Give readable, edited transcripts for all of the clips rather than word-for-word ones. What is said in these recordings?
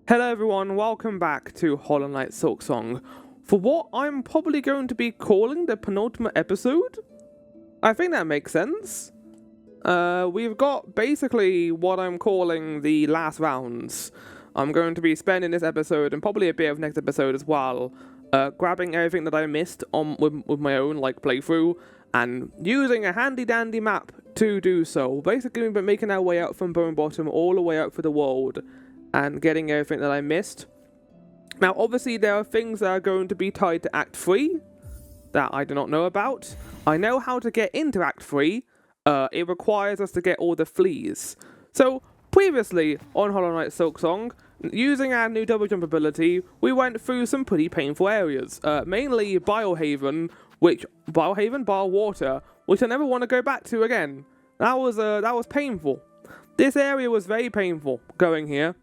Hello everyone, welcome back to Hollow Knight Silksong for what I'm probably going to be calling the penultimate episode. I think that makes sense. We've got basically what I'm calling the last rounds. I'm going to be spending this episode and probably a bit of next episode as well, grabbing everything that I missed with my own playthrough and using a handy dandy map to do so. Basically, we've been making our way out from Bone Bottom all the way out for the world and getting everything that I missed. Now, obviously, there are things that are going to be tied to Act 3 that I do not know about. I know how to get into Act 3. It requires us to get all the fleas. So, previously on Hollow Knight Silksong, using our new double jump ability, we went through some pretty painful areas. Mainly Biohaven, Biowater, which I never want to go back to again. That was painful. This area was very painful going here.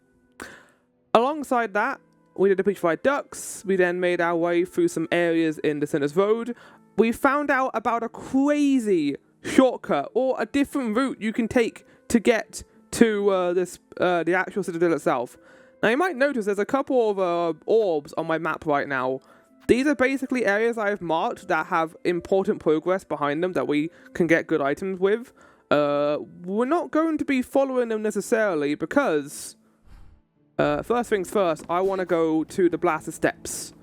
Alongside that, we did the Petrified Ducks. We then made our way through some areas in the Sinner's Road. We found out about a crazy shortcut or a different route you can take to get to the actual citadel itself. Now, you might notice there's a couple of orbs on my map right now. These are basically areas I've marked that have important progress behind them that we can get good items with. We're not going to be following them necessarily because first things first, I want to go to the Blaster Steps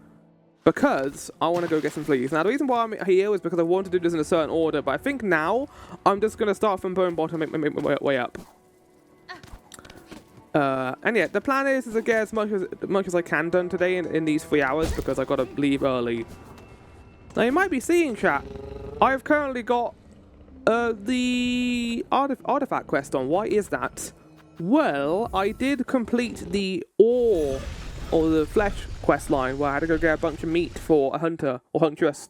because I want to go get some fleas. Now, the reason why I'm here is because I want to do this in a certain order, but I think now I'm just going to start from Bone Bottom and make my way up. And yeah, the plan is to get as much as I can done today in these 3 hours because I've got to leave early. Now, you might be seeing, chat, I've currently got the artifact quest on. Why is that? Well, I did complete the ore or the flesh quest line where I had to go get a bunch of meat for a hunter or huntress.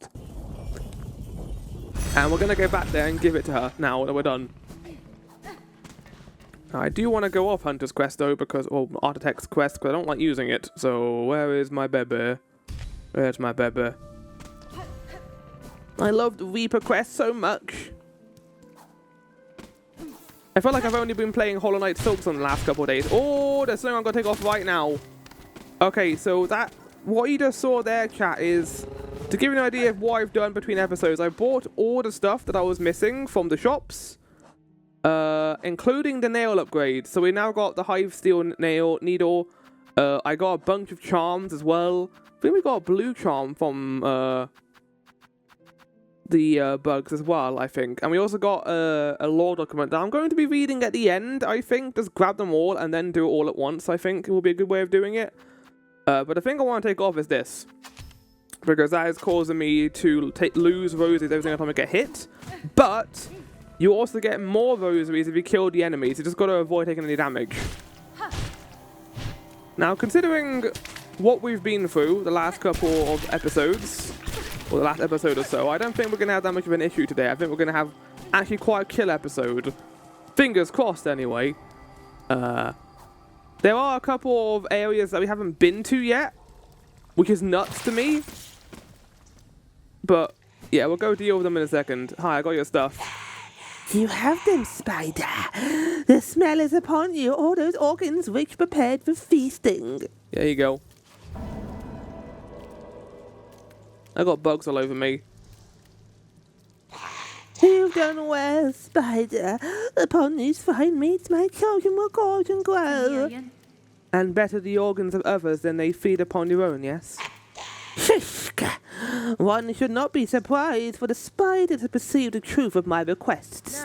And we're going to go back there and give it to her now that we're done. I do want to go off Hunter's quest though, or Architect's quest, because I don't like using it. So, where is my baby? Where's my baby? I love the Reaper quest so much. I feel like I've only been playing Hollow Knight Silksong the last couple of days. Oh, there's something I'm going to take off right now. Okay, so what you just saw there, chat, is to give you an idea of what I've done between episodes. I bought all the stuff that I was missing from the shops, including the nail upgrade. So we now got the Hive Steel needle. I got a bunch of charms as well. I think we got a blue charm from the bugs as well, I think. And we also got a lore document that I'm going to be reading at the end, I think. Just grab them all and then do it all at once, I think. It will be a good way of doing it. But the thing I want to take off is this, because that is causing me to lose roses every single time I get hit. But you also get more rosaries if you kill the enemies. You just got to avoid taking any damage. Now, considering what we've been through the last couple of episodes, or the last episode or so, I don't think we're going to have that much of an issue today. I think we're going to have actually quite a kill episode. Fingers crossed, anyway. There are a couple of areas that we haven't been to yet, which is nuts to me. But, yeah, we'll go deal with them in a second. Hi, I got your stuff. You have them, Spider. The smell is upon you, all those organs rich prepared for feasting. There you go. I got bugs all over me. You've done well, Spider. Upon these fine meats, my children will gorge and grow. And better the organs of others than they feed upon your own, yes? Shishka! One should not be surprised for the spider to perceive the truth of my requests.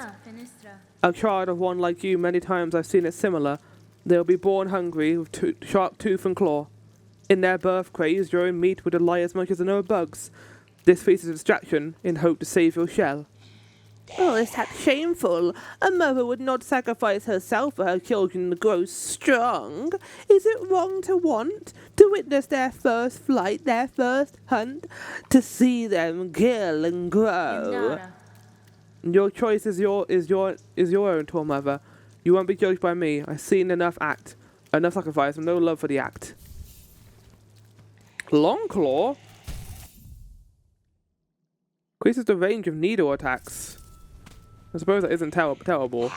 A child of one like you, many times I've seen it similar. They'll be born hungry, with sharp tooth and claw. In their birth craze, your own meat would lie as much as there are bugs. This feast is a distraction, in hope to save your shell. Oh, is that shameful? A mother would not sacrifice herself for her children to grow strong. Is it wrong to want to witness their first flight, their first hunt, to see them kill and grow? Your choice is your own, Tall Mother. You won't be judged by me. I've seen enough sacrifice, and no love for the act. Longclaw increases the range of needle attacks. I suppose that isn't terrible.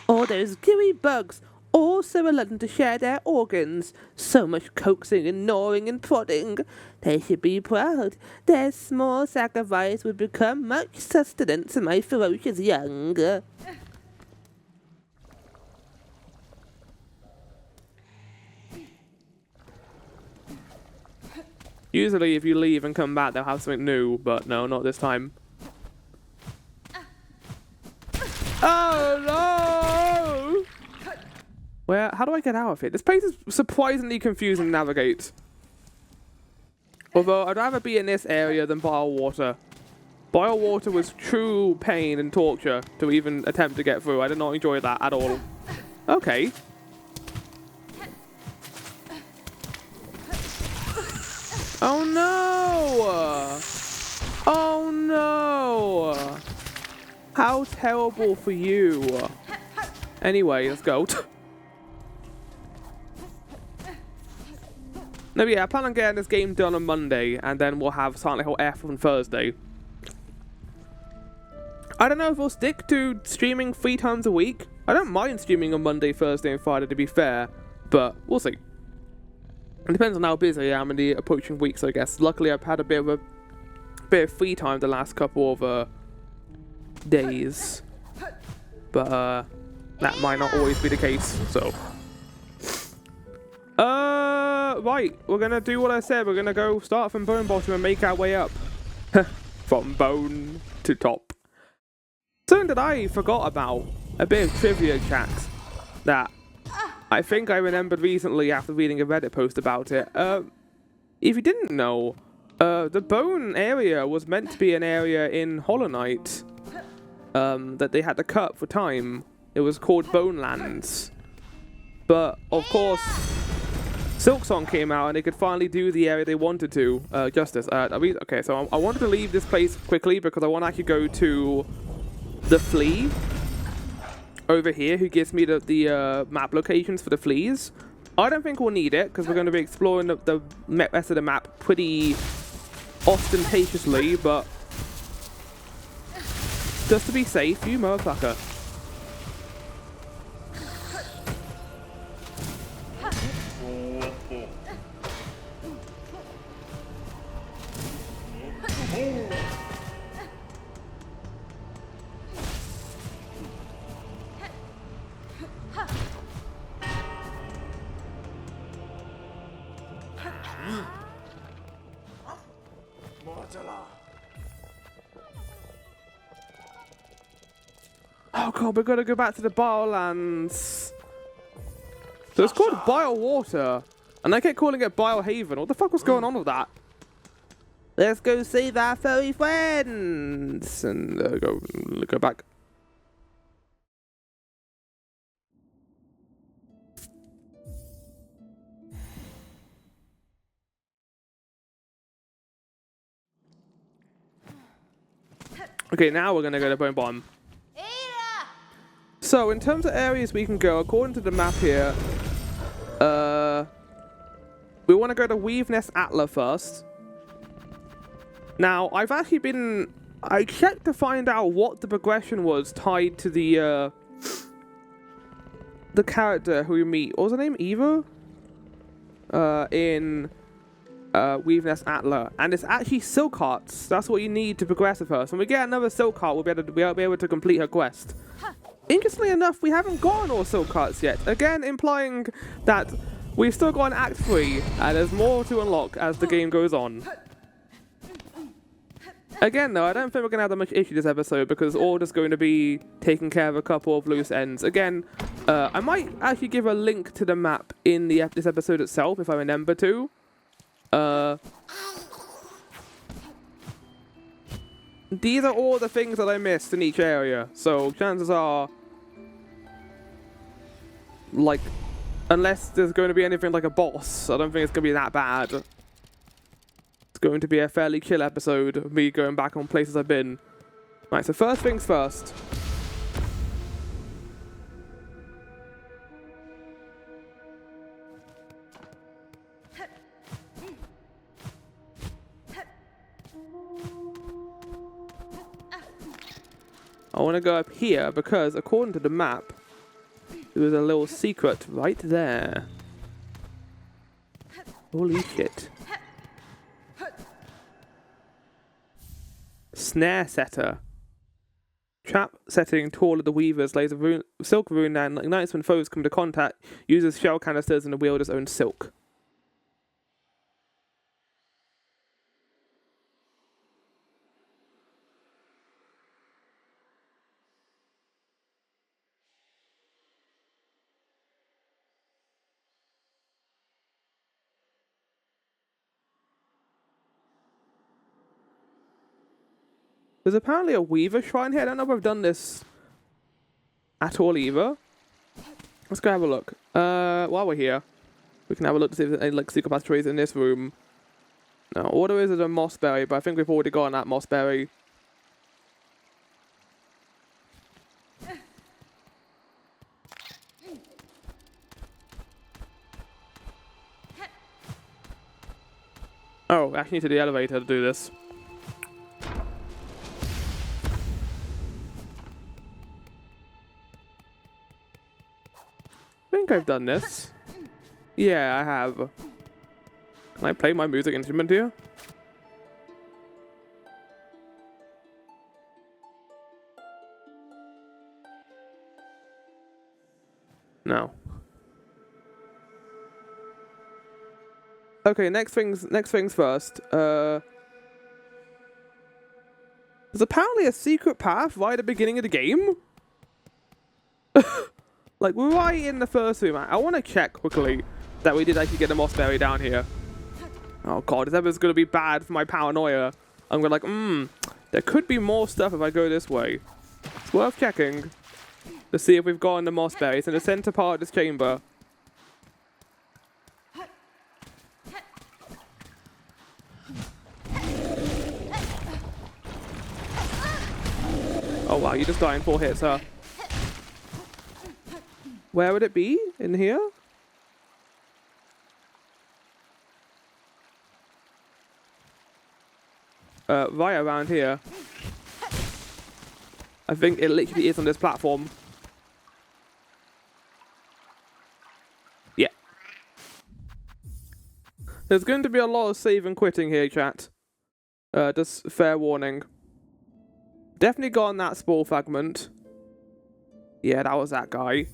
All those gooey bugs also reluctant to share their organs. So much coaxing and gnawing and prodding. They should be proud. Their small sacrifice would become much sustenance to my ferocious young. Usually if you leave and come back, they'll have something new, but no, not this time. Oh no! How do I get out of it? This place is surprisingly confusing to navigate. Although, I'd rather be in this area than Bile Water. Bile Water was true pain and torture to even attempt to get through. I did not enjoy that at all. Okay. Oh no! Oh no! How terrible for you. Anyway, let's go. No, yeah, I plan on getting this game done on Monday, and then we'll have Silent Hill F on Thursday. I don't know if we'll stick to streaming 3 times a week. I don't mind streaming on Monday, Thursday, and Friday, to be fair, but we'll see. It depends on how busy I am in the approaching weeks, I guess. Luckily, I've had a bit of free time the last couple of days, but that might not always be the case. So, right, we're gonna do what I said. We're gonna go start from bone bottom and make our way up from bone to top. Something that I forgot about, a bit of trivia chat that I think I remembered recently after reading a Reddit post about it. If you didn't know, the bone area was meant to be an area in Hollow Knight that they had to cut for time. It was called Bone Lands. But, of course, Silksong came out and they could finally do the area they wanted to. Justice. Okay, so I wanted to leave this place quickly because I want to actually go to the flea over here, who gives me the map locations for the fleas. I don't think we'll need it because we're going to be exploring the rest of the map pretty ostentatiously, but just to be safe, you motherfucker. Oh god, we're gonna go back to the Bile Lands. So it's called Bile Water, and I kept calling it Bile Haven. What the fuck was going on with that? Let's go save our furry friends and go back. Okay, now we're gonna go to Bone Bottom. So, in terms of areas we can go, according to the map here, we want to go to Weaveness Atla first. Now, I checked to find out what the progression was tied to the character who we meet. What was her name? Eva? In Weaveness Atla. And it's actually Silk Hearts. That's what you need to progress with her. So when we get another Silk Heart, we'll be able to complete her quest. Interestingly enough, we haven't gotten all Silk Hearts yet. Again, implying that we've still got an Act 3, and there's more to unlock as the game goes on. Again, though, I don't think we're going to have that much issue this episode, because all just going to be taking care of a couple of loose ends. Again, I might actually give a link to the map in this episode itself, if I remember to. These are all the things that I missed in each area, so chances are, like, unless there's going to be anything like a boss, I don't think it's going to be that bad. It's going to be a fairly chill episode of me going back on places I've been. Right, so first things first. I want to go up here because, according to the map, There was a little secret right there. Holy shit. Snare setter. Trap setting tool of the weavers lays a silk rune that ignites when foes come into contact, uses shell canisters and the wielder's own silk. There's apparently a weaver shrine here. I don't know if I've done this at all either. Let's go have a look. While we're here, we can have a look to see if there's any like secret passageways in this room. No, all there is a mossberry, but I think we've already gotten that mossberry. Oh, I actually need to the elevator to do this. I think I've done this. Yeah, I have. Can I play my music instrument here? No. Okay, next things first. There's apparently a secret path right at the beginning of the game. Like, we're right in the first room. I want to check quickly that we did actually get the mossberry down here. Oh god, is that going to be bad for my paranoia? I'm going to like, there could be more stuff if I go this way. It's worth checking to see if we've gotten the mossberry. It's in the center part of this chamber. Oh wow, you just died in 4 hits, huh? Where would it be? In here? Right around here. I think it literally is on this platform. Yeah. There's going to be a lot of save and quitting here, chat. Just fair warning. Definitely got on that spore fragment. Yeah, that was that guy.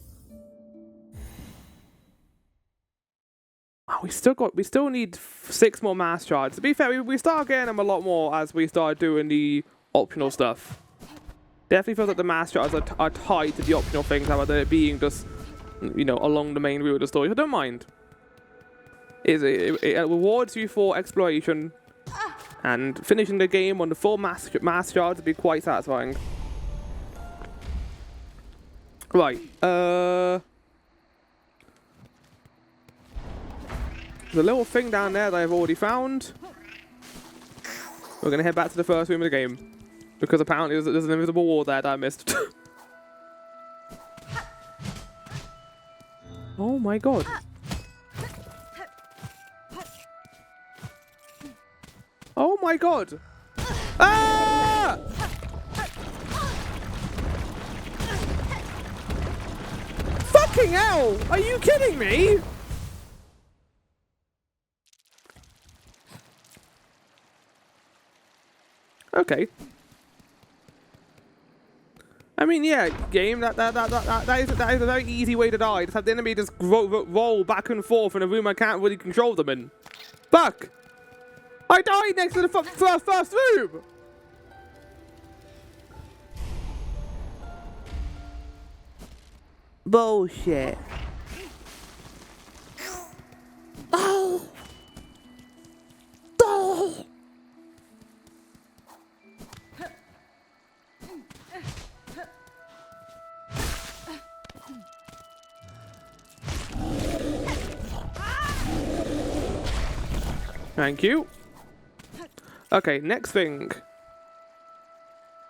We still need 6 more mass shards. To be fair, we start getting them a lot more as we start doing the optional stuff. Definitely feels like the mass shards are tied to the optional things rather than it being just, you know, along the main route of the story. I don't mind. It rewards you for exploration, and finishing the game on the full mass shards would be quite satisfying. Right. There's a little thing down there that I've already found. We're going to head back to the first room of the game. Because apparently there's an invisible wall there that I missed. Oh my god. Oh my god. Ah! Fucking hell! Are you kidding me? Okay. I mean, yeah, game. That is a very easy way to die. Just have the enemy just roll back and forth in a room I can't really control them in. Fuck! I died next to the first room. Bullshit. Oh. Oh. Thank you. Okay, next thing.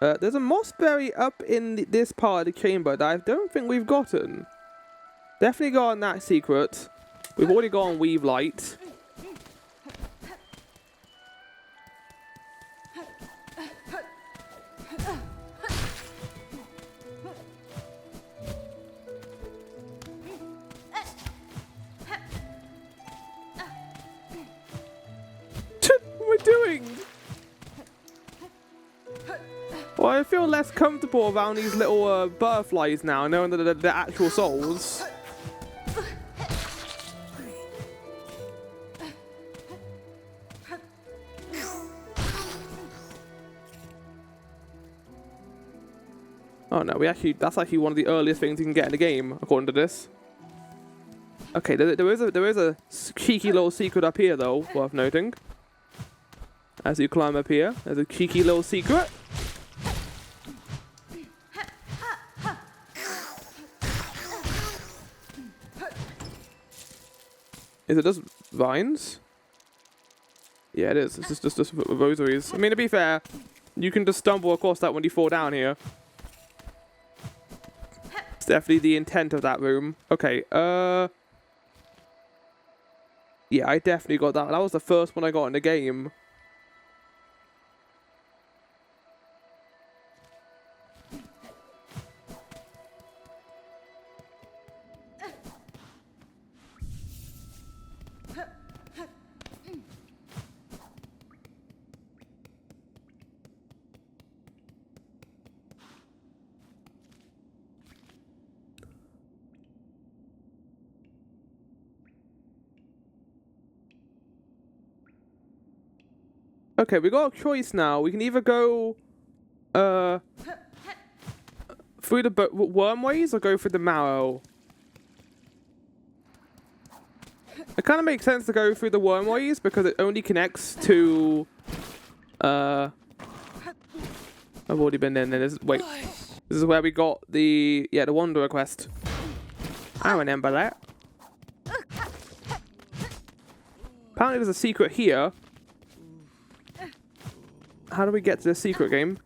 There's a mossberry up in this part of the chamber that I don't think we've gotten. Definitely gotten that secret. We've already gotten Weave Light. doing? Well, I feel less comfortable around these little butterflies now, knowing that they're actual souls. Oh no, that's actually one of the earliest things you can get in the game, according to this. Okay, there is a cheeky little secret up here though, worth noting. As you climb up here, there's a cheeky little secret. Is it just vines? Yeah, it is. It's just rosaries. I mean, to be fair, you can just stumble across that when you fall down here. It's definitely the intent of that room. Okay, yeah, I definitely got that. That was the first one I got in the game. Okay, we got a choice now. We can either go through the wormways or go through the marrow. It kind of makes sense to go through the wormways because it only connects to I've already been in there. Wait. This is where we got the Wanderer quest. I remember that. Apparently there's a secret here. How do we get to the secret game?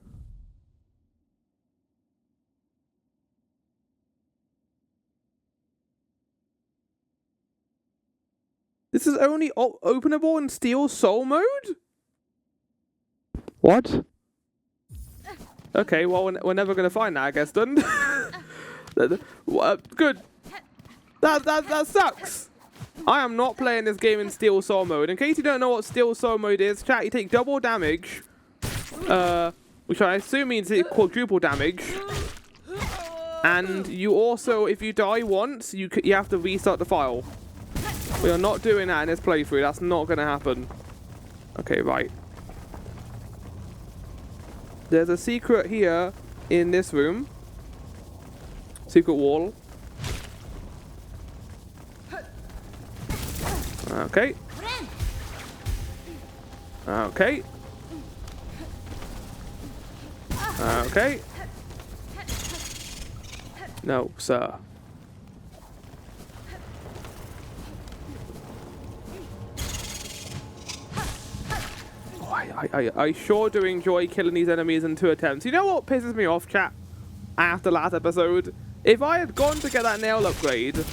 This is only openable in Steel Soul mode? What? Okay, well, we're never going to find that, I guess, then. Good. That sucks. I am not playing this game in Steel Soul mode. In case you don't know what Steel Soul mode is, chat, you take double damage. Which I assume means quadruple damage. And you also, if you die once, you have to restart the file. We are not doing that in this playthrough. That's not going to happen. Okay, right. There's a secret here in this room. Secret wall. Okay. Okay. Okay. No, sir. Oh, I sure do enjoy killing these enemies in 2 attempts. You know what pisses me off, chat? After last episode? If I had gone to get that nail upgrade,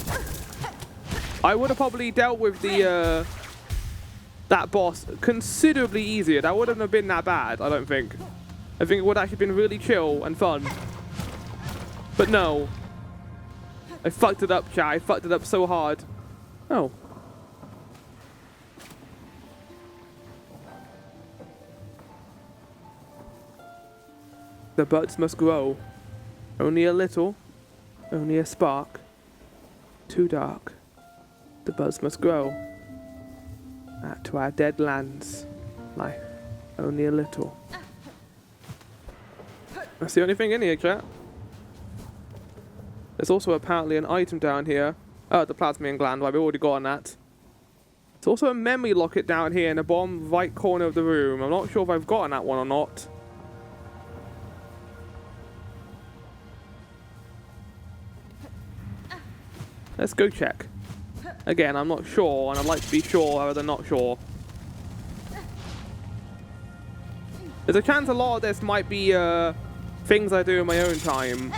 I would have probably dealt with the that boss considerably easier. That wouldn't have been that bad, I don't think. I think it would have actually been really chill and fun. But no. I fucked it up, chat. I fucked it up so hard. Oh. The buds must grow. Only a little. Only a spark. Too dark. The buds must grow. To our dead lands. Life. Only a little. That's the only thing in here, chat. There's also apparently an item down here. Oh, the plasmian gland. Well, we've already got on that. There's also a memory locket down here in the bottom right corner of the room. I'm not sure if I've gotten that one or not. Let's go check. Again, I'm not sure, and I'd like to be sure rather than not sure. There's a chance a lot of this might be things I do in my own time.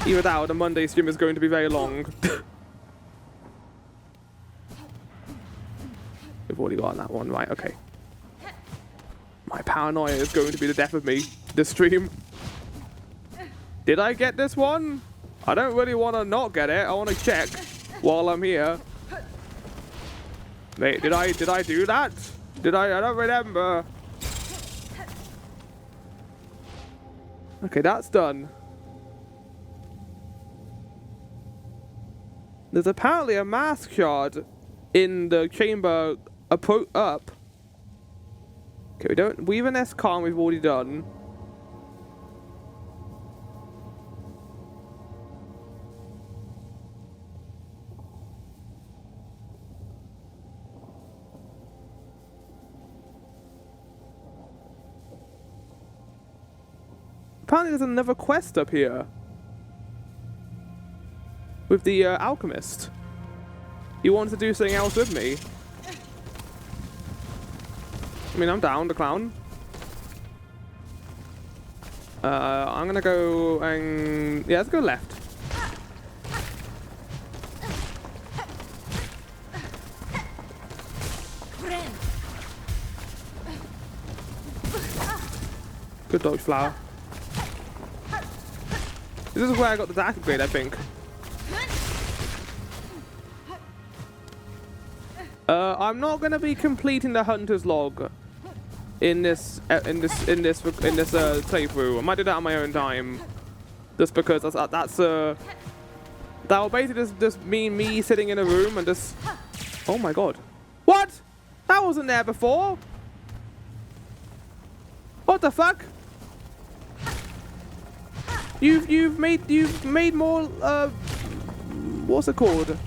Either that or the Monday stream is going to be very long. We've already got that one, right, okay. My paranoia is going to be the death of me, this stream. Did I get this one? I don't really want to not get it. I want to check while I'm here. Wait, did I do that? Did I? I don't remember. Okay, that's done. There's apparently a mask shard in the chamber up. Okay, we don't. Weave an S-Con we've already done. Apparently there's another quest up here. With the alchemist. He wants to do something else with me. I mean, I'm down, the clown. I'm gonna go and... Yeah, let's go left. Good dodge, flower. This is where I got the attack upgrade, I think. I'm not gonna be completing the hunter's log in this playthrough. I might do that on my own time, just because that will basically just mean me sitting in a room and just. Oh my god! What? That wasn't there before. What the fuck? You've made more. What's it called?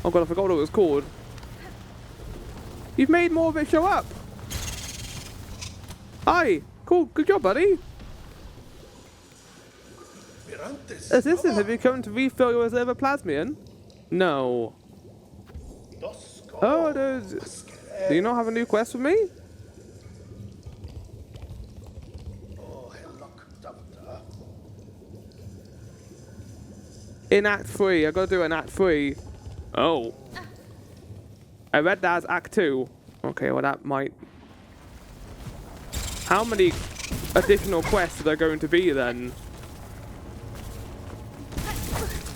Oh god, I forgot what it was called. You've made more of it show up. Hi. Cool. Good job, buddy. Assistant, have you come to refill your reserve of plasmion? No. Oh, do you not have a new quest for me? In Act 3. I gotta do it in Act 3. Oh. I read that as Act 2. Okay, well that might... How many additional quests are there going to be then?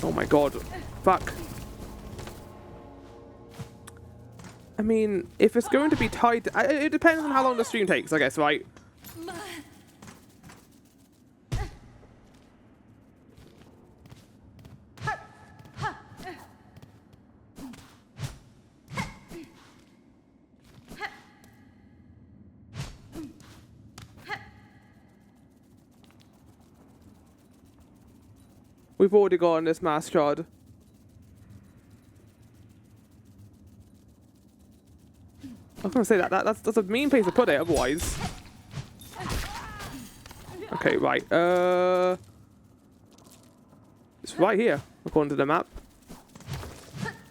Oh my god. Fuck. I mean, if it's going to be tied... it depends on how long the stream takes, I guess, right? We've already gotten this mask shard. I was gonna say that's a mean place to put it otherwise. Okay, right. It's right here, according to the map.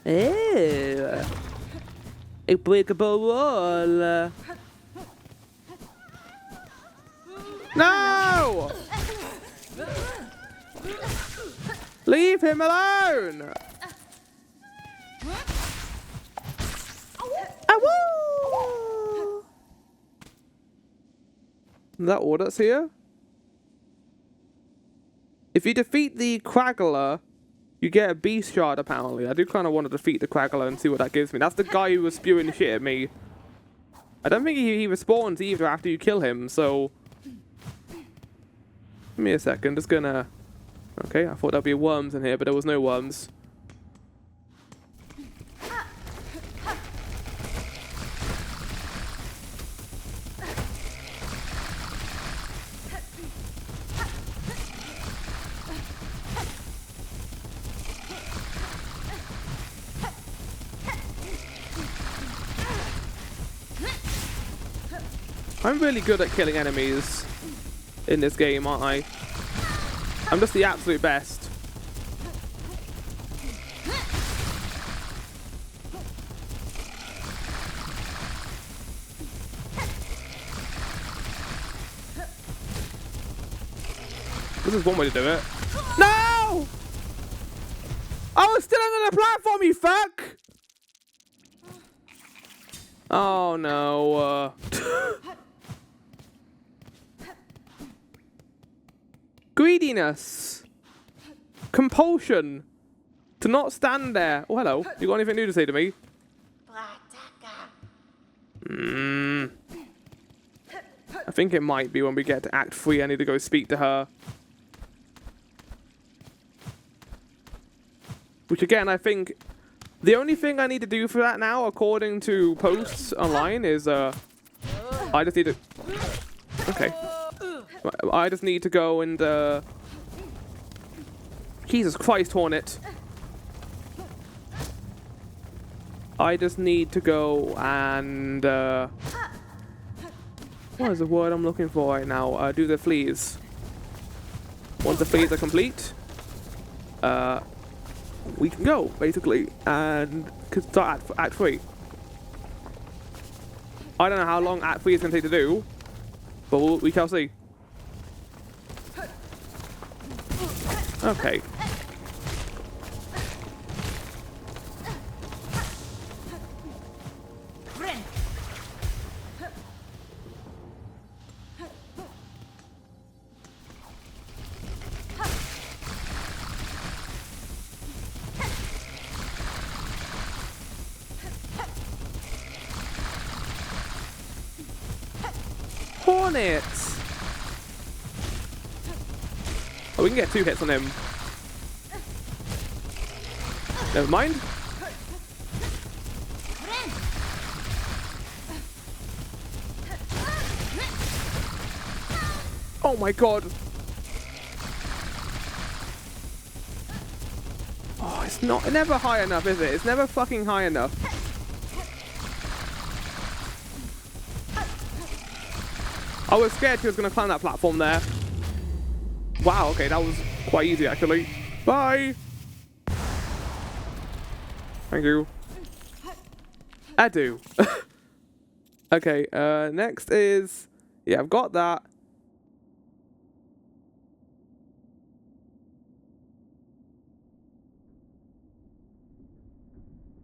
Oh, a breakable wall. No! Leave him alone! Awoo! Is that all that's here? If you defeat the Quaggler, you get a beast shard apparently. I do kind of want to defeat the Quaggler and see what that gives me. That's the guy who was spewing shit at me. I don't think he respawns either after you kill him, so... Give me a second, just gonna... Okay, I thought there'd be worms in here, but there was no worms. I'm really good at killing enemies in this game, aren't I? I'm just the absolute best. This is one way to do it. No! I was still under the platform, you fuck! Oh no. Greediness. Compulsion. To not stand there. Oh, hello. You got anything new to say to me? I think it might be when we get to Act 3. I need to go speak to her. Which again, I think the only thing I need to do for that now, according to posts online, is I just need to... Okay. I just need to go and Jesus Christ, Hornet. I just need to go and what is the word I'm looking for right now? Do the fleas. Once the fleas are complete, we can go, basically, and can start Act 3. I don't know how long Act 3 is going to take to do, but we shall see. Okay. Hornets! Oh, we can get 2 hits on him. Never mind. Oh my god. Oh, it's never high enough, is it? It's never fucking high enough. I was scared she was going to climb that platform there. Wow, okay, that was quite easy, actually. Bye! Thank you. I do. Okay, next is... Yeah, I've got that.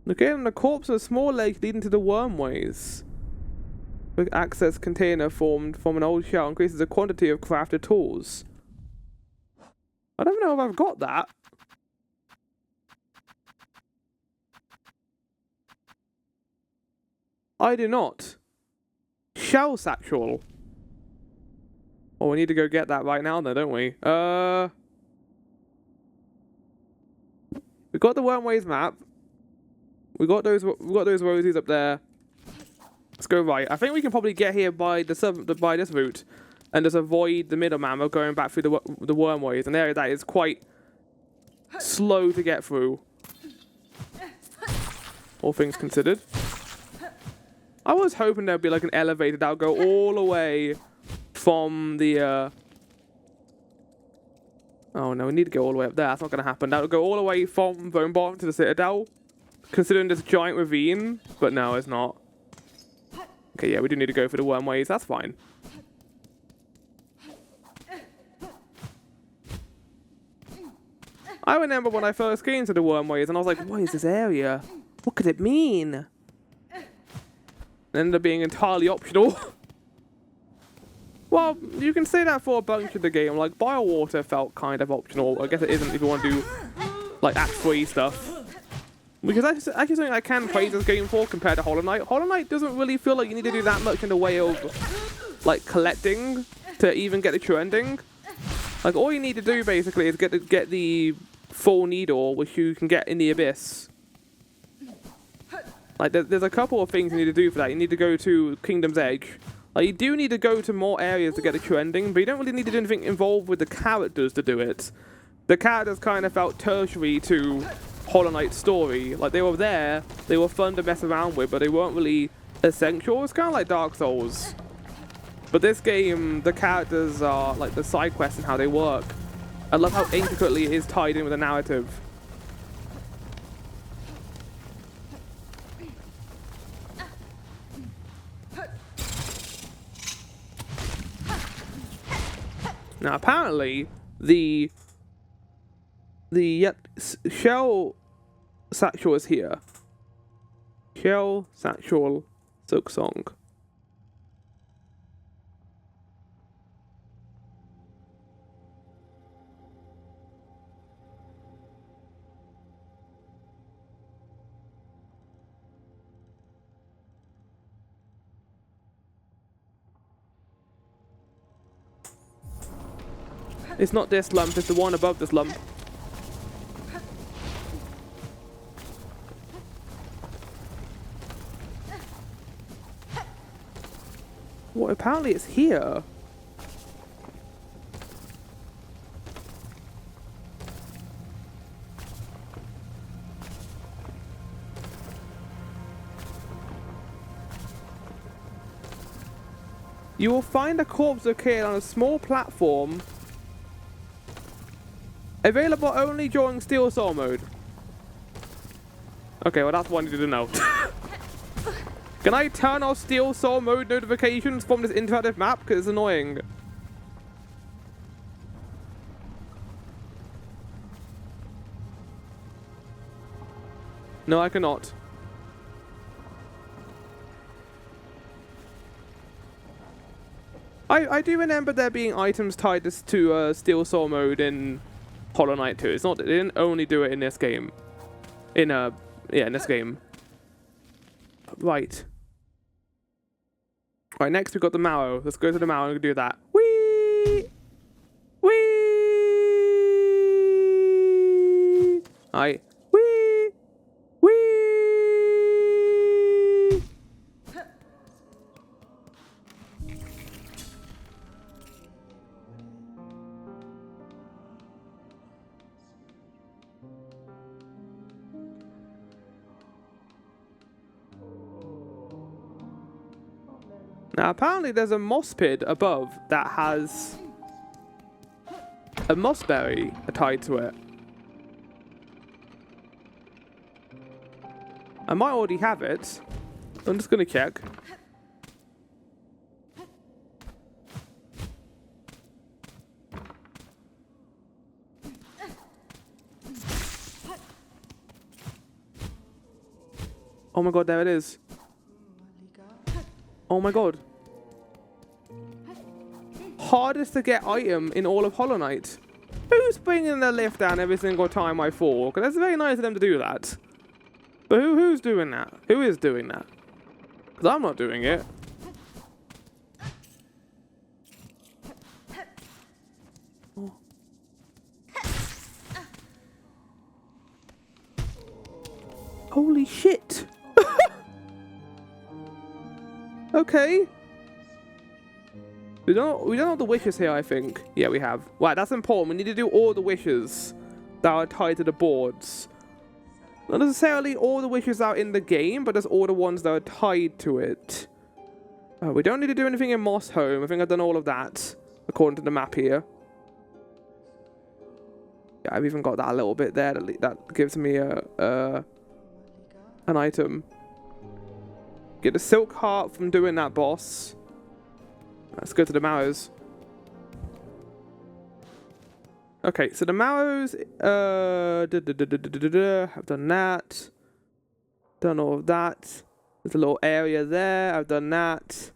Located on the corpse of a small lake leading to the wormways. Quick access container formed from an old shell increases the quantity of crafted tools. I don't know if I've got that. I do not. Shell satchel. Oh, we need to go get that right now, though, don't we? We got the wormways map. We got those roses up there. Let's go right. I think we can probably get here by this route, and just avoid the middleman of going back through the wormways. An area that is quite slow to get through, all things considered. I was hoping there'd be like an elevator that would go all the way from the. Oh no, we need to go all the way up there. That's not going to happen. That would go all the way from Bonebot to the Citadel, considering this giant ravine. But no, it's not. Okay, yeah, we do need to go for the wormways. That's fine. I remember when I first came into the wormways, and I was like, "What is this area? What could it mean?" It ended up being entirely optional. Well, you can say that for a bunch of the game. Like, Biowater felt kind of optional. I guess it isn't if you want to do, like, Act 3 stuff. Because that's actually something I can praise this game for compared to Hollow Knight. Hollow Knight doesn't really feel like you need to do that much in the way of, like, collecting to even get the true ending. Like, all you need to do, basically, is get the full needle, which you can get in the Abyss. Like, there's a couple of things you need to do for that. You need to go to Kingdom's Edge. Like, you do need to go to more areas to get the true ending, but you don't really need to do anything involved with the characters to do it. The characters kind of felt tertiary to Hollow Knight's story. Like, they were there, they were fun to mess around with, but they weren't really essential. It's kind of like Dark Souls. But this game, the characters are, like, the side quests and how they work. I love how intricately it is tied in with the narrative. Now, apparently, the shell satchel is here. Shell satchel Silksong. It's not this lump, it's the one above this lump. What, apparently it's here. You will find a corpse located on a small platform. Available only during Silksong mode. Okay, well that's one you didn't know. Can I turn off Silksong mode notifications from this interactive map? Because it's annoying. No, I cannot. I do remember there being items tied to Silksong mode in Hollow Knight 2. It's not, they didn't only do it in this game. In this game. Right. Right, next we've got the marrow. Let's go to the marrow and do that. Whee! Whee! Alright. Whee! Whee! Now, apparently there's a moss pit above that has a mossberry tied to it. I might already have it. I'm just going to check. Oh my god, there it is. Oh my god. Hardest to get item in all of Hollow Knight. Who's bringing the lift down every single time I fall? Because that's very nice of them to do that. But who's doing that? Who is doing that? Because I'm not doing it. Oh. Holy shit. Okay. We don't have the wishes here, I think. Yeah, we have. Right, that's important. We need to do all the wishes that are tied to the boards. Not necessarily all the wishes that are in the game, but there's all the ones that are tied to it. We don't need to do anything in Moss Home. I think I've done all of that, according to the map here. Yeah, I've even got that little bit there that gives me an item. Get a silk heart from doing that boss. Let's go to the marrows. Okay, so the marrows, I've done that. Done all of that. There's a little area there. I've done that.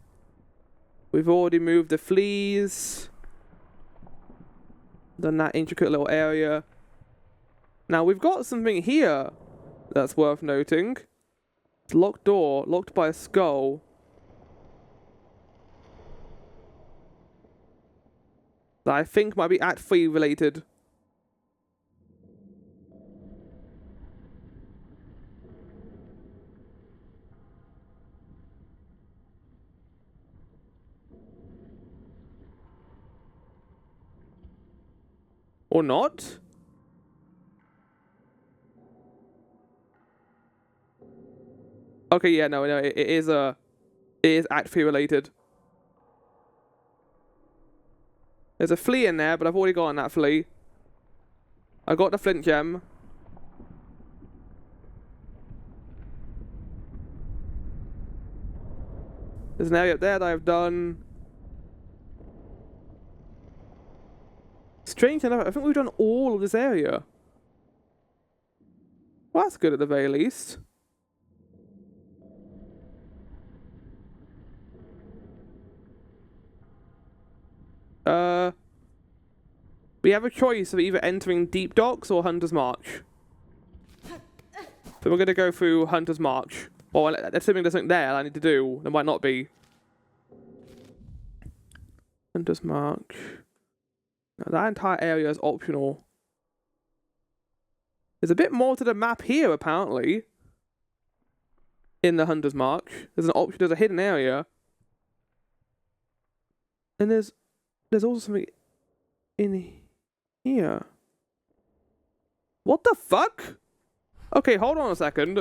We've already moved the fleas. Done that intricate little area. Now we've got something here that's worth noting. It's a locked door, locked by a skull. That I think might be Act 3 related. Or not? Okay, yeah, no, it is Act 3 related. There's a flea in there, but I've already gotten that flea. I got the flint gem. There's an area up there that I've done. Strange enough, I think we've done all of this area. Well, that's good at the very least. We have a choice of either entering Deep Docks or Hunter's March. So we're going to go through Hunter's March. Or assuming there's something there I need to do. There might not be. Hunter's March. Now, that entire area is optional. There's a bit more to the map here, apparently. In the Hunter's March. There's an option, there's a hidden area. And there's also something in here. What the fuck? Okay, hold on a second.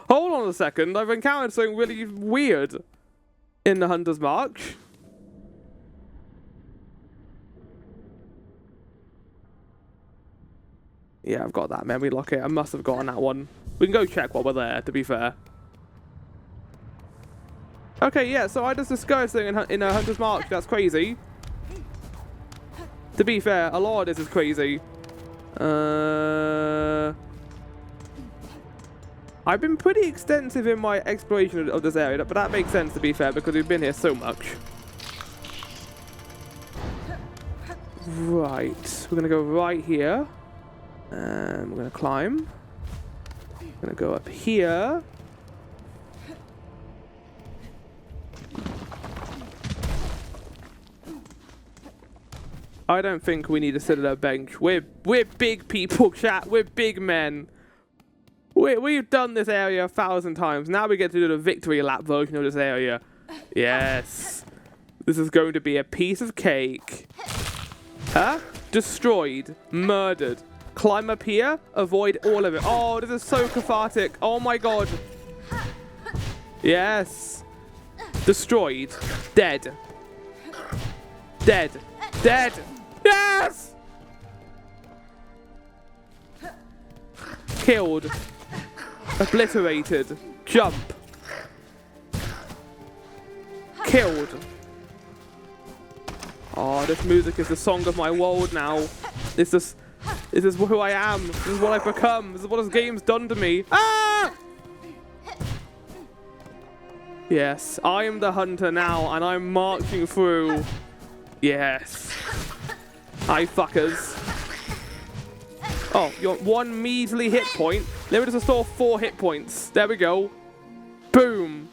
Hold on a second. I've encountered something really weird in the Hunter's March. Yeah, I've got that memory locket. I must have gotten that one. We can go check while we're there, to be fair. Okay, yeah, so I just discovered something in a Hunter's March. That's crazy. To be fair, a lot of this is crazy. I've been pretty extensive in my exploration of this area, but that makes sense, to be fair, because we've been here so much. Right, we're going to go right here. And we're going to climb. I'm going to go up here. I don't think we need to sit at a bench. We're big people, chat. We're big men. We've done this area 1,000 times. Now we get to do the victory lap version of this area. Yes. This is going to be a piece of cake. Huh? Destroyed. Murdered. Climb up here. Avoid all of it. Oh, this is so cathartic. Oh my god. Yes. Destroyed. Dead. Dead. Dead. Yes! Killed. Obliterated. Jump. Killed. Oh, this music is the song of my world now. This is who I am. This is what I've become. This is what this game's done to me. Ah! Yes, I am the hunter now, and I'm marching through. Yes. Hi, fuckers. Oh, you're one measly hit point. Let me just restore 4 hit points. There we go. Boom.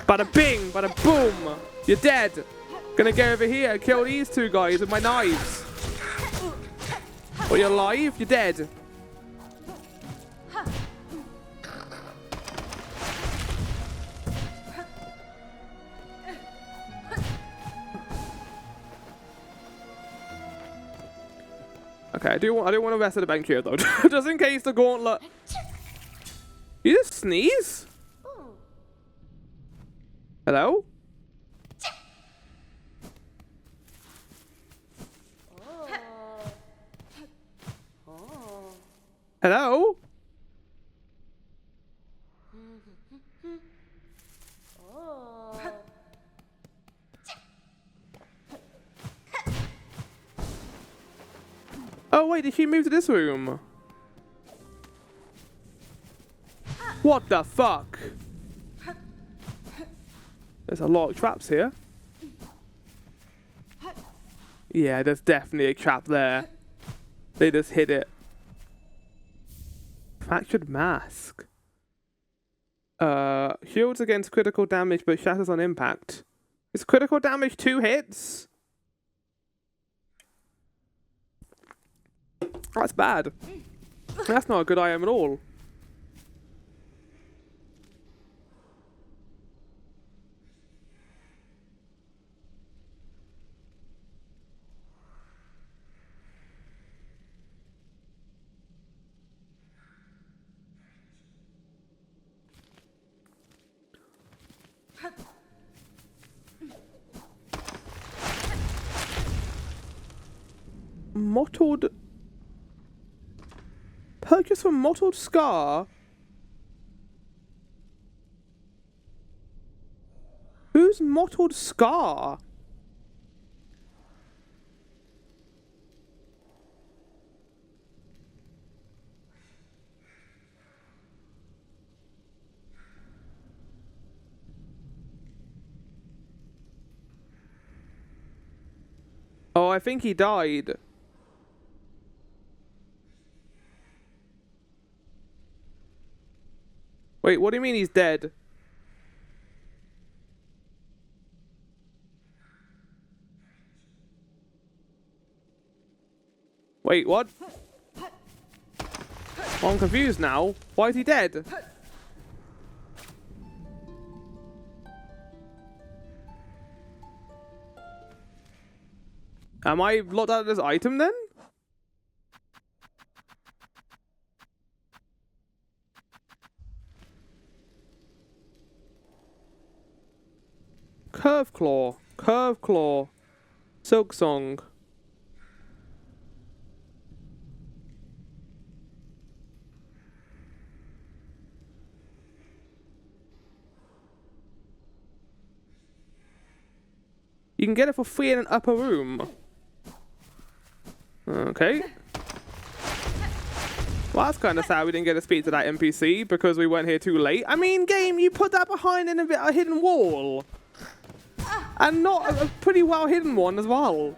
Bada bing, bada boom. You're dead. Gonna go over here and kill these 2 guys with my knives. Oh, you're alive? You're dead. Okay, I do want to rest at the bench here though, just in case the gauntlet. You just sneeze? Hello? Hello? Oh wait, did she move to this room? What the fuck? There's a lot of traps here. Yeah, there's definitely a trap there. They just hit it. Fractured mask. Shields against critical damage but shatters on impact. Is critical damage 2 hits? That's bad. That's not a good item at all. Mottled. Purchase from Mottled Scar. Who's Mottled Scar? Oh, I think he died. Wait, what do you mean he's dead? Wait, what? Well, I'm confused now. Why is he dead? Am I locked out of this item then? Curve Claw. Curve Claw. Silksong. You can get it for free in an upper room. Okay. Well, that's kind of sad we didn't get to speak to that NPC because we went here too late. I mean, game, you put that behind in a hidden wall. And not a pretty well hidden one as well.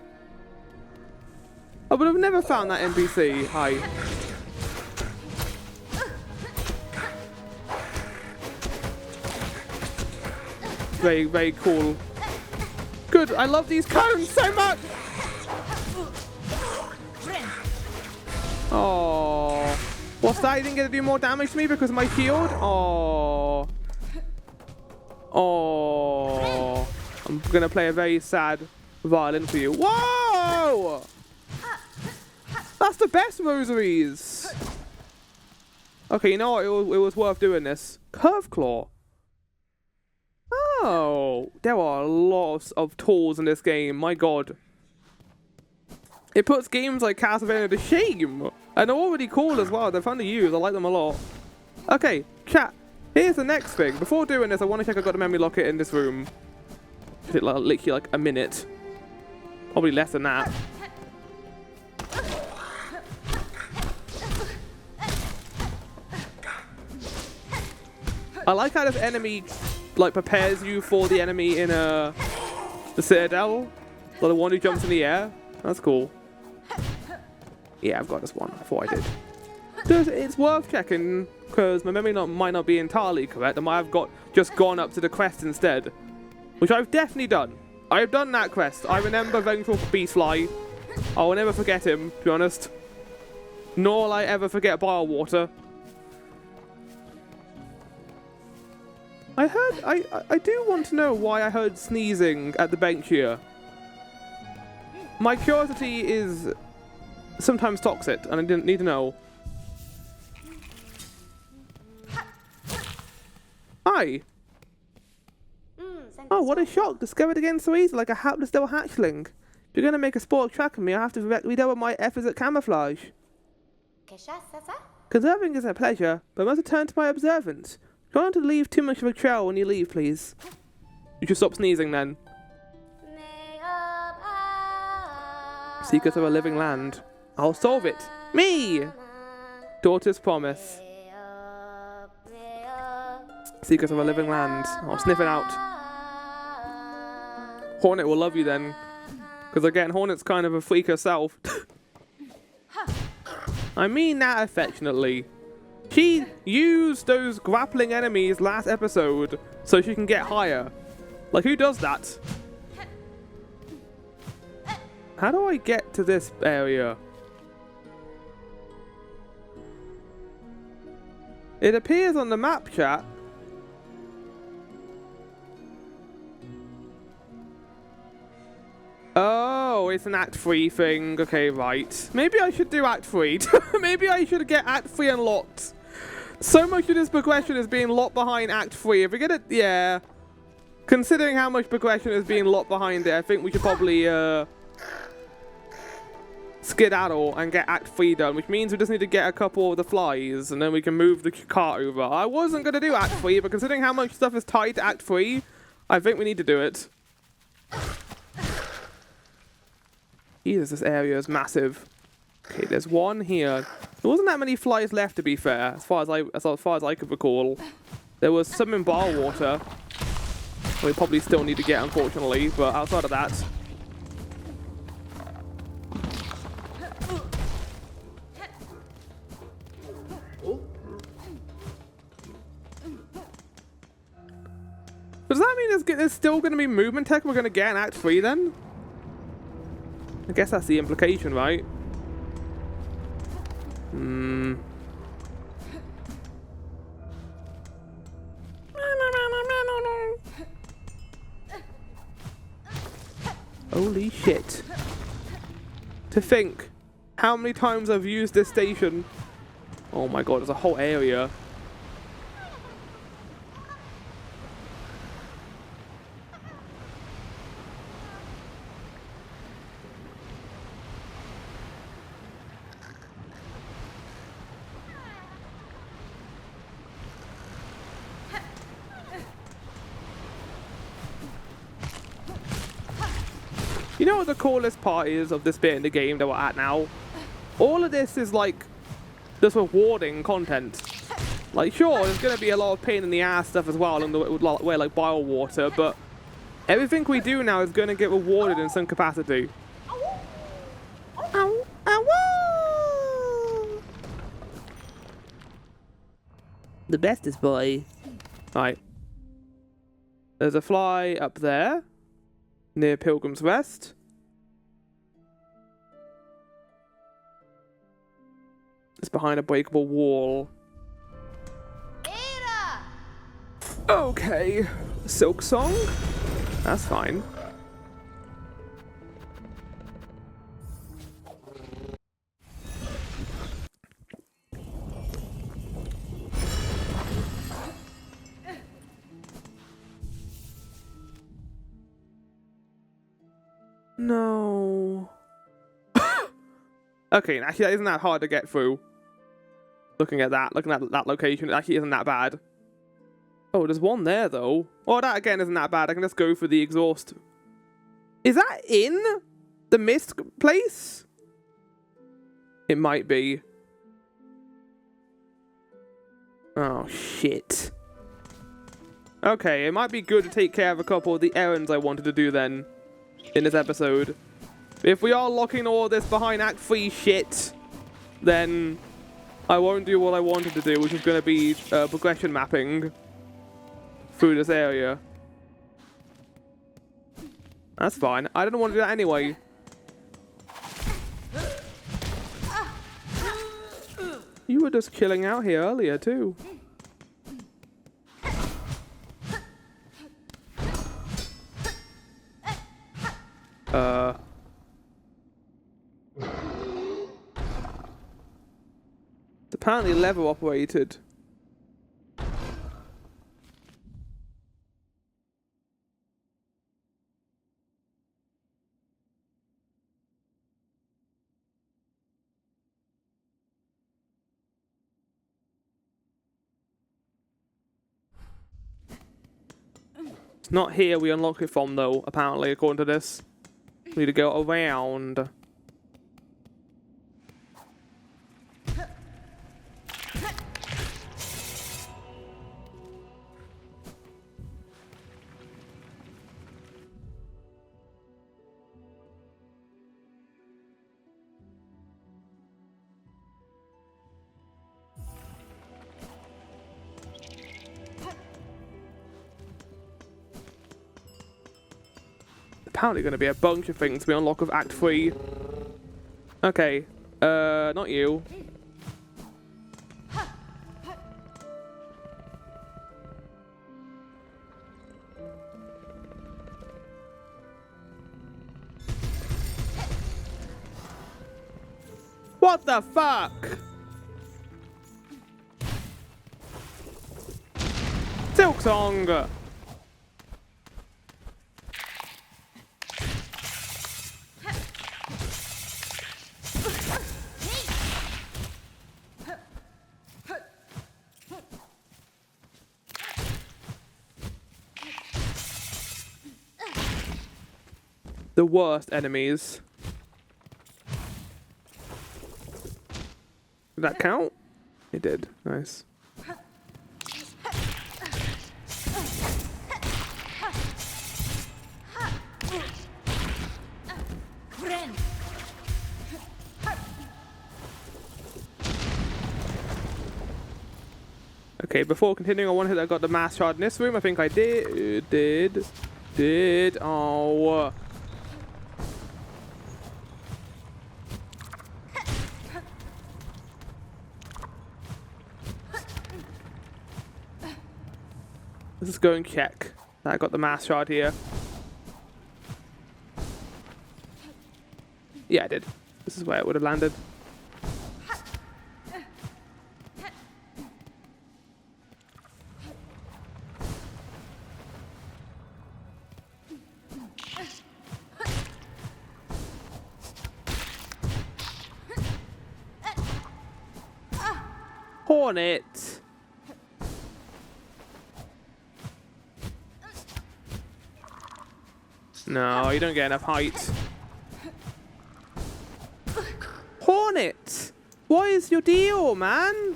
I would have never found that NPC. Hi. Very, very cool. Good, I love these cones so much! Oh, what's that? You didn't get to do more damage to me because of my shield? Oh. Oh. I'm gonna play a very sad violin for you. Whoa! That's the best rosaries! Okay, you know what? It was worth doing this. Curve Claw. Oh, there are lots of tools in this game. My god. It puts games like Castlevania to shame. And they're already cool as well. They're fun to use. I like them a lot. Okay, chat. Here's the next thing. Before doing this, I want to check I got the memory locket in this room. It literally like a minute. Probably less than that. I like how this enemy like prepares you for the enemy in the Citadel. Like the one who jumps in the air. That's cool. Yeah, I've got this one. I thought I did. It's worth checking because my memory might not be entirely correct. I might have just gone up to the quest instead, which I've definitely done. I've done that quest. I remember Vengeful Beastfly. I will never forget him, to be honest. Nor will I ever forget Bilewater. I do want to know why I heard sneezing at the bench here. My curiosity is sometimes toxic, and I didn't need to know. Hi. Oh, what a shock. Discovered again so easy, like a hapless little hatchling. If you're going to make a sport track of me, I have to redouble my efforts at camouflage. Conserving is a pleasure, but I must return to my observance. Try not to leave too much of a trail when you leave, please. You should stop sneezing then. Secrets of a living land. I'll solve it. Me! Daughter's promise. Secrets of a living land. I'll sniff it out. Hornet will love you then. Because again, Hornet's kind of a freak herself. I mean that affectionately. She used those grappling enemies last episode so she can get higher. Like, who does that? How do I get to this area? It appears on the map, chat. Oh, it's an Act 3 thing. Okay, right. Maybe I should do Act 3. Maybe I should get Act 3 unlocked. So much of this progression is being locked behind Act 3. If we get it, yeah. Considering how much progression is being locked behind it, I think we should probably skedaddle and get Act 3 done, which means we just need to get a couple of the flies, and then we can move the cart over. I wasn't going to do Act 3, but considering how much stuff is tied to Act 3, I think we need to do it. Jesus, this area is massive. Okay, there's one here. There wasn't that many flies left, to be fair, as far as I could recall. There was some in Bilewater. We probably still need to get, unfortunately, but outside of that. Does that mean there's still going to be movement tech we're going to get in Act 3 then? I guess that's the implication, right? Hmm. Holy shit. To think how many times I've used this station. Oh my god, there's a whole area. You know what the coolest part is of this bit in the game that we're at now? All of this is like just rewarding content. Like, sure, there's gonna be a lot of pain in the ass stuff as well along the way, like bile water, but everything we do now is gonna get rewarded in some capacity. Ow, ow, the bestest boy. Right. There's a fly up there, near Pilgrim's Rest. It's behind a breakable wall. Okay. Silksong? That's fine. No. Okay, actually that isn't that hard to get through. Looking at that location, it actually isn't that bad. Oh, there's one there though. Oh, that again isn't that bad. I can just go for the exhaust. Is that in the mist place? It might be. Oh, shit. Okay, it might be good to take care of a couple of the errands I wanted to do then in this episode. If we are locking all this behind Act 3 shit, then I won't do what I wanted to do, which is going to be progression mapping through this area. That's fine. I don't want to do that anyway. You were just chilling out here earlier too. It's apparently lever operated. It's not here we unlock it from though, apparently, according to this. We need to go around. Apparently going to be a bunch of things we unlock with Act 3. Okay, not you. What the fuck? Silksong! The worst enemies. Did that count? It did. Nice. Okay, before continuing, I want to hit that I got the mass shard in this room. I think I did. Oh. Let's just go and check that I got the mass shard here. Yeah, I did. This is where it would have landed. Hornet! No, you don't get enough height. Hornet! What is your deal, man?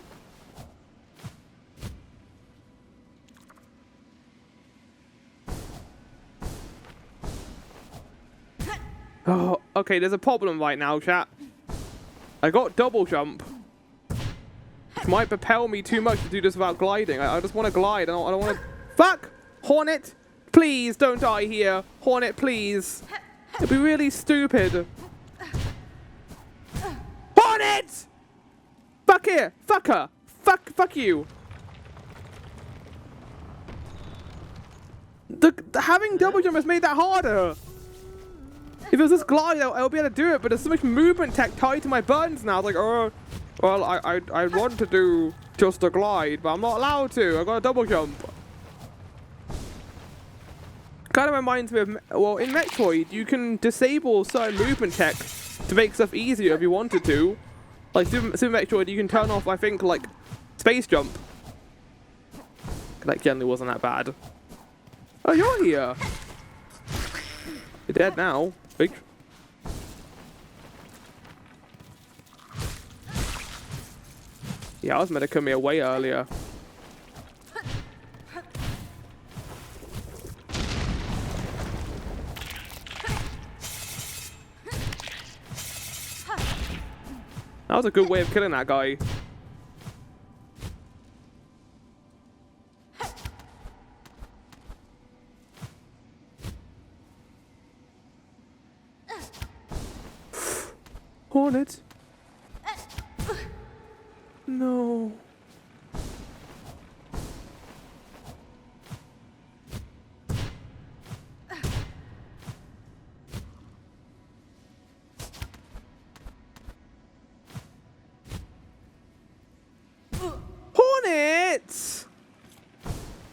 Oh, okay, there's a problem right now, chat. I got double jump. Which might propel me too much to do this without gliding. I just want to glide. I don't want to... Fuck! Hornet! Please, don't die here. Hornet, please. It'd be really stupid. Hornet! Fuck here! Fuck her! Fuck you! Having double jump has made that harder. If it was just glide, I'll be able to do it, but there's so much movement tech tied to my buttons now. It's like, oh, well, I want to do just a glide, but I'm not allowed to. I got a double jump. Kind of reminds me of, well, in Metroid, you can disable certain movement tech to make stuff easier if you wanted to. Like Super Metroid, you can turn off, I think, like, space jump. That generally wasn't that bad. Oh, you're here. You're dead now. Big. Yeah, I was meant to come here way earlier. That was a good way of killing that guy. Hornet. No. Hornet!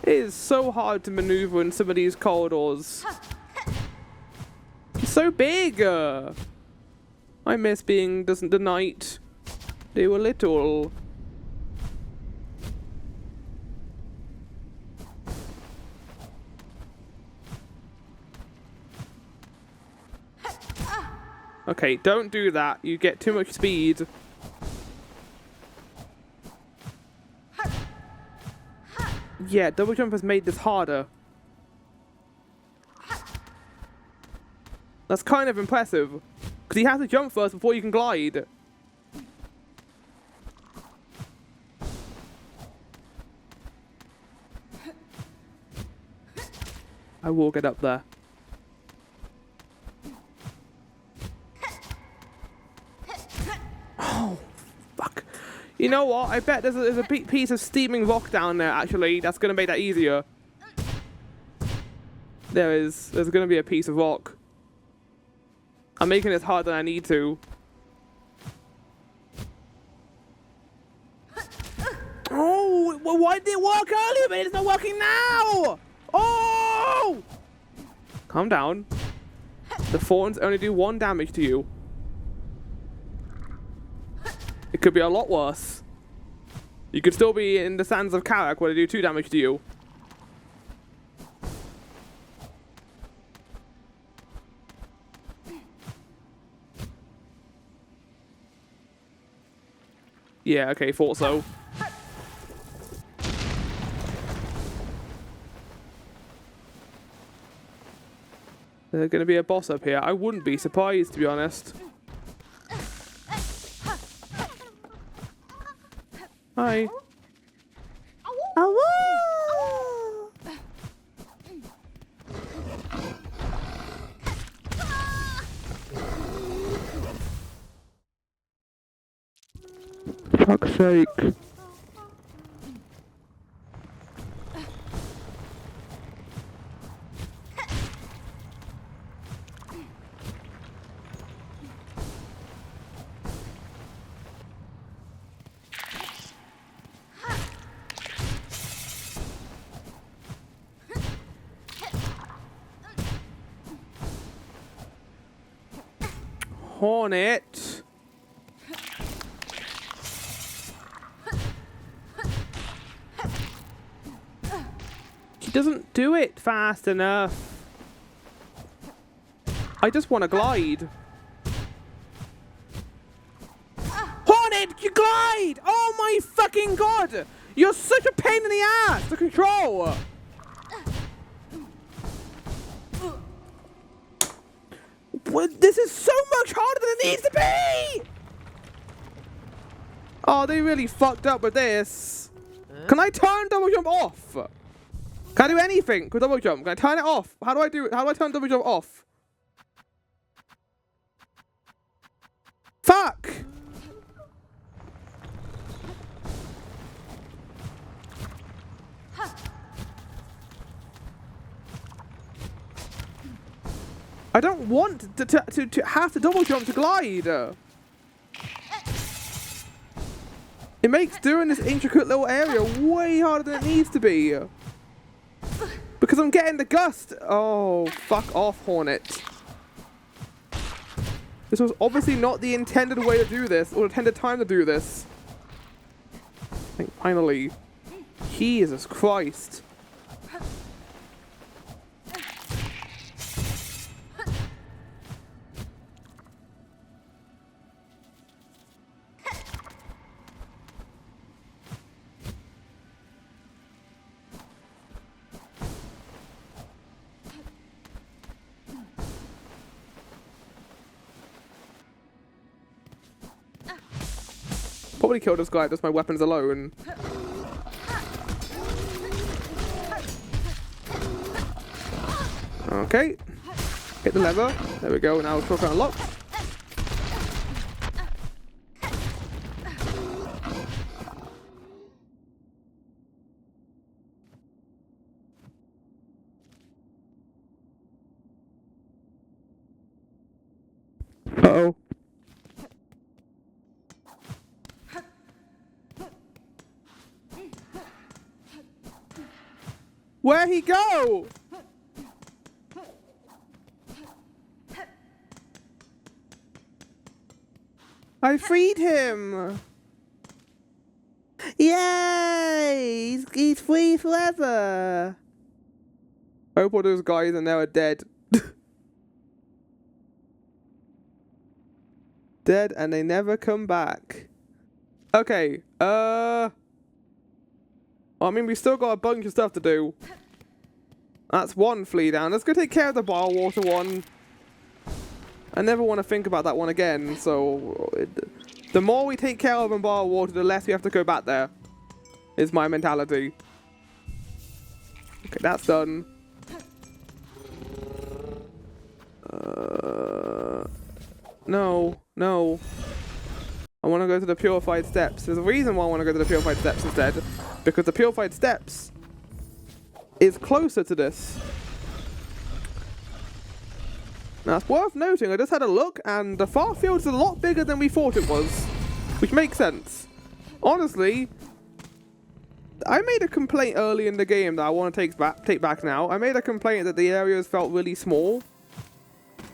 It is so hard to maneuver in some of these corridors. It's so big. I miss being the knight. They were little. Okay, don't do that. You get too much speed. Yeah, double jump has made this harder. That's kind of impressive. Because you have to jump first before you can glide. I will get up there. Oh, fuck. You know what? I bet there's a piece of steaming rock down there, actually. That's going to make that easier. There's going to be a piece of rock. I'm making this harder than I need to. Oh, well, why did it work earlier, but it's not working now? Oh! Calm down. The thorns only do 1 damage to you. It could be a lot worse. You could still be in the sands of Karak where they do 2 damage to you. Yeah, okay, thought so. There's gonna be a boss up here. I wouldn't be surprised, to be honest. Hi. Oh, Fuck's sake. Hornet. She doesn't do it fast enough. I just want to glide. Hornet, you glide! Oh my fucking god! You're such a pain in the ass to control! What? This is so much harder than it needs to be! Oh, they really fucked up with this. Can I turn double jump off? Can I do anything with double jump? Can I turn it off? How do I do it? How do I turn double jump off? Fuck! I don't want to have to double jump to glide. It makes doing this intricate little area way harder than it needs to be. Because I'm getting the gust. Oh, fuck off, Hornet. This was obviously not the intended way to do this, or intended time to do this. I think finally. Jesus Christ. Probably kill this guy, just my weapons alone. Okay. Hit the lever. There we go, now shortcut unlocked. Uh-oh. Where'd he go? I freed him. Yay! He's free forever. I hope all those guys are now dead. Dead and they never come back. Okay, I mean, we still got a bunch of stuff to do. That's one flea down. Let's go take care of the bar water one. I never want to think about that one again, so... the more we take care of in bar water, the less we have to go back there. Is my mentality. Okay, that's done. No, no. I want to go to the purified steps. There's a reason why I want to go to the purified steps instead. Because the purified steps is closer to this. Now, it's worth noting, I just had a look, and the far field is a lot bigger than we thought it was. Which makes sense. Honestly, I made a complaint early in the game that I want to take back now. I made a complaint that the areas felt really small.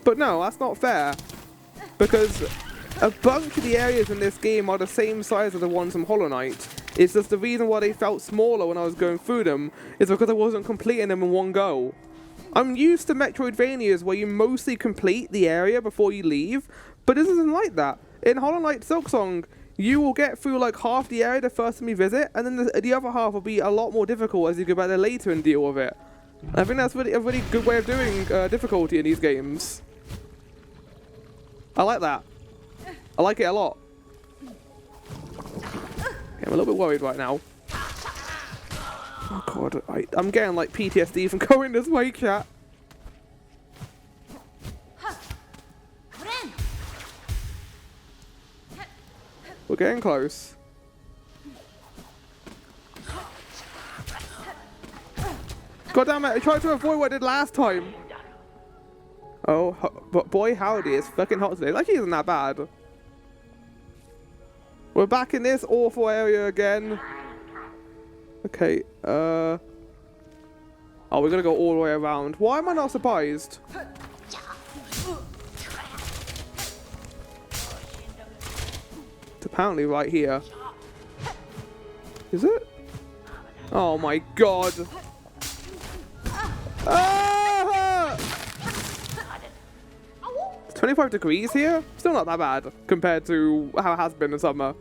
But no, that's not fair. Because a bunch of the areas in this game are the same size as the ones from Hollow Knight. It's just the reason why they felt smaller when I was going through them is because I wasn't completing them in one go. I'm used to Metroidvanias where you mostly complete the area before you leave, but this isn't like that. In Hollow Knight Silksong, you will get through like half the area the first time you visit, and then the other half will be a lot more difficult as you go back there later and deal with it. I think that's really a really good way of doing difficulty in these games. I like that. I like it a lot. Okay, I'm a little bit worried right now. Oh god, I'm getting like PTSD from going this way, chat. We're getting close. God damn it, I tried to avoid what I did last time. Oh, but boy howdy, it's fucking hot today. It actually isn't that bad. We're back in this awful area again. Okay, oh, we're gonna go all the way around. Why am I not surprised? apparently right here. Is it? Oh my god. Ah! It's 25 degrees here? Still not that bad compared to how it has been in summer.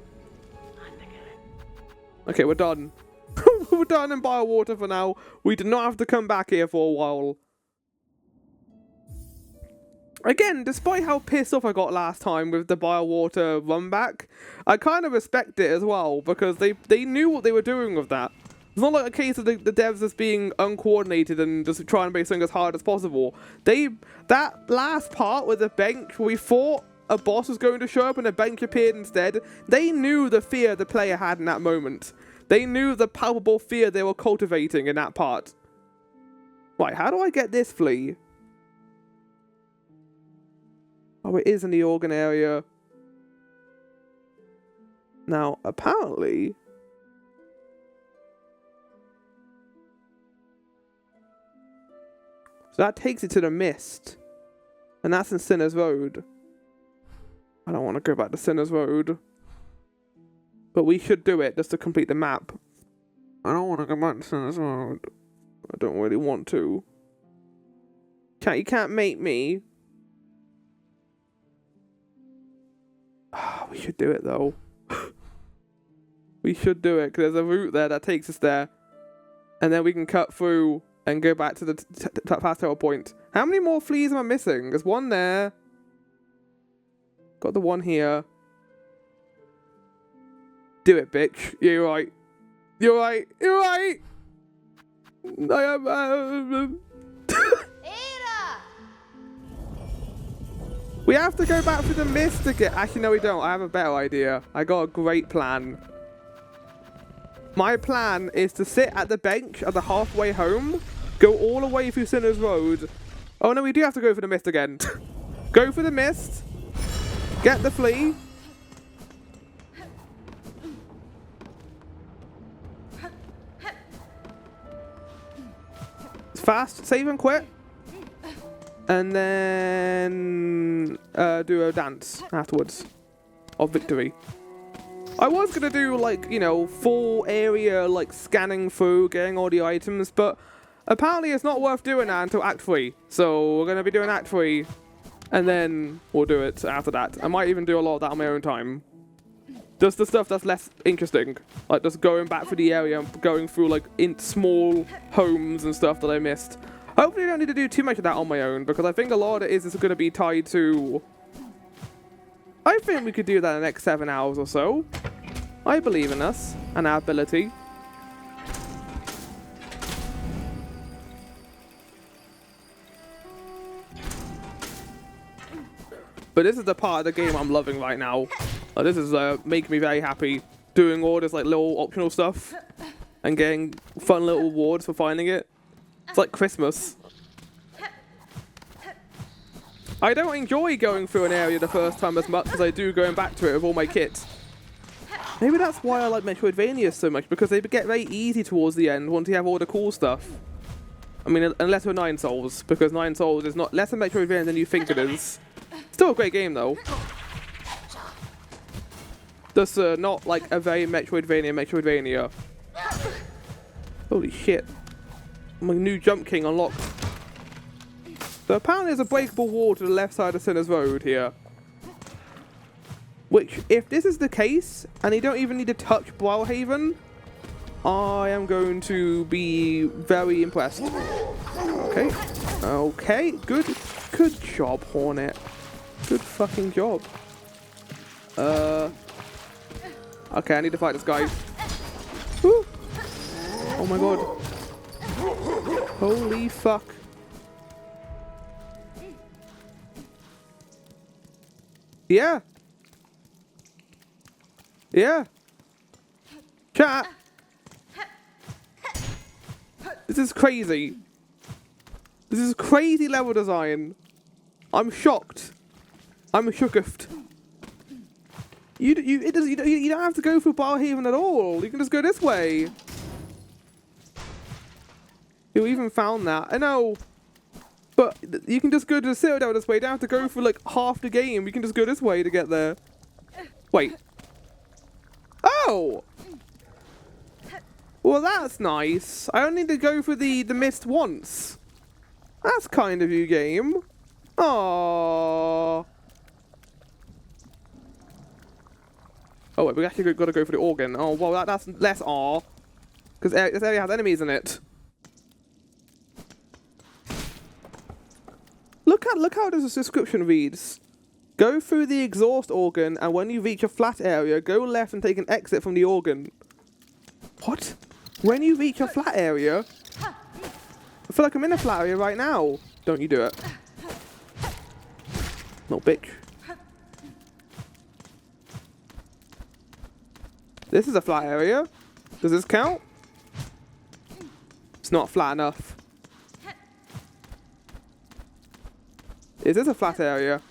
Okay, we're done. We're done in Biowater for now. We do not have to come back here for a while. Again, despite how pissed off I got last time with the Biowater run back, I kind of respect it as well, because they knew what they were doing with that. It's not like a case of the devs just being uncoordinated and just trying to make something as hard as possible. That last part with the bench, where we thought a boss was going to show up and a bench appeared instead, they knew the fear the player had in that moment. They knew the palpable fear they were cultivating in that part. Right, how do I get this flea? Oh, it is in the organ area. Now, apparently... So that takes it to the mist. And that's in Sinner's Road. I don't want to go back to Sinner's Road. But we should do it just to complete the map. I don't want to go back to Sinner's Road. I don't really want to. You can't make me. We should do it though. We should do it because there's a route there that takes us there. And then we can cut through and go back to the past tower point. How many more fleas am I missing? There's one there. Got the one here. Do it, bitch. Yeah, you're right. You're right. You're right. I am. We have to go back through the mist to get... Actually, no, we don't. I have a better idea. I got a great plan. My plan is to sit at the bench at the halfway home, go all the way through Sinner's Road. Oh, no, we do have to go for the mist again. Go for the mist. Get the flea. It's fast. Save and quit. And then do a dance afterwards of victory. I was going to do, like, you know, full area, like, scanning through, getting all the items, but apparently it's not worth doing that until Act 3. So we're going to be doing Act 3, and then we'll do it after that. I might even do a lot of that on my own time. Just the stuff that's less interesting. Like, just going back through the area and going through, like, in small homes and stuff that I missed. Hopefully I don't need to do too much of that on my own, because I think a lot of it is going to be tied to... I think we could do that in the next 7 hours or so. I believe in us and our ability. But this is the part of the game I'm loving right now. This is making me very happy. Doing all this like little optional stuff and getting fun little rewards for finding it. It's like Christmas. I don't enjoy going through an area the first time as much as I do going back to it with all my kit. Maybe that's why I like Metroidvania so much, because they get very easy towards the end once you have all the cool stuff. I mean, unless we're 9 Souls, because 9 Souls is not less a Metroidvania than you think it is. Still a great game though. Just not like a very Metroidvania. Holy shit. My new Jump King unlocked. So apparently there's a breakable wall to the left side of Sinner's Road here. Which, if this is the case, and you don't even need to touch Brownhaven, I am going to be very impressed. Okay. Okay, good job, Hornet. Good fucking job. Okay, I need to fight this guy. Woo. Oh my god. Holy fuck. Yeah. Yeah. Chat. This is crazy. This is crazy level design. I'm shocked. I'm shooketh. You don't have to go through Barhaven at all. You can just go this way. You even found that. I know. But you can just go to the Citadel this way. You don't have to go for like half the game. You can just go this way to get there. Wait. Oh! Well, that's nice. I only need to go for the mist once. That's kind of you, game. Aww. Oh, wait, we actually got to go for the organ. Oh, well, that's less aw. Because this area has enemies in it. Look how this description reads. Go through the exhaust organ, and when you reach a flat area, go left and take an exit from the organ. What? When you reach a flat area? I feel like I'm in a flat area right now. Don't you do it. No, bitch. This is a flat area. Does this count? It's not flat enough. Is this a flat area?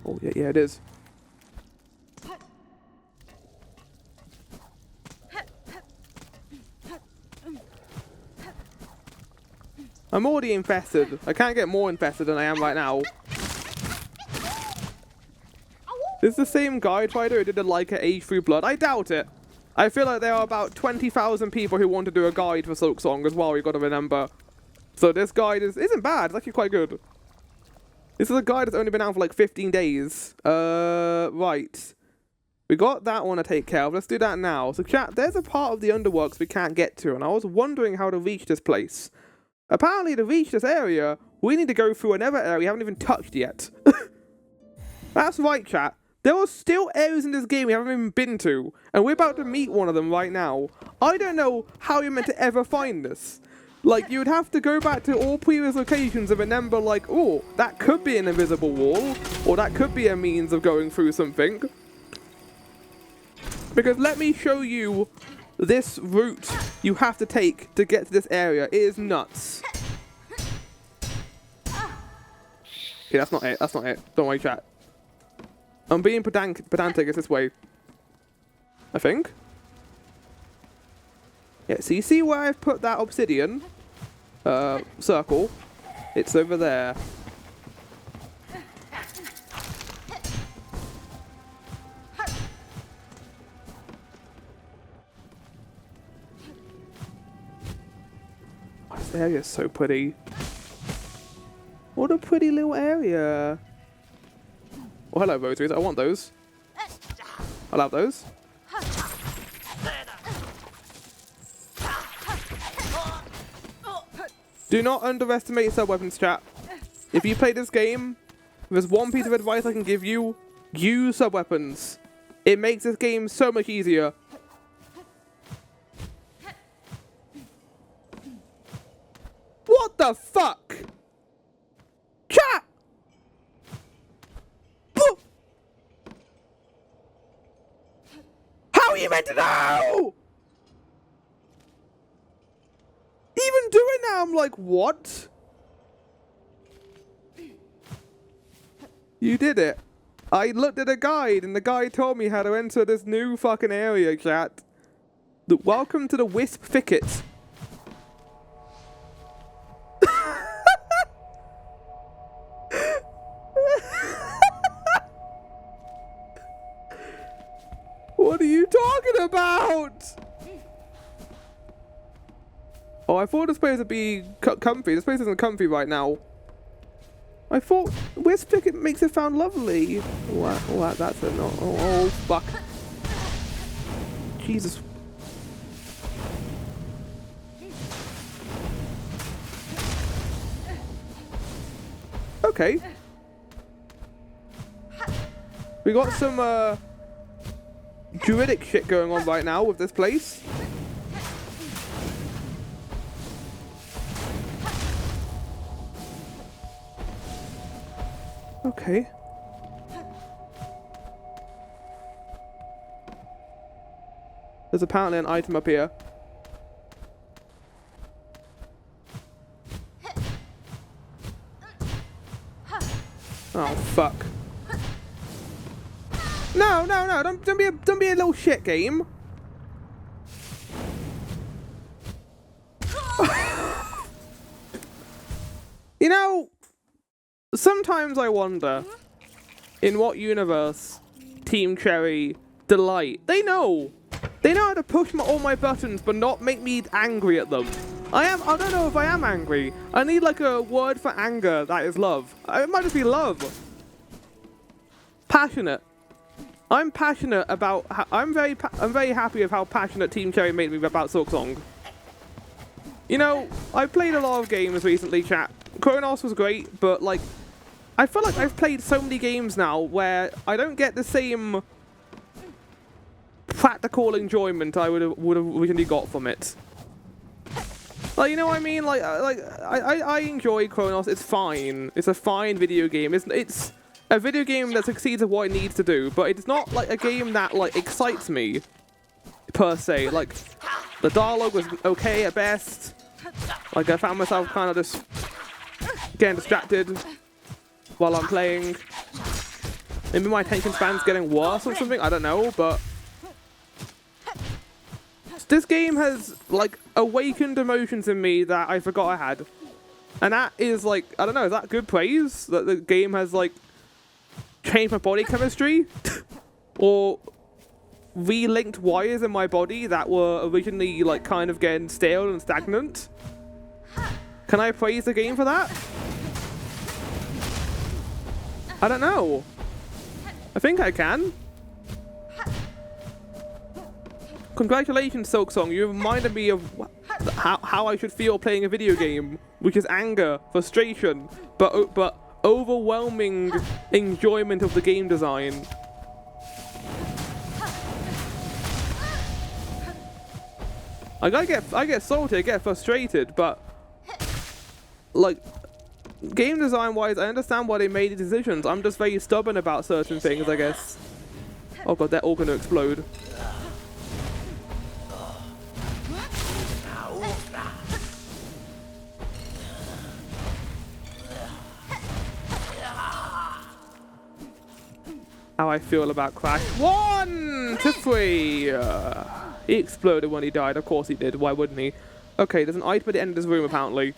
Oh, yeah, it is. I'm already infested. I can't get more infested than I am right now. Is the same guide writer who did a Leica Age Through Blood? I doubt it. I feel like there are about 20,000 people who want to do a guide for Silksong as well, you've got to remember. So this guide isn't bad, it's actually quite good. This is a guide that's only been out for like 15 days. Right. We got that one to take care of. Let's do that now. So chat, there's a part of the underworks we can't get to, and I was wondering how to reach this place. Apparently to reach this area, we need to go through another area we haven't even touched yet. That's right, chat. There are still areas in this game we haven't even been to, and we're about to meet one of them right now. I don't know how you're meant to ever find this. Like, you would have to go back to all previous locations and remember, like, oh, that could be an invisible wall, or that could be a means of going through something. Because let me show you this route you have to take to get to this area. It is nuts. Yeah, that's not it. That's not it. Don't worry, chat. I'm being pedantic. It's this way. I think. Yeah, so you see where I've put that obsidian circle? It's over there. Oh, this area is so pretty. What a pretty little area. Oh, hello, rosaries. I want those. I'll have those. Do not underestimate sub-weapons, chat. If you play this game, there's one piece of advice I can give you. Use sub-weapons. It makes this game so much easier. What the fuck? Chat! How are you meant to know? Even doing that, I'm like, what? You did it. I looked at a guide, and the guide told me how to enter this new fucking area, chat. Welcome to the Wisp Thicket. What are you talking about? Oh, I thought this place would be comfy. This place isn't comfy right now. I thought Wisp Thicket makes it sound lovely. What? That's a no. Oh, fuck. Jesus. Okay. We got some druidic shit going on right now with this place. Okay. There's apparently an item up here. Oh fuck. No, don't be a little shit game. You know, sometimes I wonder in what universe Team Cherry delight. They know. They know how to push all my buttons, but not make me angry at them. I don't know if I am angry. I need like a word for anger that is love. It might just be love. Passionate. I'm passionate about. I'm very happy with how passionate Team Cherry made me about Silksong. You know, I've played a lot of games recently, chat. Kronos was great, but like, I feel like I've played so many games now where I don't get the same practical enjoyment I would have originally got from it. Like, you know what I mean? Like I enjoy Kronos. It's fine. It's a fine video game. It's a video game that succeeds at what it needs to do, but it's not like a game that like excites me per se. Like, the dialogue was okay at best. Like, I found myself kind of just getting distracted while I'm playing. Maybe my attention span's getting worse or something. I don't know, but this game has like awakened emotions in me that I forgot I had, and that is like, I don't know, is that good praise that the game has like changed my body chemistry or relinked wires in my body that were originally like kind of getting stale and stagnant? Can I praise the game for that? I don't know. I think I can. Congratulations, Silksong. You reminded me of how I should feel playing a video game, which is anger, frustration, but overwhelming enjoyment of the game design. I get salty, I get frustrated, but like, game design wise, I understand why they made the decisions. I'm just very stubborn about certain things, I guess. Oh god, they're all gonna explode. How I feel about Crash. 1 to 3. He exploded when he died. Of course he did. Why wouldn't he? Okay, there's an item at the end of this room apparently.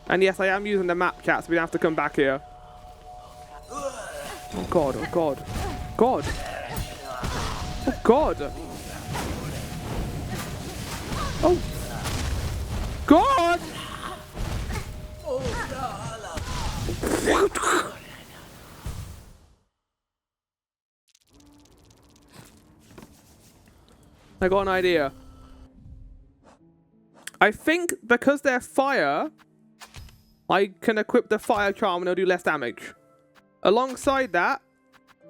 And yes, I am using the map, chat, so we have to come back here. Oh god, oh god. God. Oh god. Oh. God! I got an idea. I think because they're fire, I can equip the fire charm and it'll do less damage. Alongside that,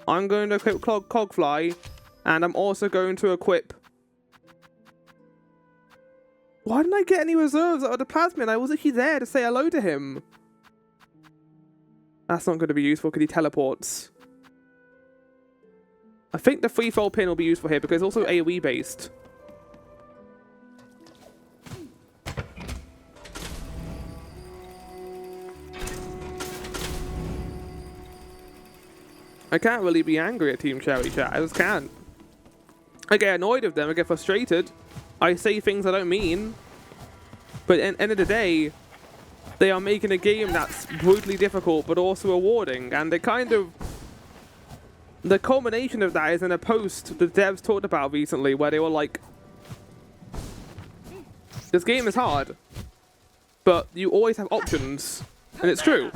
I'm going to equip Cogfly, and I'm also going to equip... Why didn't I get any reserves out of the Plasmin? I was actually there to say hello to him. That's not going to be useful because he teleports. I think the free throw pin will be useful here because it's also AoE based. I can't really be angry at Team Cherry, chat. I just can't. I get annoyed with them. I get frustrated. I say things I don't mean. But at the end of the day, they are making a game that's brutally difficult but also rewarding. And they kind of... The culmination of that is in a post the devs talked about recently where they were like, this game is hard, but you always have options. And it's true.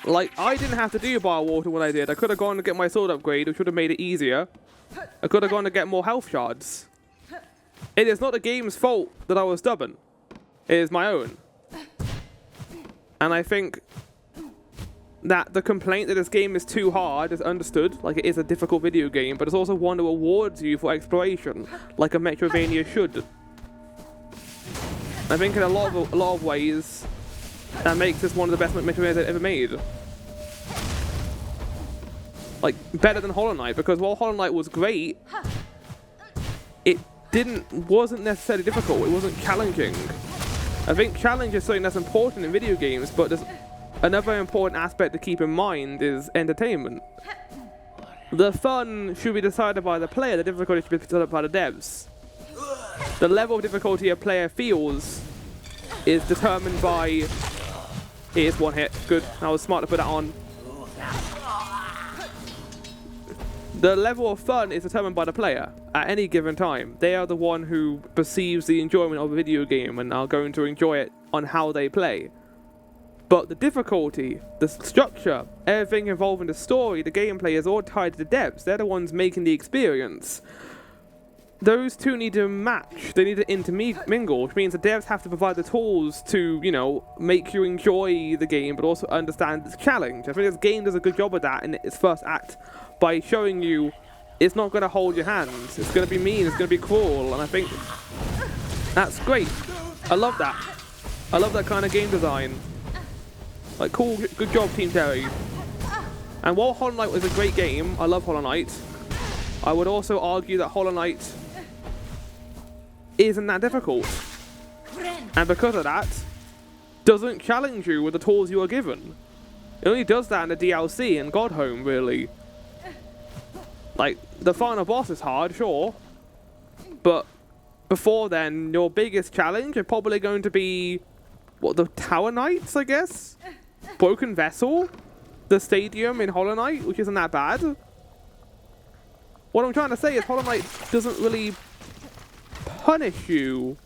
Like, I didn't have to do Bar Water when I did. I could have gone to get my sword upgrade, which would have made it easier. I could have gone to get more health shards. It is not the game's fault that I was stubborn. It is my own. And I think that the complaint that this game is too hard is understood. Like, it is a difficult video game, but it's also one that rewards you for exploration, like a Metroidvania should. I think in a lot of ways, that makes this one of the best Metroidvanias I've ever made. Like, better than Hollow Knight, because while Hollow Knight was great, it wasn't necessarily difficult. It wasn't challenging. I think challenge is something that's important in video games, but there's another important aspect to keep in mind is entertainment. The fun should be decided by the player, the difficulty should be decided by the devs. The level of difficulty a player feels is determined by... Here's one hit. Good. I was smart to put that on. The level of fun is determined by the player at any given time. They are the one who perceives the enjoyment of a video game and are going to enjoy it on how they play. But the difficulty, the structure, everything involving the story, the gameplay is all tied to the devs. They're the ones making the experience. Those two need to match. They need to intermingle, which means the devs have to provide the tools to, you know, make you enjoy the game, but also understand its challenge. I think this game does a good job of that in its first act by showing you it's not going to hold your hands. It's going to be mean. It's going to be cruel. And I think that's great. I love that. I love that kind of game design. Like, cool, good job, Team Terry. And while Hollow Knight was a great game, I love Hollow Knight, I would also argue that Hollow Knight isn't that difficult. And because of that, doesn't challenge you with the tools you are given. It only does that in the DLC and Godhome, really. Like, the final boss is hard, sure. But before then, your biggest challenge is probably going to be, what, the Tower Knights, I guess? Broken Vessel? The stadium in Hollow Knight, which isn't that bad. What I'm trying to say is Hollow Knight doesn't really punish you.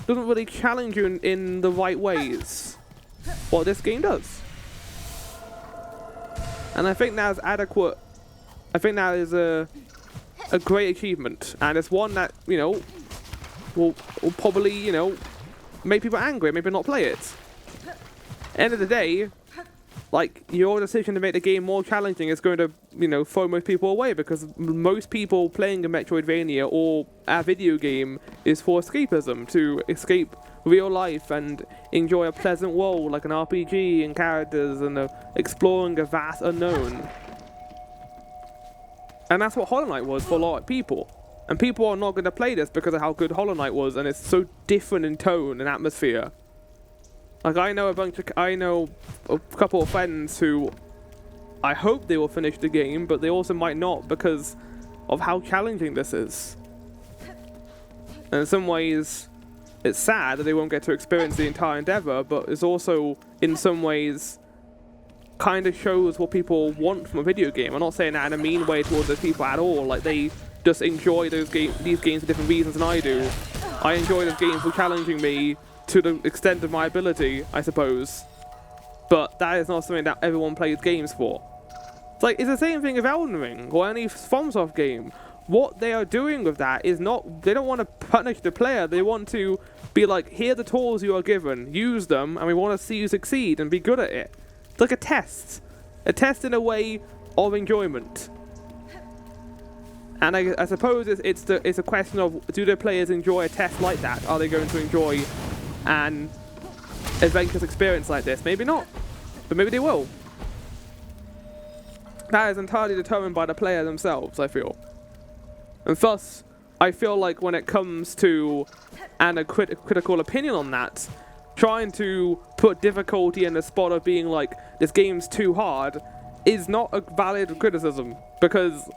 Doesn't really challenge you in the right ways. What this game does. And I think that's adequate. I think that is a great achievement. And it's one that, you know, will probably, you know, make people angry, maybe not play it. End of the day, like, your decision to make the game more challenging is going to, you know, throw most people away, because most people playing a Metroidvania or a video game is for escapism, to escape real life and enjoy a pleasant world like an RPG and characters and exploring a vast unknown. And that's what Hollow Knight was for a lot of people. And people are not going to play this because of how good Hollow Knight was, and it's so different in tone and atmosphere. Like, I know a couple of friends who I hope they will finish the game, but they also might not because of how challenging this is. And in some ways, it's sad that they won't get to experience the entire endeavor, but it's also, in some ways, kind of shows what people want from a video game. I'm not saying that in a mean way towards those people at all. Like, they just enjoy these games for different reasons than I do. I enjoy those games for challenging me to the extent of my ability, I suppose. But that is not something that everyone plays games for. It's like, it's the same thing with Elden Ring or any FromSoft game. What they are doing with that is not, they don't want to punish the player. They want to be like, here are the tools you are given, use them, and we want to see you succeed and be good at it. It's like a test in a way of enjoyment. And I suppose it's a question of, do the players enjoy a test like that? Are they going to enjoy an adventurous experience like this? Maybe not, but maybe they will. That is entirely determined by the player themselves, I feel. And thus, I feel like when it comes to a critical opinion on that, trying to put difficulty in the spot of being like, this game's too hard, is not a valid criticism, because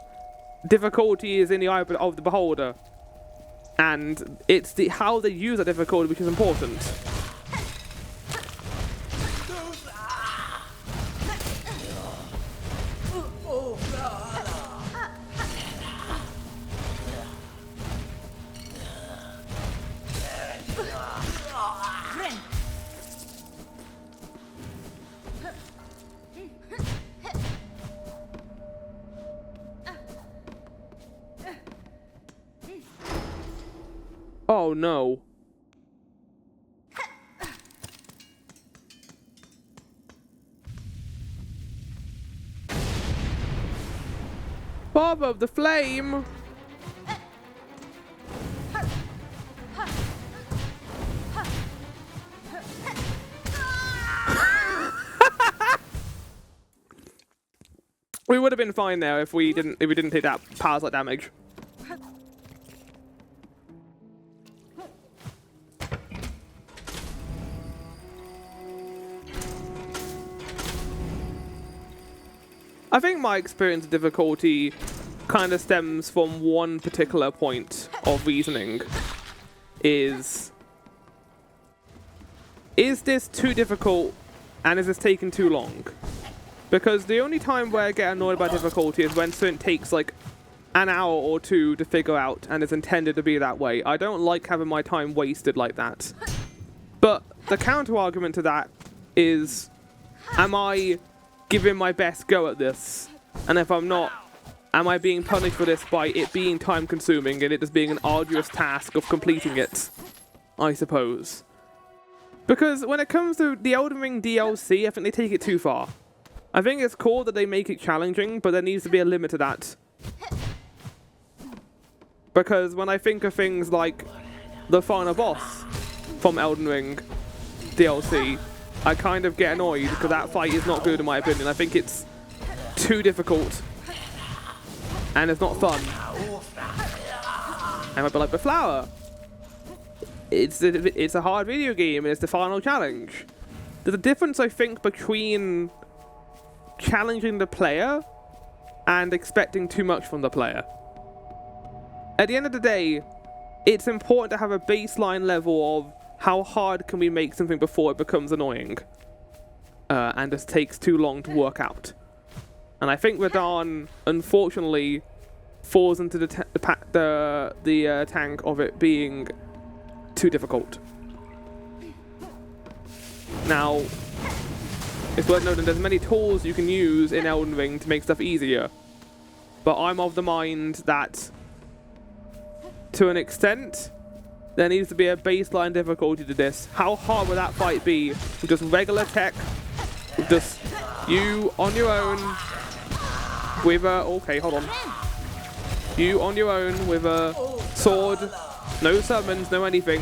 difficulty is in the eye of the beholder, and it's how they use that difficulty which is important. Oh no. Father of the Flame! We would have been fine there if we didn't take that parasite damage. I think my experience of difficulty kind of stems from one particular point of reasoning. Is this too difficult, and is this taking too long? Because the only time where I get annoyed by difficulty is when something takes like an hour or two to figure out and is intended to be that way. I don't like having my time wasted like that. But the counter argument to that is, am I giving my best go at this? And if I'm not, am I being punished for this by it being time consuming and it just being an arduous task of completing it? I suppose. Because when it comes to the Elden Ring DLC, I think they take it too far. I think it's cool that they make it challenging, but there needs to be a limit to that. Because when I think of things like the final boss from Elden Ring DLC, I kind of get annoyed because that fight is not good in my opinion. I think it's too difficult and it's not fun. And I'd be like, but Flower, it's a hard video game and it's the final challenge. There's a difference, I think, between challenging the player and expecting too much from the player. At the end of the day, it's important to have a baseline level of how hard can we make something before it becomes annoying and just takes too long to work out. And I think Radahn, unfortunately, falls into the tank of it being too difficult. Now, it's worth noting there's many tools you can use in Elden Ring to make stuff easier. But I'm of the mind that, to an extent, there needs to be a baseline difficulty to this. How hard would that fight be with just regular tech, with just you on your own, with a... Okay, hold on. You on your own with a sword, no summons, no anything.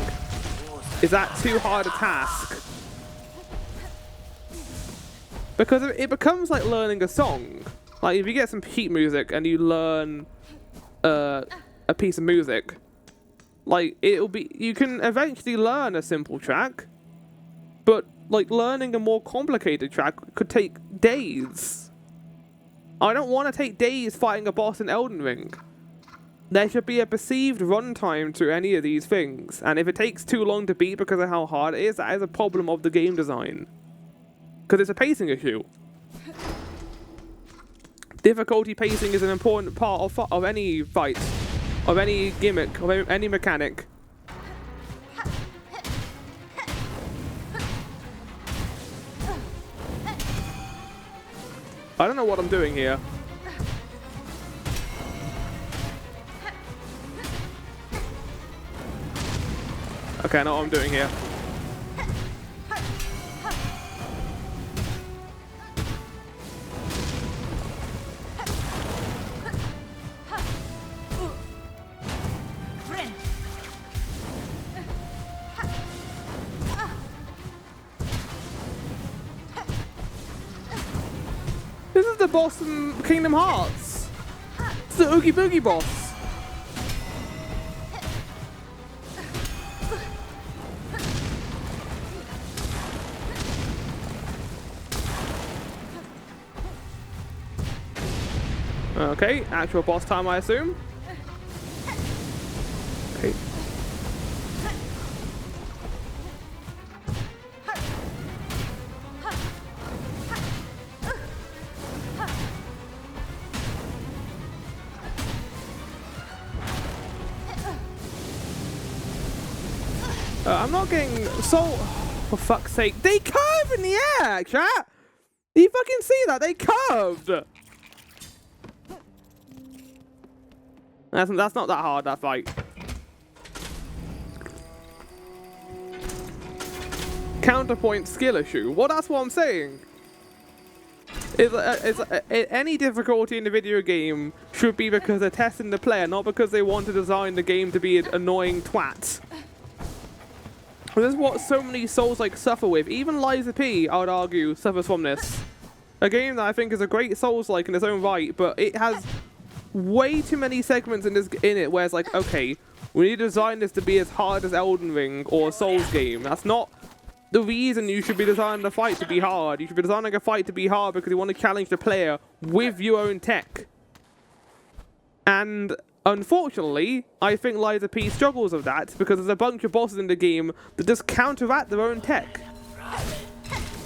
Is that too hard a task? Because it becomes like learning a song. Like if you get some sheet music and you learn a piece of music, like you can eventually learn a simple track, but like learning a more complicated track could take days. I don't want to take days fighting a boss in Elden Ring. There should be a perceived runtime to any of these things, and if it takes too long to beat because of how hard it is, that is a problem of the game design. Because it's a pacing issue. Difficulty pacing is an important part of any fight, of any gimmick, of any mechanic. I don't know what I'm doing here. Okay, I know what I'm doing here. This is the boss from Kingdom Hearts. It's the Oogie Boogie boss. Okay, actual boss time, I assume. Okay. I'm not getting so... For fuck's sake. They curved in the air, chat! You fucking see that? They curved! That's not that hard, that fight. Counterpoint skill issue. Well, that's what I'm saying. Any difficulty in the video game should be because they're testing the player, not because they want to design the game to be an annoying twat. This is what so many Souls-like suffer with. Even Liza P, I would argue, suffers from this. A game that I think is a great Souls-like in its own right, but it has way too many segments in it where it's like, okay, we need to design this to be as hard as Elden Ring or a Souls game. That's not the reason you should be designing a fight to be hard. You should be designing a fight to be hard because you want to challenge the player with your own tech. And unfortunately, I think Liza P struggles with that because there's a bunch of bosses in the game that just counteract their own tech.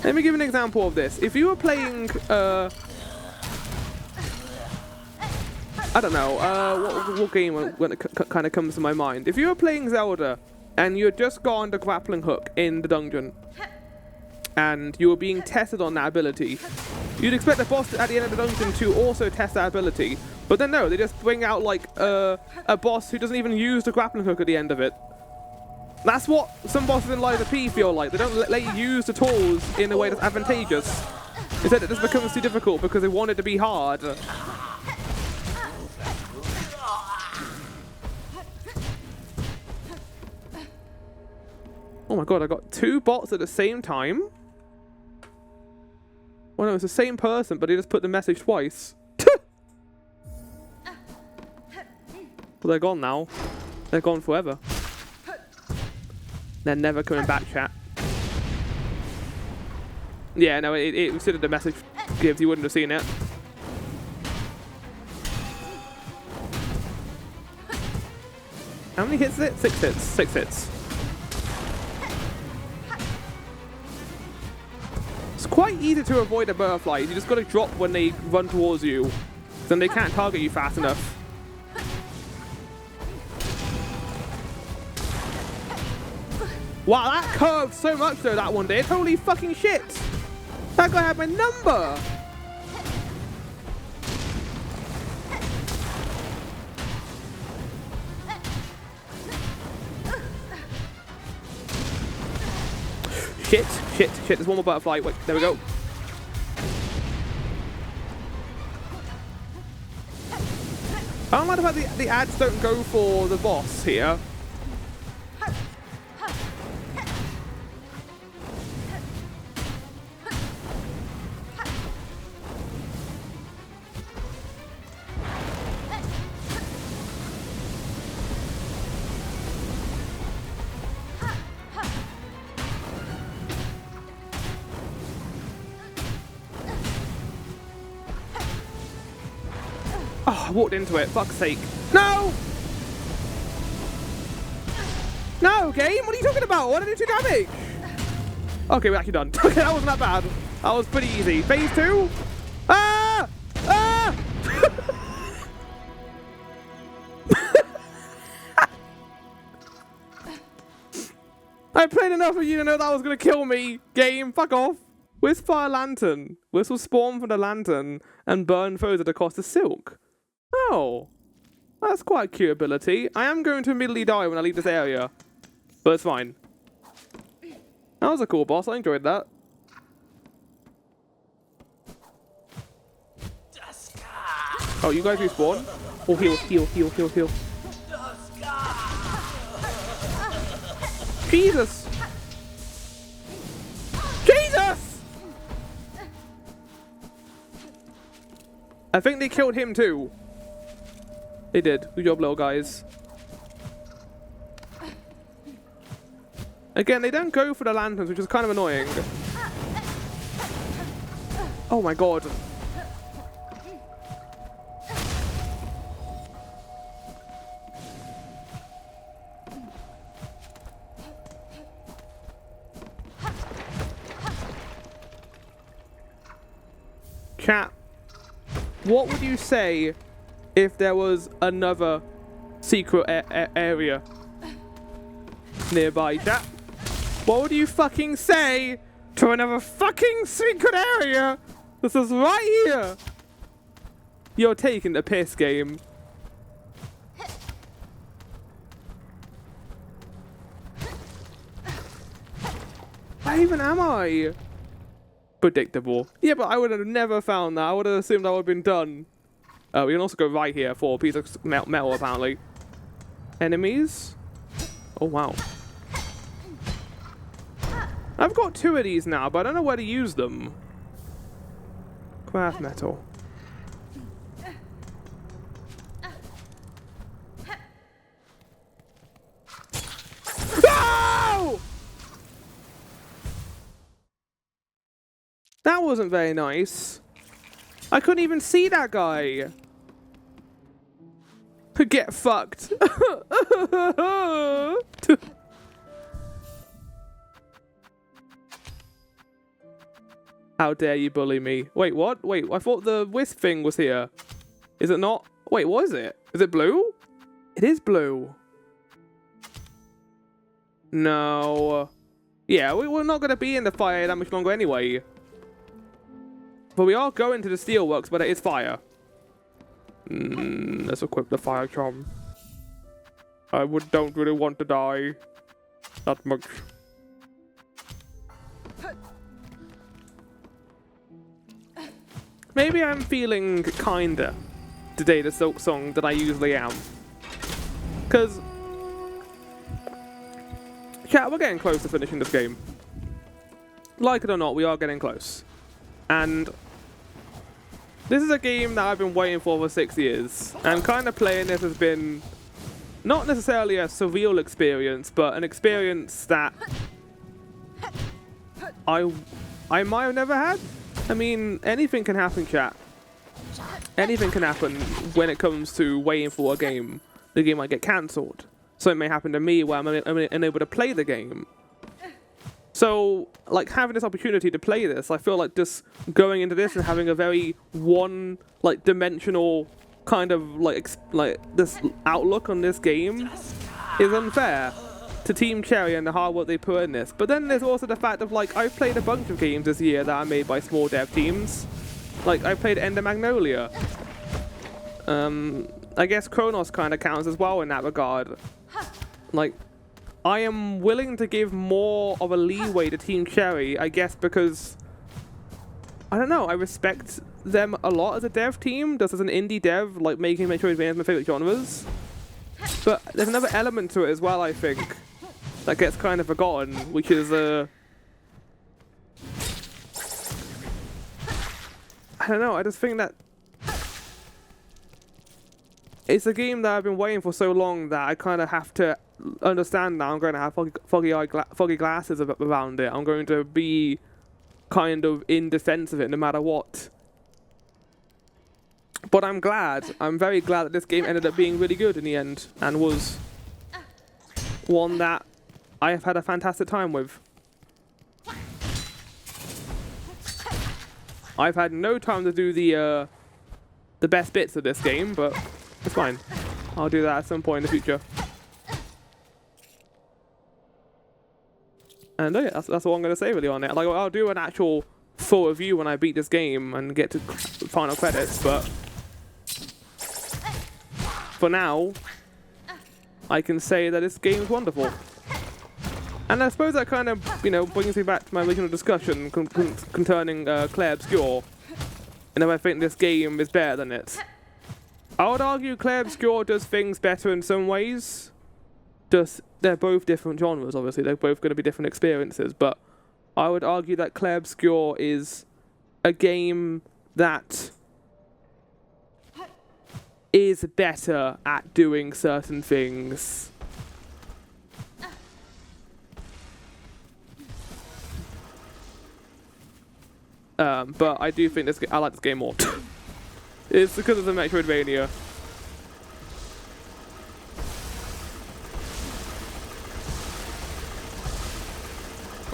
Let me give an example of this. If you were playing, I don't know, what game when it kind of comes to my mind. If you were playing Zelda and you had just gotten the grappling hook in the dungeon and you were being tested on that ability, you'd expect the boss at the end of the dungeon to also test that ability. But then no, they just bring out like a boss who doesn't even use the grappling hook at the end of it. That's what some bosses in Lies of P feel like. They don't let you use the tools in a way that's advantageous. Instead, it just becomes too difficult because they want it to be hard. Oh my god, I got 2 bots at the same time? Well, no, it's the same person, but he just put the message twice. Well, they're gone now. They're gone forever. They're never coming back, chat. Yeah, no, it considered the message gives, you wouldn't have seen it. How many hits is it? 6 hits. 6 hits. It's quite easy to avoid the butterflies. You just gotta drop when they run towards you. Then they can't target you fast enough. Wow, that curved so much though, that one did. Holy fucking shit! That guy had my number! Shit, shit, shit, there's one more butterfly. Wait, there we go. I don't like the fact the ads don't go for the boss here. Oh, I walked into it, fuck's sake. No! No, game? What are you talking about? Why did I do 2 damage? Okay, we're actually done. Okay, that wasn't that bad. That was pretty easy. Phase 2? Ah! Ah! I played enough of you to know that was going to kill me. Game, fuck off. Where's Fire Lantern? This will spawn from the lantern and burn foes at the cost of silk. Oh, that's quite a cute ability. I am going to immediately die when I leave this area, but it's fine. That was a cool boss. I enjoyed that. Oh, you guys respawn? Oh, heal, heal, heal, heal, heal. Jesus! Jesus! I think they killed him too. They did. Good job, little guys. Again, they don't go for the lanterns, which is kind of annoying. Oh my god. Chat, what would you say if there was another secret area nearby, chat? What would you fucking say to another fucking secret area? This is right here. You're taking the piss, game. Where even am I? Predictable. Yeah, but I would have never found that. I would have assumed that would have been done. We can also go right here for a piece of metal, apparently. Enemies? Oh, wow. I've got 2 of these now, but I don't know where to use them. Craft metal. No! That wasn't very nice. I couldn't even see that guy. Get fucked. How dare you bully me? Wait, what? Wait, I thought the wisp thing was here. Is it not? Wait, what is it? Is it blue? It is blue. No. Yeah, we're not going to be in the fire that much longer anyway. But we are going to the steelworks, but it is fire. Let's equip the fire charm. Don't really want to die. That much. Maybe I'm feeling kinder today to Silksong than I usually am. Because, chat, we're getting close to finishing this game. Like it or not, we are getting close. And this is a game that I've been waiting for 6 years. And kind of playing this has been not necessarily a surreal experience, but an experience that I might have never had. I mean, anything can happen, chat. Anything can happen when it comes to waiting for a game. The game might get cancelled. So it may happen to me where I'm unable to play the game. So, like, having this opportunity to play this, I feel like just going into this and having a very dimensional kind of, like this outlook on this game is unfair to Team Cherry and the hard work they put in this. But then there's also the fact of, like, I've played a bunch of games this year that are made by small dev teams. Like, I played Ender Magnolia. I guess Chronos kind of counts as well in that regard. Like, I am willing to give more of a leeway to Team Cherry, I guess, because I don't know, I respect them a lot as a dev team, just as an indie dev, like making Metroidvania my favorite genres. But there's another element to it as well, I think, that gets kind of forgotten, which is I don't know, I just think that it's a game that I've been waiting for so long that I kind of have to understand that I'm going to have foggy glasses around it. I'm going to be kind of in defense of it no matter what. But I'm very glad that this game ended up being really good in the end and was one that I have had a fantastic time with. I've had no time to do the best bits of this game, but it's fine. I'll do that at some point in the future. And yeah, that's all I'm going to say really on it. Like, I'll do an actual full review when I beat this game and get to final credits, but for now, I can say that this game is wonderful. And I suppose that kind of, brings me back to my original discussion concerning Claire Obscure, and if I think this game is better than it. I would argue Claire Obscure does things better in some ways. Just, they're both different genres, obviously. They're both going to be different experiences, but I would argue that Claire Obscure is a game that is better at doing certain things. But I do think I like this game more. It's because it's a Metroidvania.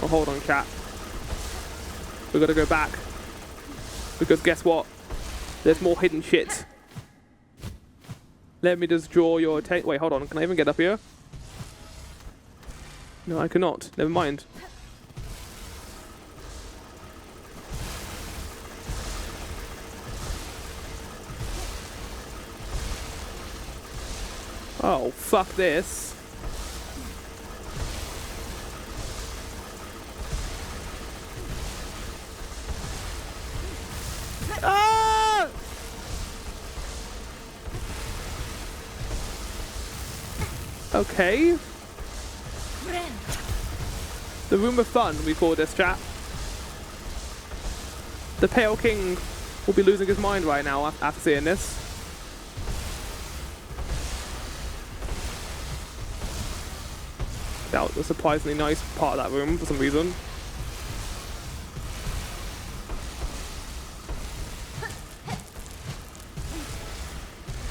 Oh, hold on, chat. We gotta go back. Because guess what? There's more hidden shit. Let me just draw your attention. Wait, hold on. Can I even get up here? No, I cannot. Never mind. Oh, fuck this. Ah! Okay. The Room of Fun, we call this, chat. The Pale King will be losing his mind right now after seeing this. That was a surprisingly nice part of that room for some reason.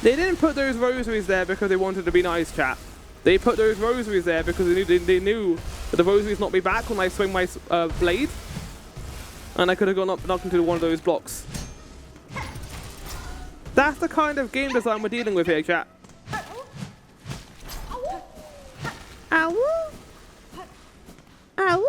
They didn't put those rosaries there because they wanted to be nice, chat. They put those rosaries there because they knew that the rosaries not be back when I swing my blade. And I could have gone up and knocked into one of those blocks. That's the kind of game design we're dealing with here, chat. Ow! Ow!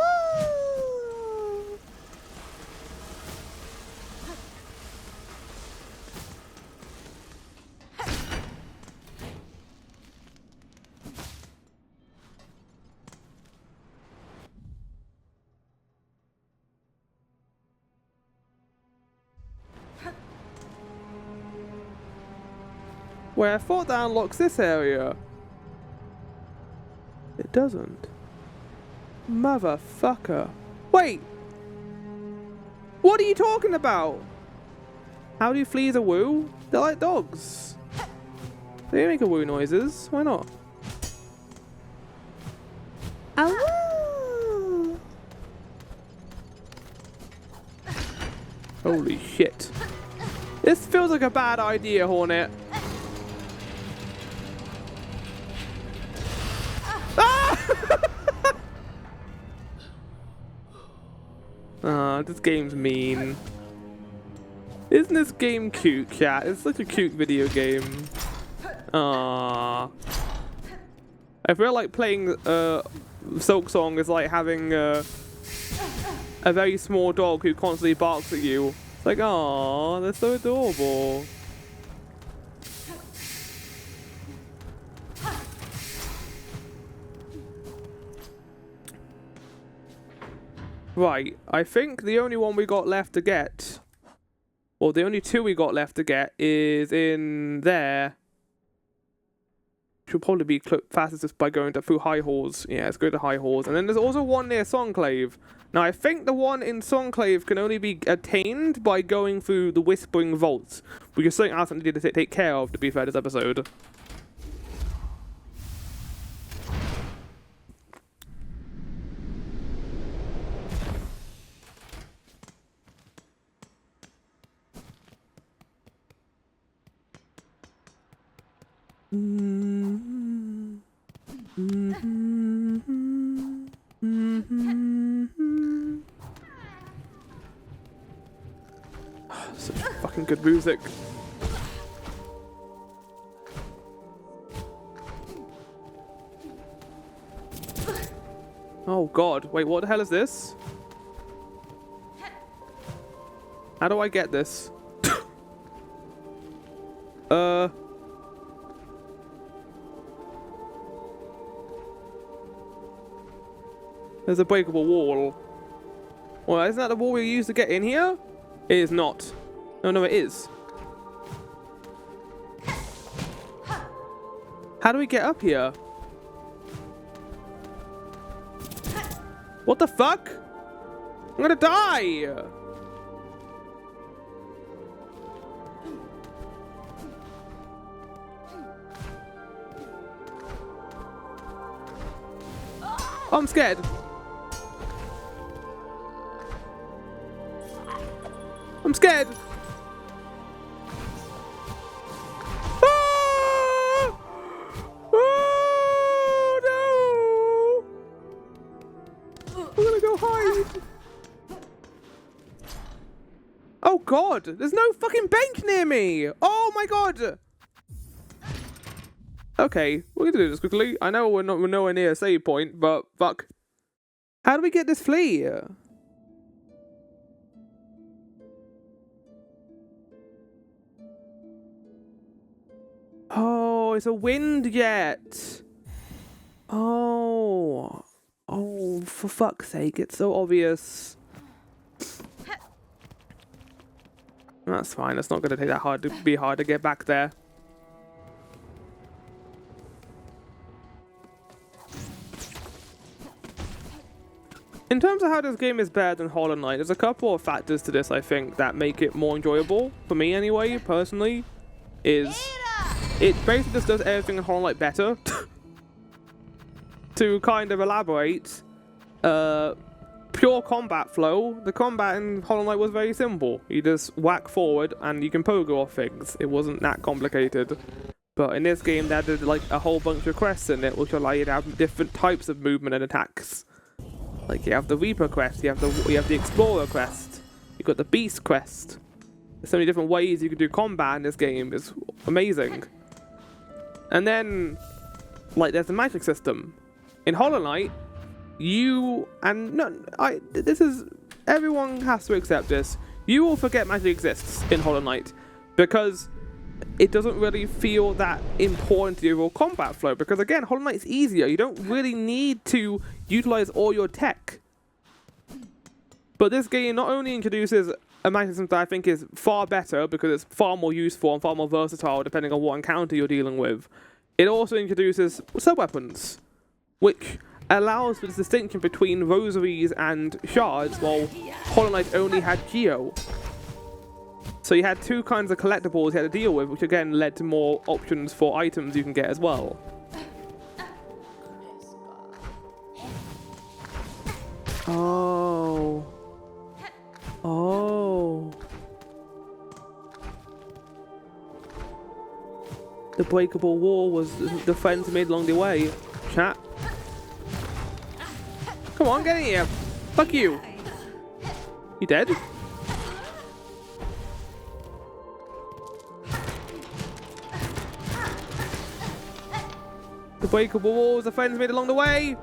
Where I thought that unlocks this area. It doesn't. Motherfucker. Wait! What are you talking about? How do fleas a woo? They're like dogs. They make a woo noises. Why not? Ow! Holy shit. This feels like a bad idea, Hornet. Ah, this game's mean. Isn't this game cute, chat? It's such a cute video game. Ah. I feel like playing Silksong is like having a very small dog who constantly barks at you. It's like, ah, they're so adorable. Right, I think the only one we got left to get, or the only two we got left to get, is in there. Should probably be fastest just by going through High Halls. Yeah, let's go to High Halls. And then there's also one near Songclave. Now, I think the one in Songclave can only be attained by going through the Whispering Vaults, which is something else I need to take care of, to be fair, this episode. Such fucking good music. Oh god, wait, what the hell is this? How do I get this? There's a breakable wall. Well, isn't that the wall we used to get in here? It is not. No, it is. How do we get up here? What the fuck? I'm gonna die! Oh, I'm scared. I'm scared. Ah! Oh no! I'm gonna go hide. Oh god, there's no fucking bench near me. Oh my god. Okay, we're gonna do this quickly. I know we're nowhere near a save point, but fuck. How do we get this flea? Oh, it's a wind jet. Oh. Oh, for fuck's sake, it's so obvious. That's fine, it's not going to take that hard to be hard to get back there. In terms of how this game is better than Hollow Knight, there's a couple of factors to this, I think, that make it more enjoyable. For me, anyway, personally, is it basically just does everything in Hollow Knight better. To kind of elaborate, pure combat flow, the combat in Hollow Knight was very simple. You just whack forward and you can pogo off things. It wasn't that complicated. But in this game, they added like a whole bunch of quests in it, which allow you to have different types of movement and attacks. Like you have the Reaper quest, you have the Explorer quest, You've got the Beast Quest. There's so many different ways you can do combat in this game. It's amazing. And then, like, there's the magic system. In Hollow Knight, everyone has to accept this. You will forget magic exists in Hollow Knight because it doesn't really feel that important to the overall combat flow. Because again, Hollow Knight's easier. You don't really need to utilize all your tech. But this game not only introduces a magic system that I think is far better because it's far more useful and far more versatile depending on what encounter you're dealing with. It also introduces sub-weapons, which allows for the distinction between rosaries and shards, while Hollow Knight only had Geo. So you had two kinds of collectibles you had to deal with, which again led to more options for items you can get as well. Oh. Oh. The breakable wall was the friends made along the way. Chat. Come on, get in here. Fuck you. You dead? The breakable walls the friends made along the way.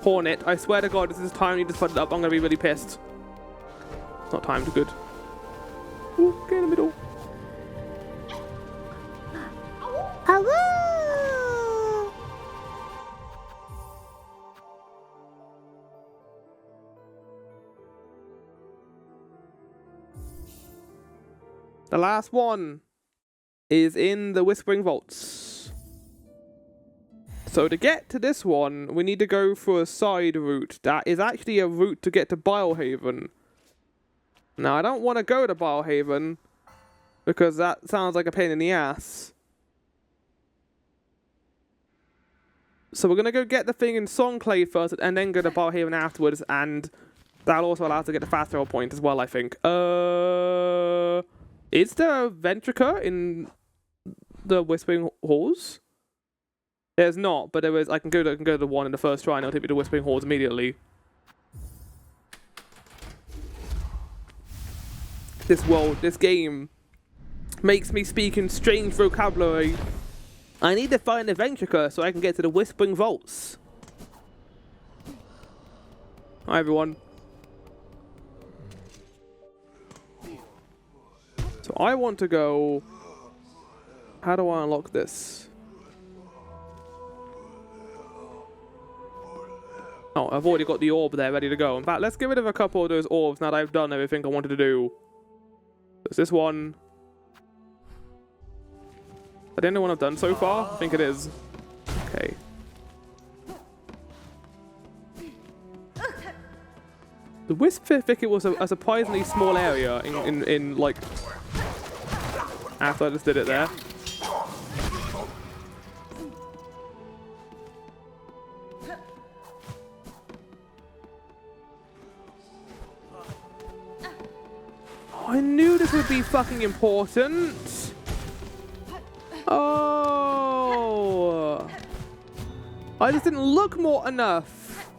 Hornet, I swear to God, this is time you just put it up. I'm gonna be really pissed. It's not timed good. Ooh, get in the middle. Hello. The last one is in the Whispering Vaults. So to get to this one, we need to go through a side route. That is actually a route to get to Bilehaven. Now, I don't want to go to Bilehaven because that sounds like a pain in the ass. So we're going to go get the thing in Songclave first and then go to Bilehaven afterwards, and that'll also allow us to get the fast travel point as well, I think. Is there a Ventrica in the Whispering Halls? There's not, but there is. I can go to the one in the first try and it'll take me to Whispering Halls immediately. This game makes me speak in strange vocabulary. I need to find a Ventrica so I can get to the Whispering Vaults. Hi everyone. So I want to go... How do I unlock this? Oh, I've already got the orb there ready to go. In fact, let's get rid of a couple of those orbs now that I've done everything I wanted to do. There's this one. Is that the only one I've done so far? I think it is. Okay. The Wisp Thicket was a surprisingly small area in like... After I just did it there. I knew this would be fucking important. Oh. I just didn't look more enough.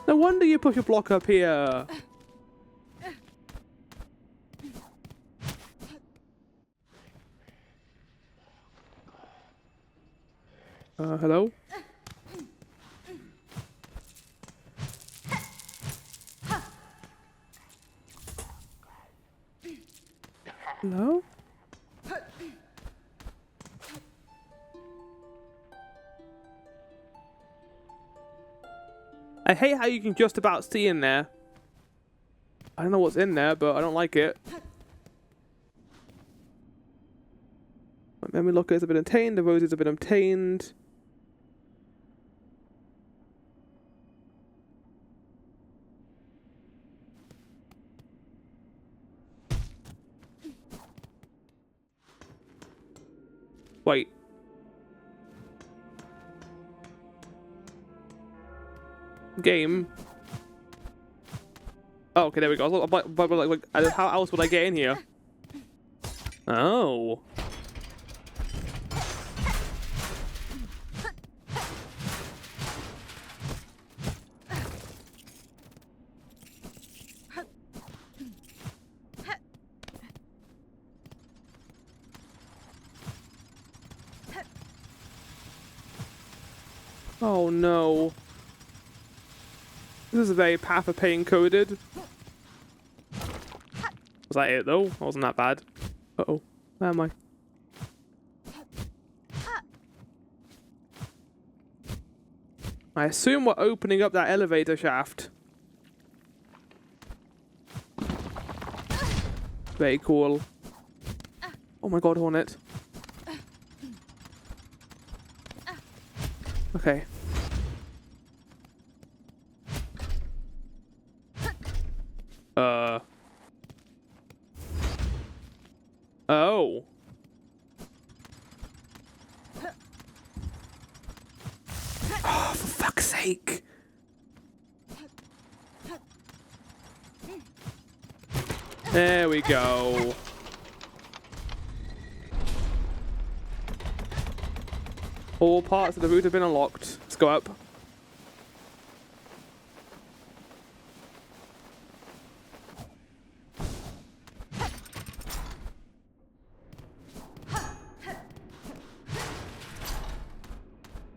No wonder you put your block up here. Hello? Hello? I hate how you can just about see in there. I don't know what's in there, but I don't like it. Memory lockers have been obtained, the roses have been obtained. Wait. Game. Oh, okay, there we go. But how else would I get in here? Oh no. This is very Path of Pain coded. Was that it though? That wasn't that bad. Uh-oh. Where am I? I assume we're opening up that elevator shaft. Very cool. Oh my god, Hornet. Okay. Oh. Oh, for fuck's sake. There we go. All parts of the route have been unlocked. Let's go up.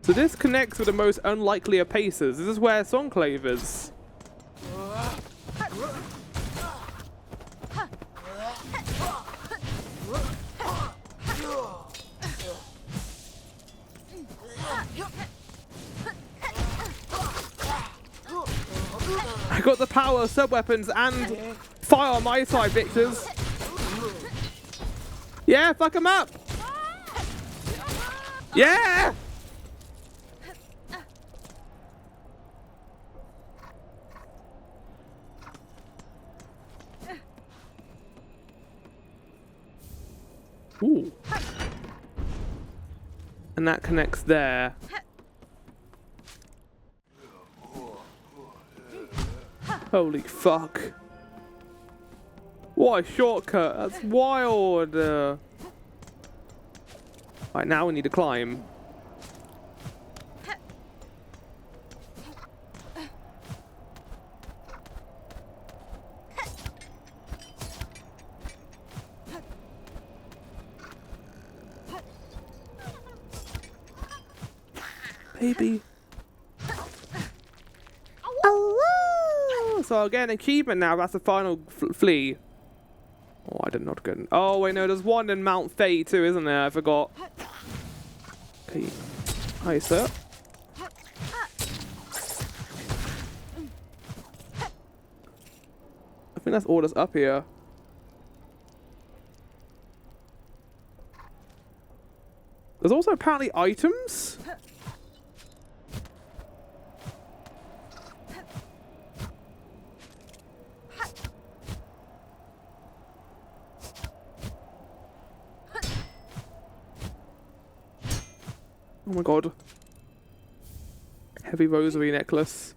So this connects with the most unlikely of paces. This is where Songclave is. I got the power of sub-weapons and fire on my side, bitches. Yeah, fuck him up. Yeah! Ooh. And that connects there. Holy fuck. What a shortcut. That's wild. Right, now we need to climb. Baby. Oh, so I'll get an achievement now. That's the final flea. Oh, I did not good. Oh, wait, no, there's one in Mount Faye too, isn't there? I forgot. Okay. Hi, sir. I think that's all that's up here. There's also apparently items. Oh my god. Heavy rosary necklace.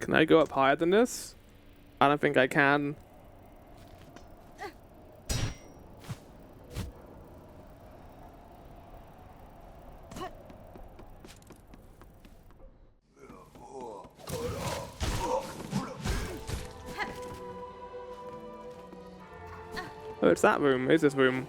Can I go up higher than this? I don't think I can. Oh, it's that room. Here's this room.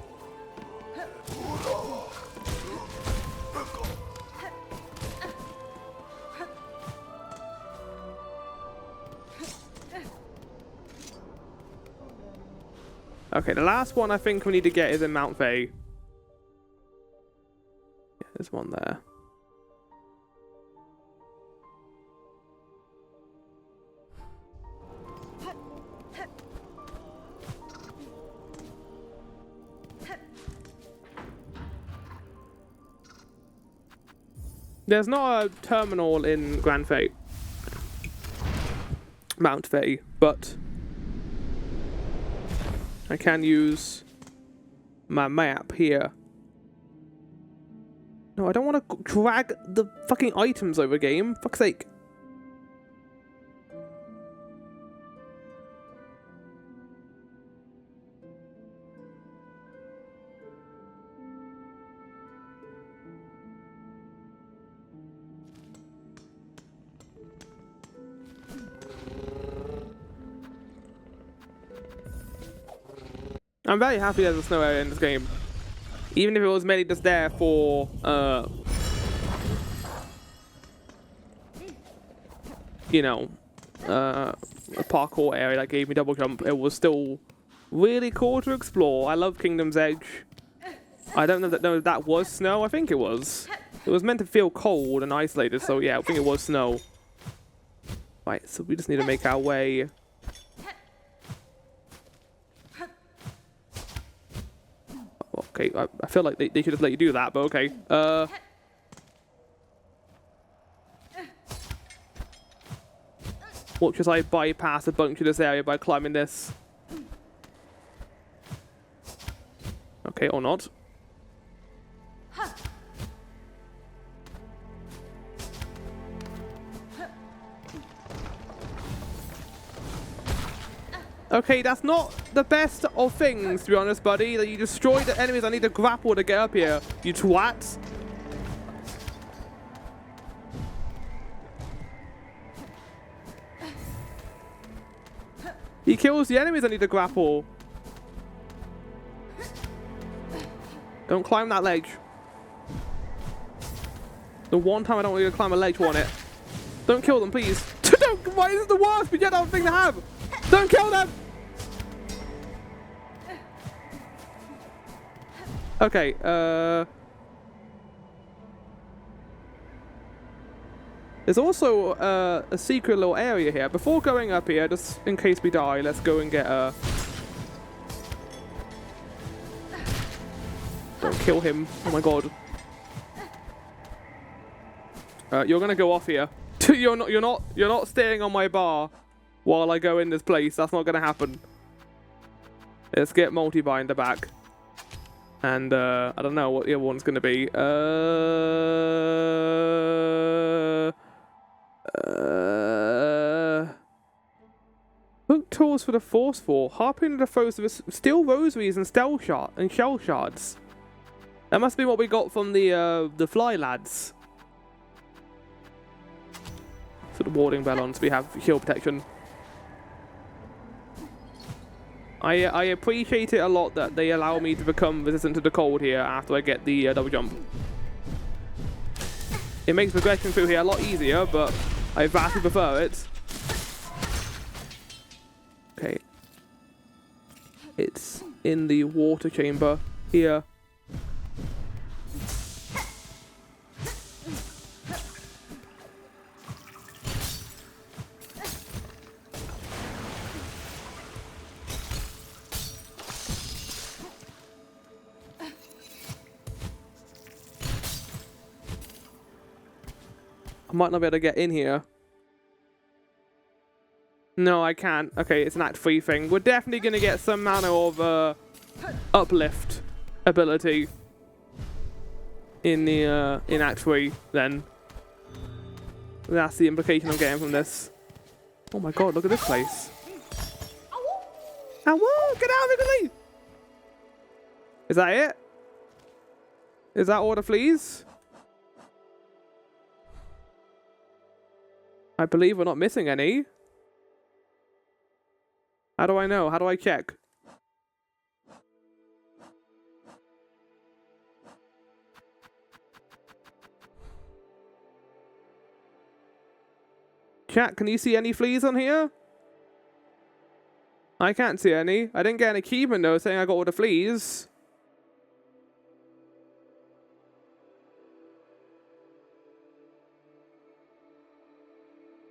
Okay, the last one I think we need to get is in Mount Faye. Yeah, there's one there. There's not a terminal in Grand Faye. Mount Faye, but I can use my map here. No, I don't want to drag the fucking items over, game. Fuck's sake. I'm very happy there's a snow area in this game. Even if it was mainly just there for, you know, a parkour area that gave me double jump, it was still really cool to explore. I love Kingdom's Edge. I don't know if that was snow. I think it was. It was meant to feel cold and isolated, so yeah, I think it was snow. Right, so we just need to make our way. Okay, I feel like they should just let you do that, but okay. Watch as I bypass a bunch of this area by climbing this. Okay, or not. Okay, that's not the best of things, to be honest, buddy. That you destroy the enemies I need to grapple to get up here, you twat. He kills the enemies I need to grapple. Don't climb that ledge. The one time I don't want you to climb a ledge on it. Don't kill them, please. Don't, why is it the worst projectile thing to have? Don't kill them! Okay, there's also a secret little area here. Before going up here, just in case we die, let's go and get a... Don't kill him. Oh my god. You're gonna go off here. You're not staying on my bar while I go in this place. That's not gonna happen. Let's get multi-binder back. And I don't know what the other one's gonna be. Hook tools for the forceful. Harpoon the foes with steel rosaries and shell shards. That must be what we got from the fly lads. For the warding bellons, we have shield protection. I appreciate it a lot that they allow me to become resistant to the cold here after I get the double jump. It makes progression through here a lot easier, but I vastly prefer it. Okay. It's in the water chamber here. I might not be able to get in here. No, I can't. Okay, it's an Act 3 thing. We're definitely going to get some manner of uplift ability in the in Act 3 then. That's the implication I'm getting from this. Oh my god, look at this place. Ow, get out of it quickly! Is that it? Is that all the fleas? I believe we're not missing any. How do I know? How do I check? Chat, can you see any fleas on here? I can't see any. I didn't get an achievement though saying I got all the fleas.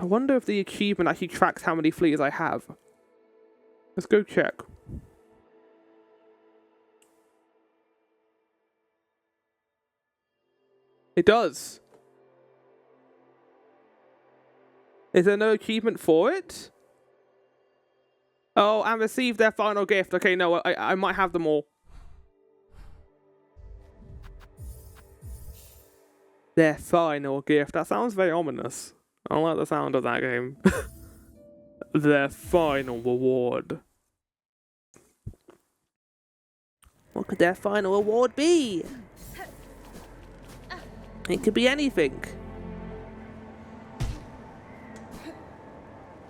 I wonder if the achievement actually tracks how many fleas I have. Let's go check. It does. Is there no achievement for it? Oh, and receive their final gift. Okay, no, I might have them all. Their final gift. That sounds very ominous. I don't like the sound of that game. Their final reward. What could their final award be? It could be anything.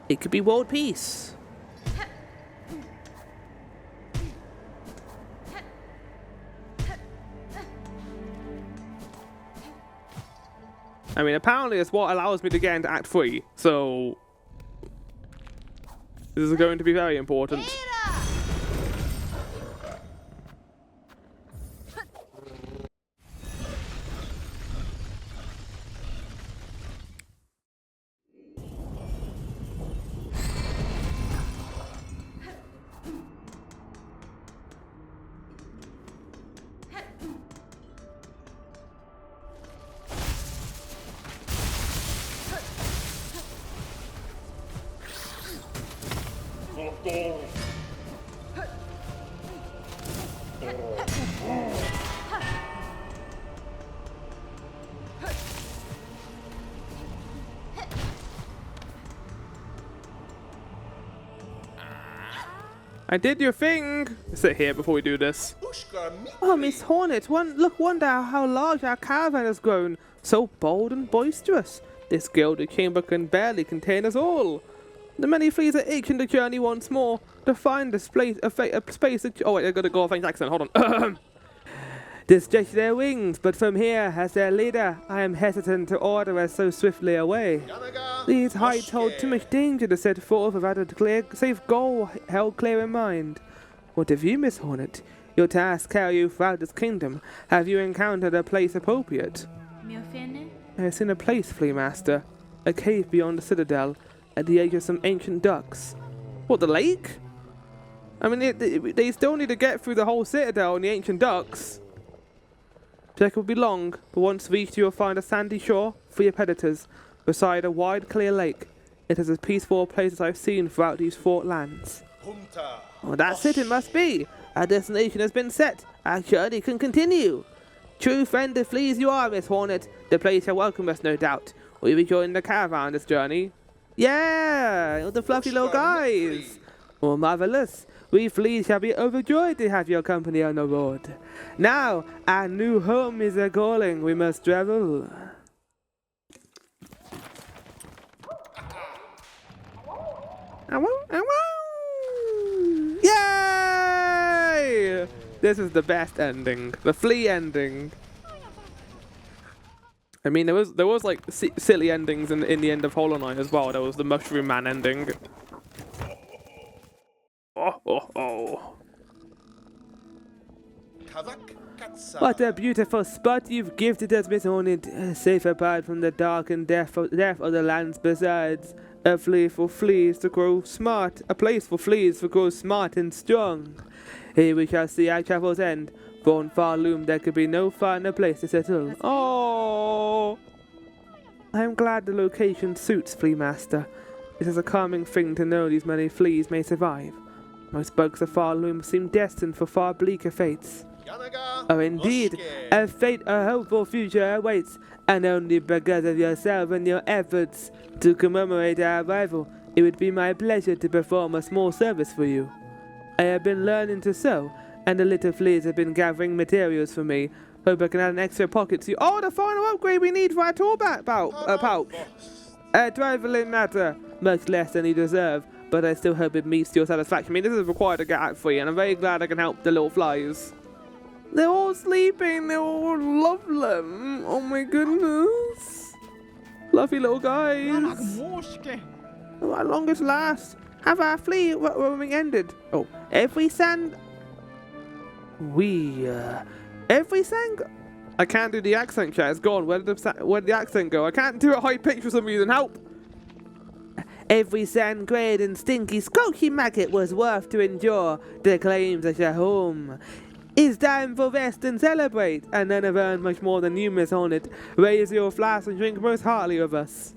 It could be world peace. I mean, apparently it's what allows me to get into Act 3, so this is going to be very important. I did your thing! Sit here before we do this. Oh, Miss Hornet, wonder how large our caravan has grown. So bold and boisterous. This gilded chamber can barely contain us all. The many fleas are itching to journey once more, to find a space oh wait, I gotta go off French accent, hold on. To stretch their wings, but from here, as their leader, I am hesitant to order us so swiftly away. These heights hold too much danger to set forth without a safe goal held clear in mind. What of you, Miss Hornet? Your task carry you throughout this kingdom. Have you encountered a place appropriate? I have seen a place, Flea Master. A cave beyond the citadel, at the edge of some ancient ducks. What, the lake? I mean, they still need to get through the whole citadel and the ancient ducks. Trek will be long, but once reached you will find a sandy shore, free of predators, beside a wide clear lake. It is as peaceful a place as I've seen throughout these fort lands. Oh, that's it must be. Our destination has been set. Our journey can continue. True friend of fleas you are, Miss Hornet. The place shall welcome us, no doubt. Will you be joining the caravan this journey? Yeah, the fluffy little guys. Oh, marvelous. We fleas shall be overjoyed to have your company on the road. Now, our new home is a calling. We must travel. Yay! This is the best ending. The flea ending. I mean, there was like silly endings in the end of Hollow Knight as well. There was the Mushroom Man ending. Oh. What a beautiful spot you've gifted us, Miss Hornet. Safe apart from the dark and death of the lands besides. A place for fleas to grow smart. A place for fleas to grow smart and strong. Here we shall see our travel's end. For on far loom there could be no finer place to settle. Oh, I am glad the location suits, Flea Master. It is a calming thing to know these many fleas may survive. Most bugs of far loom seem destined for far bleaker fates. Oh, indeed, a hopeful future awaits, and only because of yourself and your efforts to commemorate our arrival, it would be my pleasure to perform a small service for you. I have been learning to sew, and the little fleas have been gathering materials for me. Hope I can add an extra pocket to you. Oh, the final upgrade we need for our tour pouch. A trifling matter, much less than you deserve, but I still hope it meets your satisfaction. I mean, this is required to get Act 3, and I'm very glad I can help the little flies. They're all sleeping, they all love them. Oh my goodness. Fluffy little guys. Oh, at longest last, have our flea roaming ended. Oh, every sand... every sand... I can't do the accent, chat. It's gone. Where did the accent go? I can't do a high pitch for some reason. Help! Every sand grade and stinky skulky maggot was worth to endure the claims of your home. It's time for rest and celebrate, and none have earned much more than you, Miss Hornet. Raise your flask and drink most heartily of us.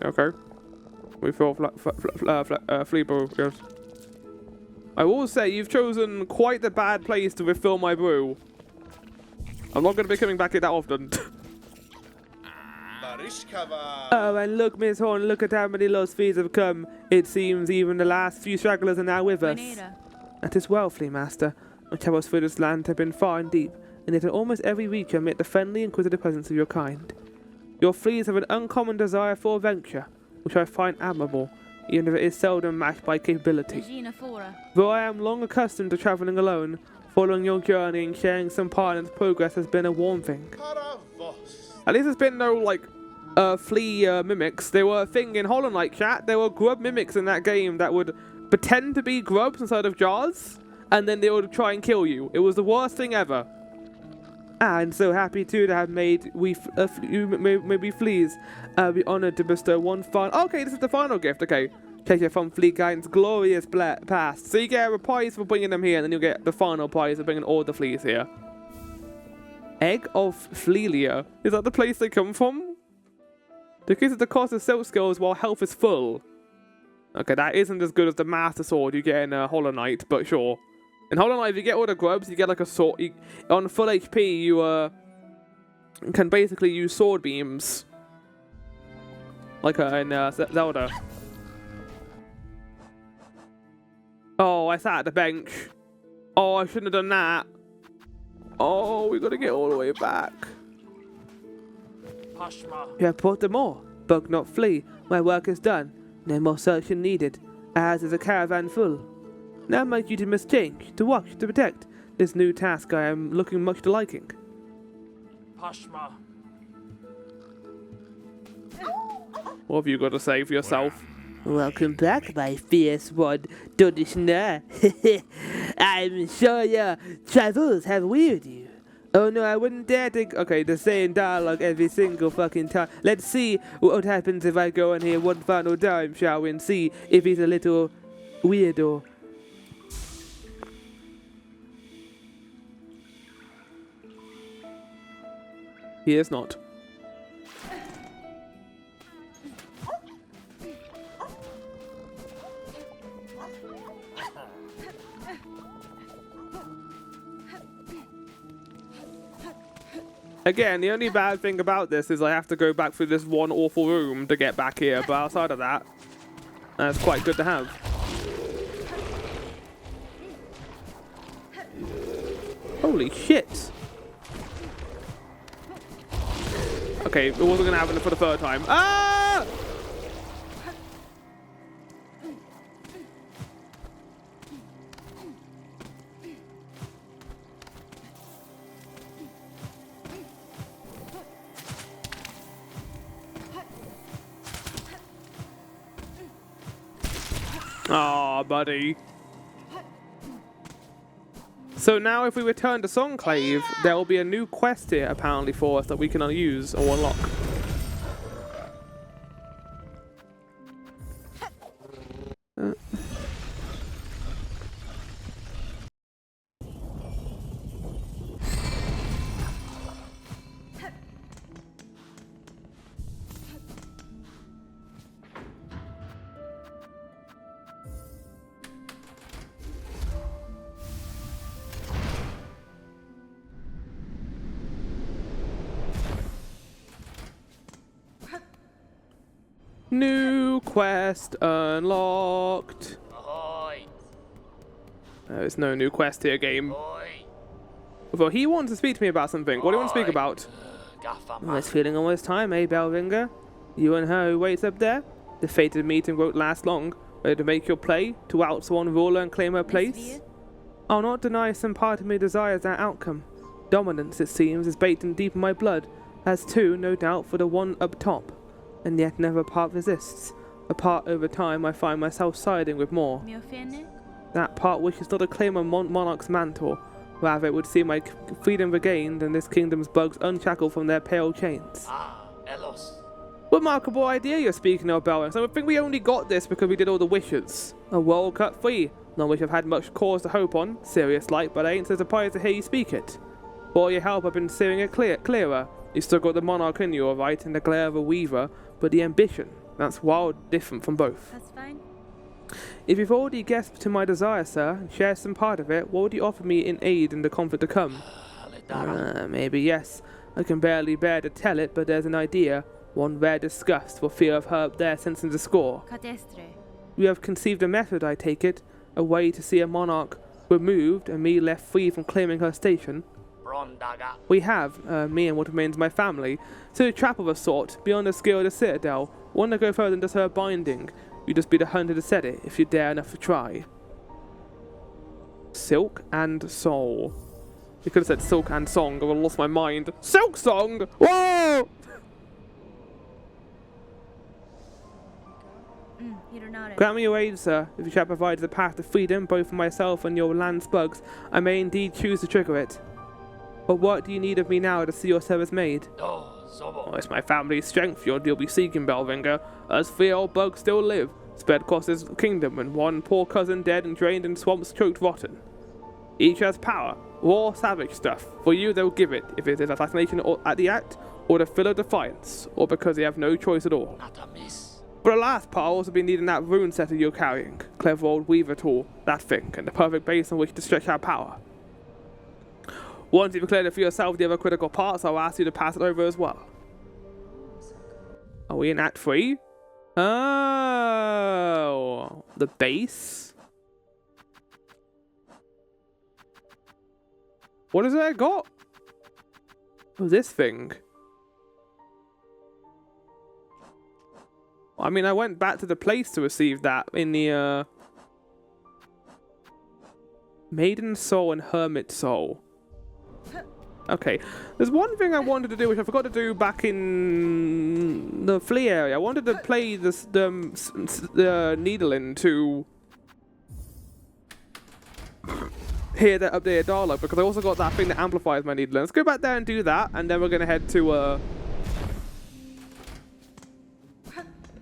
Okay. We fill flea brew, yes. I will say you've chosen quite the bad place to refill my brew. I'm not going to be coming back here that often. Oh, and look, Miss Horn, look at how many lost fleas have come. It seems even the last few stragglers are now with us. That is well, Flea Master. My travels through this land have been far and deep, and yet almost every week I meet the friendly, inquisitive presence of your kind. Your fleas have an uncommon desire for adventure, which I find admirable, even if it is seldom matched by capability. Though I am long accustomed to travelling alone, following your journey and sharing some part in its progress has been a warm thing. At least there's been no, like, flea mimics. They were a thing in Hollow Knight chat. There were grub mimics in that game that would pretend to be grubs inside of jars, and then they would try and kill you. It was the worst thing ever. I'm so happy too to have made maybe fleas. I'll be honored to bestow one final. Okay, this is the final gift. Okay, take it from Flea Guidance glorious past. So you get a prize for bringing them here, and then you'll get the final prize for bringing all the fleas here. Egg of Flelia. Is that the place they come from? Decreases the cost of silk skills while health is full. Okay, that isn't as good as the Master Sword you get in Hollow Knight, but sure. In Hollow Knight, if you get all the grubs, you get like a sword. On full HP, you can basically use sword beams. Like in Zelda. Oh, I sat at the bench. Oh, I shouldn't have done that. Oh, we gotta get all the way back. You have brought them all. Bug not flee. My work is done. No more searching needed, as is a caravan full. Now my duty must change, to watch, to protect. This new task I am looking much to liking. Pashma. What have you got to say for yourself? Welcome back, my fierce one, Dodishna. I'm sure your travels have wearied you. Oh no, I wouldn't dare to. Okay, the same dialogue every single fucking time. Let's see what happens if I go in here one final time, shall we? And see if he's a little weirdo. He is not. Again, the only bad thing about this is I have to go back through this one awful room to get back here, but outside of that, that's quite good to have. Holy shit! Okay, it wasn't gonna happen for the third time. Ah! Aw, buddy. So now if we return to Songclave, there will be a new quest here apparently for us that we can use or unlock. New quest unlocked. Ahoy. There's no new quest here, game. Ahoy. Although he wants to speak to me about something. What do you want to speak about? Gaffer It's feeling almost time, eh, Bellringer? You and her who waits up there? The fated meeting won't last long. Ready to make your play? To outswan ruler and claim her place? I'll not deny some part of me desires that outcome. Dominance, it seems, is baked in deep in my blood, as too, no doubt, for the one up top. And yet never a part resists. A part over time I find myself siding with more. That part wishes not to claim a monarch's mantle. Rather it would see my freedom regained and this kingdom's bugs unshackled from their pale chains. Ah, Elos. Remarkable idea you're speaking of, Belrang. So I think we only got this because we did all the wishes. A world cut free. Not which I've had much cause to hope on. Serious like, but I ain't so surprised to hear you speak it. For all your help I've been seeing it clearer. You still got the monarch in you, alright, and the glare of a weaver, but the ambition, that's wild different from both. That's fine. If you've already guessed to my desire, sir, and share some part of it, what would you offer me in aid in the conflict to come? Maybe yes. I can barely bear to tell it, but there's an idea, one rare disgust for fear of her up there sensing the score. Cadestre. You have conceived a method, I take it, a way to see a monarch removed and me left free from claiming her station. We have, me and what remains of my family, so a trap of a sort, beyond the skill of the citadel, one to go further than just her binding. You just be the hunter to set it, if you dare enough to try. Silk and Soul. You could have said Silk and Song. I would have lost my mind. Silksong! Whoa! Grant me your aid, sir. If you shall provide the path to freedom, both for myself and your land's bugs, I may indeed choose to trigger it. But what do you need of me now to see your service made? Oh, Zobo. Oh, it's my family's strength you'll be seeking, Belvinger. As 3 old bugs still live, spread across this kingdom, and one poor cousin dead and drained in swamps choked rotten. Each has power, raw savage stuff. For you they'll give it, if it is assassination or at the act, or the fill of defiance, or because they have no choice at all. Not a miss. But alas, pa, I'll also be needing that rune setter you're carrying. Clever old weaver tool, that thing, and the perfect base on which to stretch our power. Once you've cleared it for yourself the other critical parts, I'll ask you to pass it over as well. Are we in Act 3? Oh, the base? What is it I got? Oh, this thing. I mean, I went back to the place to receive that in the, Maiden Soul and Hermit Soul. Okay, there's one thing I wanted to do, which I forgot to do back in the flea area. I wanted to play the Needle-in to hear the updated dialogue, because I also got that thing that amplifies my Needle-in. Let's go back there and do that, and then we're going to head to,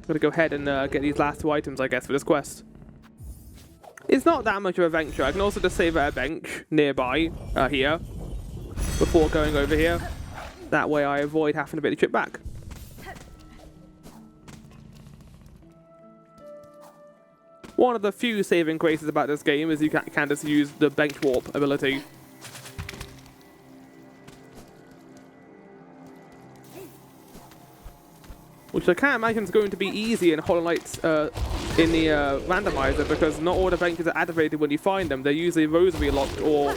Gotta go ahead and get these last 2 items, I guess, for this quest. It's not that much of a venture. I can also just save at a bench nearby, here, before going over here. That way I avoid having to make the trip back. One of the few saving graces about this game is you can just use the bench warp ability. Which I can't imagine is going to be easy in Hollow Knight in the randomizer, because not all the benches are activated when you find them. They're usually rosary locked or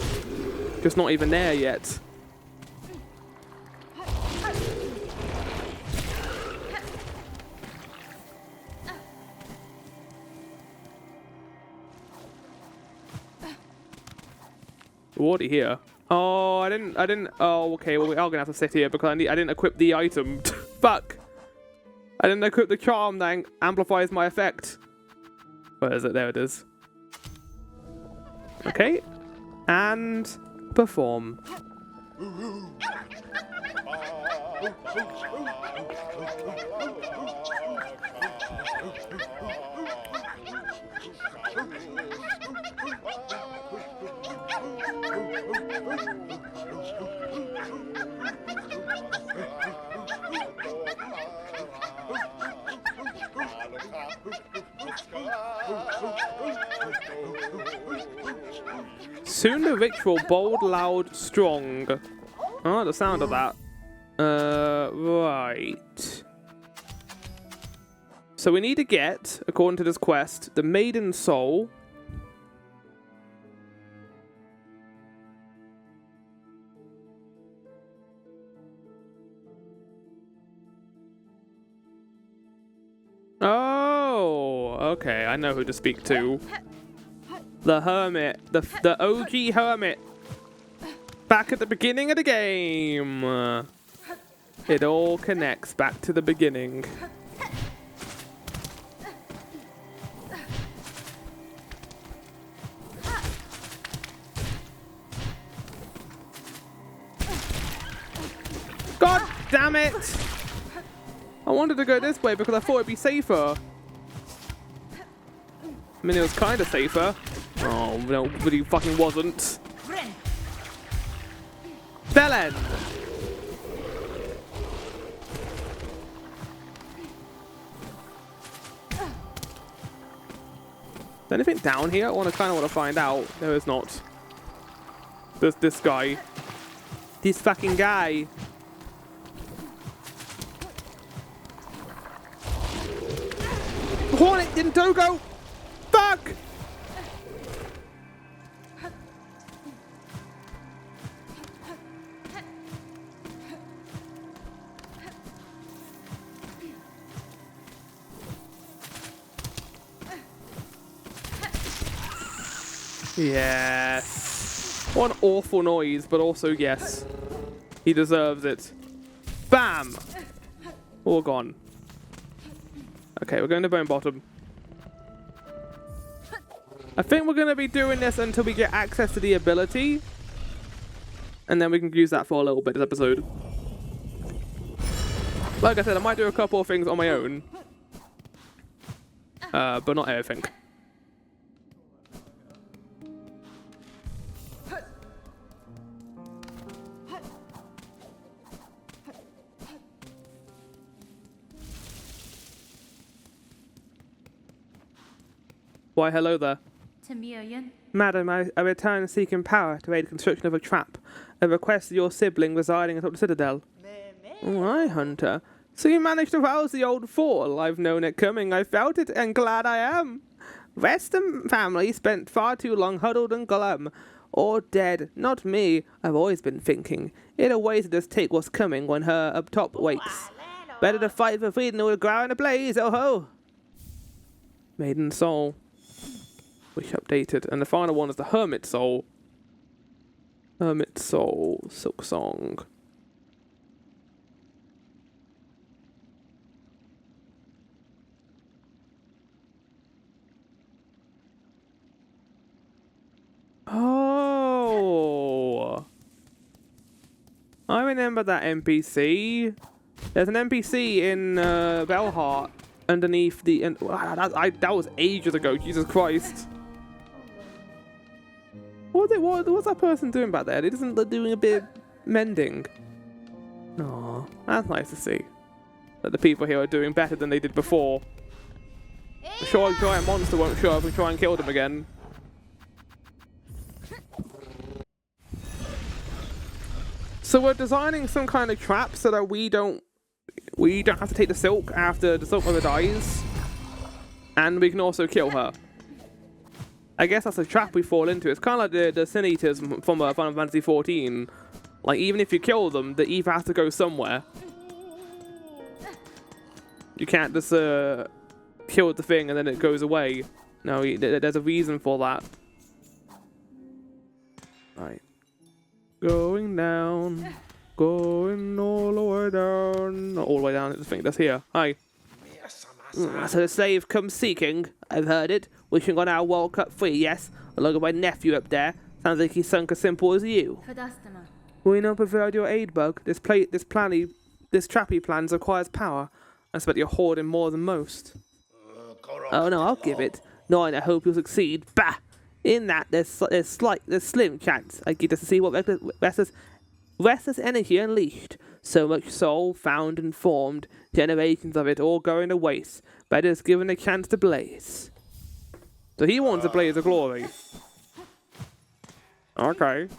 just not even there yet. Already here. Oh, I didn't. Oh, okay. Well, we are gonna have to sit here because I didn't equip the item. Fuck. I didn't equip the charm that amplifies my effect. Where is it? There it is. Okay. And perform. Soon the ritual, bold, loud, strong. Oh, the sound of that. Right. So we need to get, according to this quest, the Maiden Soul. Oh, okay, I know who to speak to. The Hermit, the OG Hermit. Back at the beginning of the game. It all connects back to the beginning. God damn it! I wanted to go this way because I thought it'd be safer. I mean, it was kind of safer. Oh, no, but he fucking wasn't. Belen! Is there anything down here? I kind of want to find out. There is not. There's this guy. This fucking guy. Hornet didn't go! Fuck! Yes. What an awful noise, but also yes. He deserves it. Bam! All gone. Okay, we're going to Bone Bottom. I think we're going to be doing this until we get access to the ability. And then we can use that for a little bit this episode. Like I said, I might do a couple of things on my own. But not everything. Why, hello there. Madam, I return seeking power to aid the construction of a trap. A request of your sibling residing atop the Citadel. Oh, aye, Hunter. So you managed to rouse the old fool. I've known it coming. I felt it, and glad I am. Rest and family spent far too long huddled and glum. Or dead. Not me. I've always been thinking. In a way to just take what's coming when her up top wakes. Better to fight for freedom than with ground ablaze, oh ho! Maiden Soul. Which updated. And the final one is the Hermit Soul. Hermit Soul. Silksong. Oh! I remember that NPC. There's an NPC in Belheart underneath the... that was ages ago, Jesus Christ. What was that person doing back there? They isn't doing a bit of mending. Aw, that's nice to see. That the people here are doing better than they did before. I'm sure a giant monster won't show up and try and kill them again. So we're designing some kind of trap so that we don't have to take the silk after the silk mother dies. And we can also kill her. I guess that's a trap we fall into. It's kind of like the Sin Eaters from Final Fantasy XIV. Like, even if you kill them, the Eve has to go somewhere. You can't just kill the thing and then it goes away. No, there's a reason for that. Right. Going down. Going all the way down. Not all the way down, I think that's here. Hi. So the slave comes seeking. I've heard it. Wishing on our World Cup free, yes. Along with my nephew up there. Sounds like he's sunk as simple as you. We not provide your aid, Bug. This trappy plan requires power. I expect you're hoarding more than most. Oh no, I'll give it. Knowing I hope you'll succeed. Bah! In that, there's slim chance I get to see what restless energy unleashed. So much soul found and formed, generations of it all going to waste. Better just given a chance to blaze. So he wants a blaze of glory. Okay.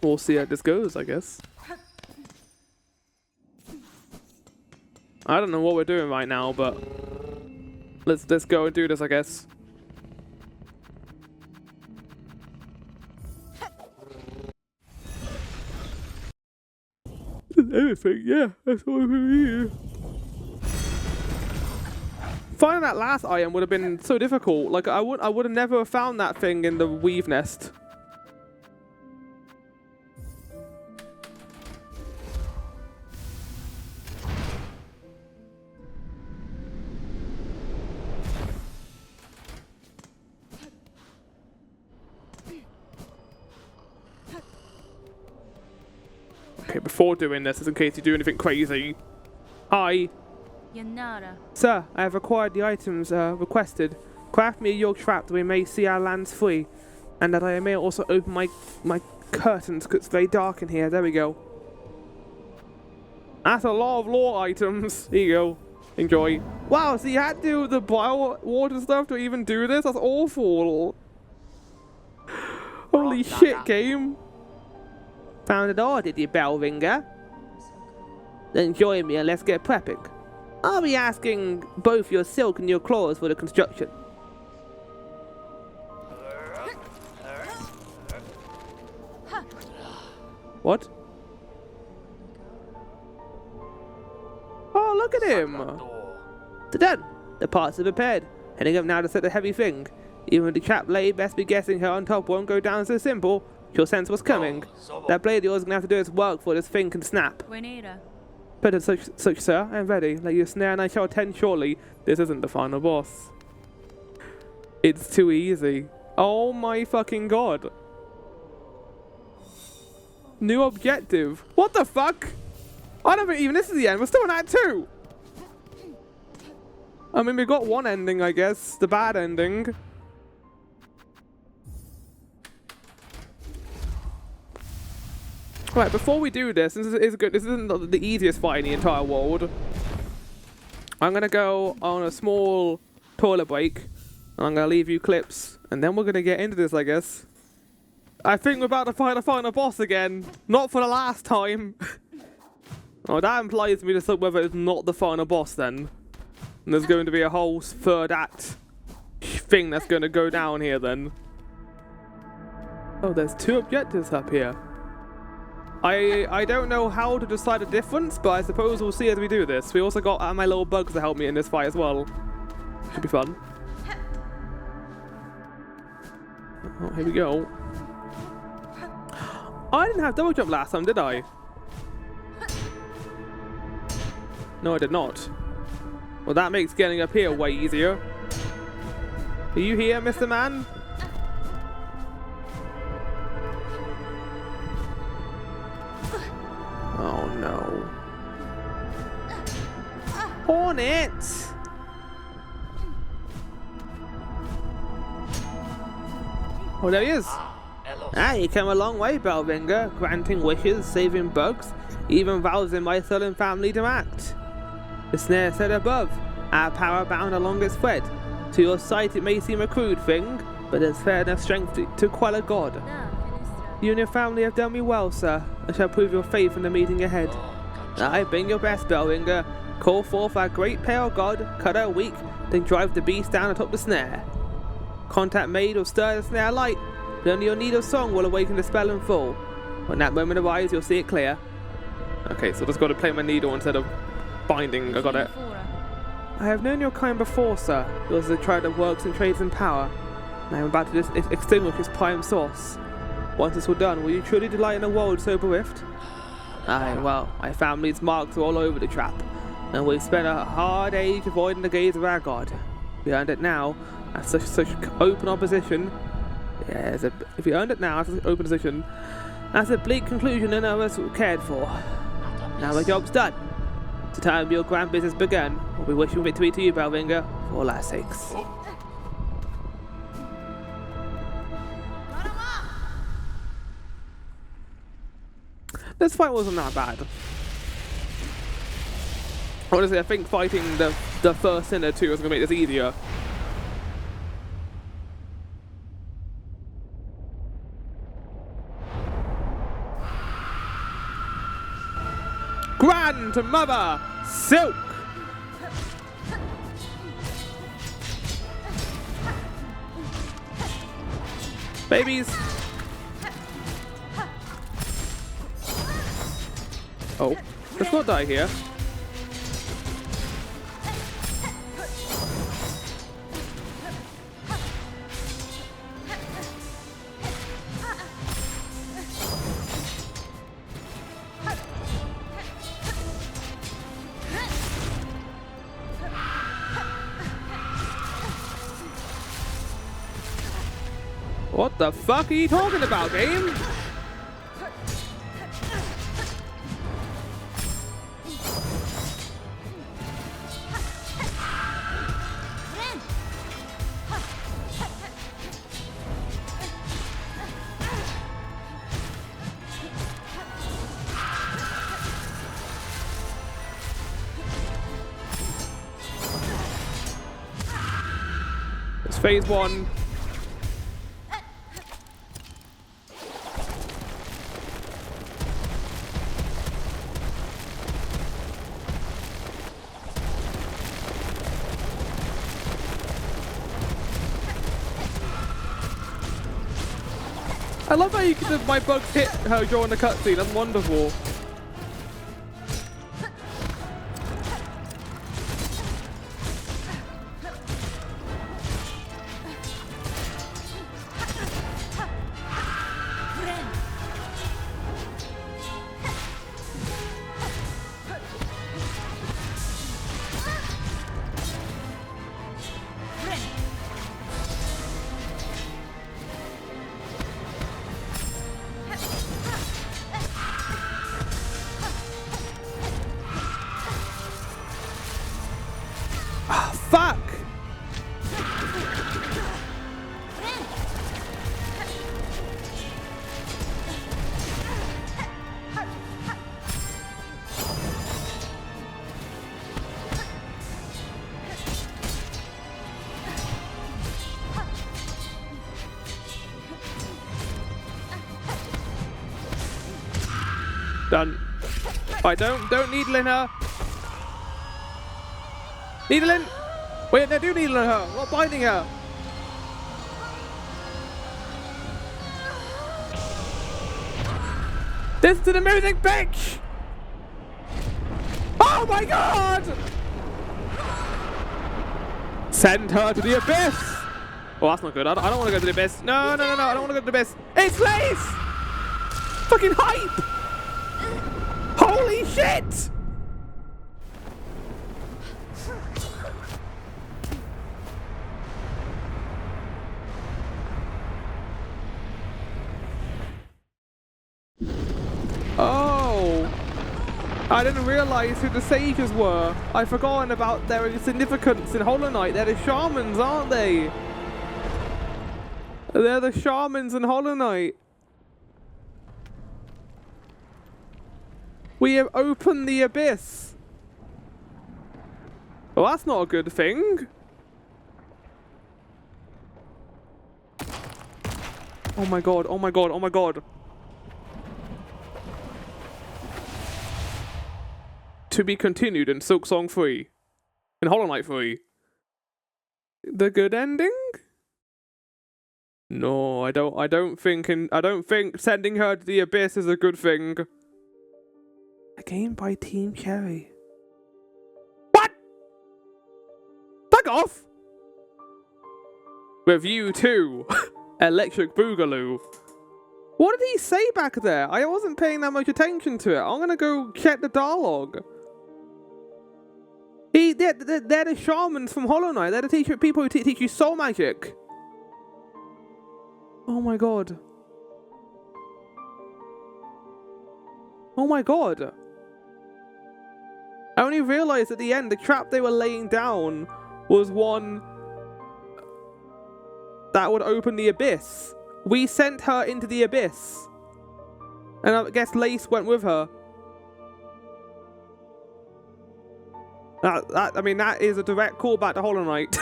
We'll see how this goes, I guess. I don't know what we're doing right now, but let's go and do this, I guess. Anything, yeah, that's all we need. Finding that last item would have been so difficult. Like I would have never found that thing in the weave nest. Okay, before doing this, just in case you do anything crazy. Hi. Sir, I have acquired the items requested. Craft me a York trap that we may see our lands free. And that I may also open my curtains because it's very dark in here. There we go. That's a lot of lore items. Here you go. Enjoy. Wow, so you had to do the boil water stuff to even do this? That's awful. Holy shit, game. Found it all, did you, bell ringer? Then join me and let's get prepping. I'll be asking both your silk and your claws for the construction. What? Oh, look at him! They're done. The parts are prepared. Heading up now to set the heavy thing. Even the trap blade best be guessing her on top won't go down so simple. She'll sense what's coming. That blade of yours is gonna have to do its work before this thing can snap. Better such, sir. I'm ready. Lay your snare and I shall attend shortly. This isn't the final boss. It's too easy. Oh my fucking god. New objective. What the fuck? I don't think even this is the end. We're still in Act 2. I mean, we got one ending, I guess. The bad ending. Right, before we do this, this isn't the easiest fight in the entire world. I'm gonna go on a small toilet break, and I'm gonna leave you clips, and then we're gonna get into this, I guess. I think we're about to fight the final boss again. Not for the last time. Oh, that implies to me to whether it's not the final boss then. And there's going to be a whole third act thing that's going to go down here then. Oh, there's 2 objectives up here. I don't know how to decide the difference, but I suppose we'll see as we do this. We also got my little bugs to help me in this fight as well. Should be fun. Oh, here we go. I didn't have double jump last time, did I? No, I did not. Well, that makes getting up here way easier. Are you here, Mr. Man? Oh no. Hornet! Oh, there he is. Ah, you came a long way, Belvinger, granting wishes, saving bugs, even rousing my sullen family to act. The snare said above, our power bound along its thread. To your sight it may seem a crude thing, but there's fair enough strength to quell a god. You and your family have done me well, sir. I shall prove your faith in the meeting ahead. Aye, bring your best, Belvinger. Call forth our great pale god, cut her weak, then drive the beast down atop the snare. Contact made will stir the snare light, but only your needle song will awaken the spell in full. When that moment arrives, you'll see it clear. Okay, so I just got to play my needle instead of binding. I got it. I have known your kind before, sir. Yours is a tribe that works and trades in power. And I am about to extinguish its prime source. Once it's all done, will you truly delight in a world so bereft? Aye, well, my family's marks are all over the trap, and we've spent a hard age avoiding the gaze of our god. We earned it now, at such open opposition. Yes, if we earned it now, at such open opposition, that's a bleak conclusion none of us cared for. Now the job's done. It's the time your grand business begun. We'll be wishing victory to you, Belvinger, for all our sakes. This fight wasn't that bad. Honestly, I think fighting the first Sinner 2 is going to make this easier. Grandmother Silk! Babies! Oh, let's not die here. What the fuck are you talking about, game? It's phase 1. I love how you can, my bugs hit her during the cutscene. That's wonderful. Done. Right, don't needle in her. Needle in. Wait, no, do needle in her. I'm not binding her. Listen to the music, bitch! Oh my god! Send her to the abyss! Oh, that's not good. I don't want to go to the abyss. No, I don't want to go to the abyss. It's Lace! Fucking hype! Holy shit! Oh! I didn't realize who the sages were. I've forgotten about their significance in Hollow Knight. They're the shamans, aren't they? They're the shamans in Hollow Knight. We have opened the abyss. Well, that's not a good thing. Oh my god, oh my god, oh my god. To be continued in Silksong 3. In Hollow Knight 3. The good ending? No, I don't think sending her to the abyss is a good thing. A game by Team Cherry. What? Fuck off! Review 2. Electric Boogaloo. What did he say back there? I wasn't paying that much attention to it. I'm gonna go check the dialogue. They're the shamans from Hollow Knight. They're the people who teach you soul magic. Oh my god. Oh my god. I only realized at the end the trap they were laying down was one that would open the abyss. We sent her into the abyss. And I guess Lace went with her. That is a direct callback to Hollow Knight.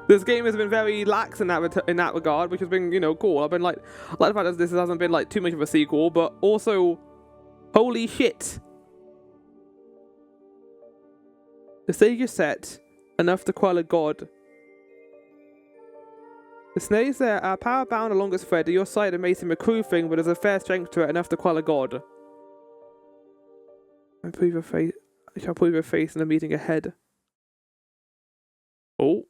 This game has been very lax in that regard, which has been, you know, cool. I've been like the fact that this hasn't been like too much of a sequel, but also, holy shit. The stage is set, enough to quell a god. The snails there are power bound along its thread to your side and may seem a cruel thing, but there's a fair strength to it, enough to quell a god. I shall prove your face in the meeting ahead. Oh.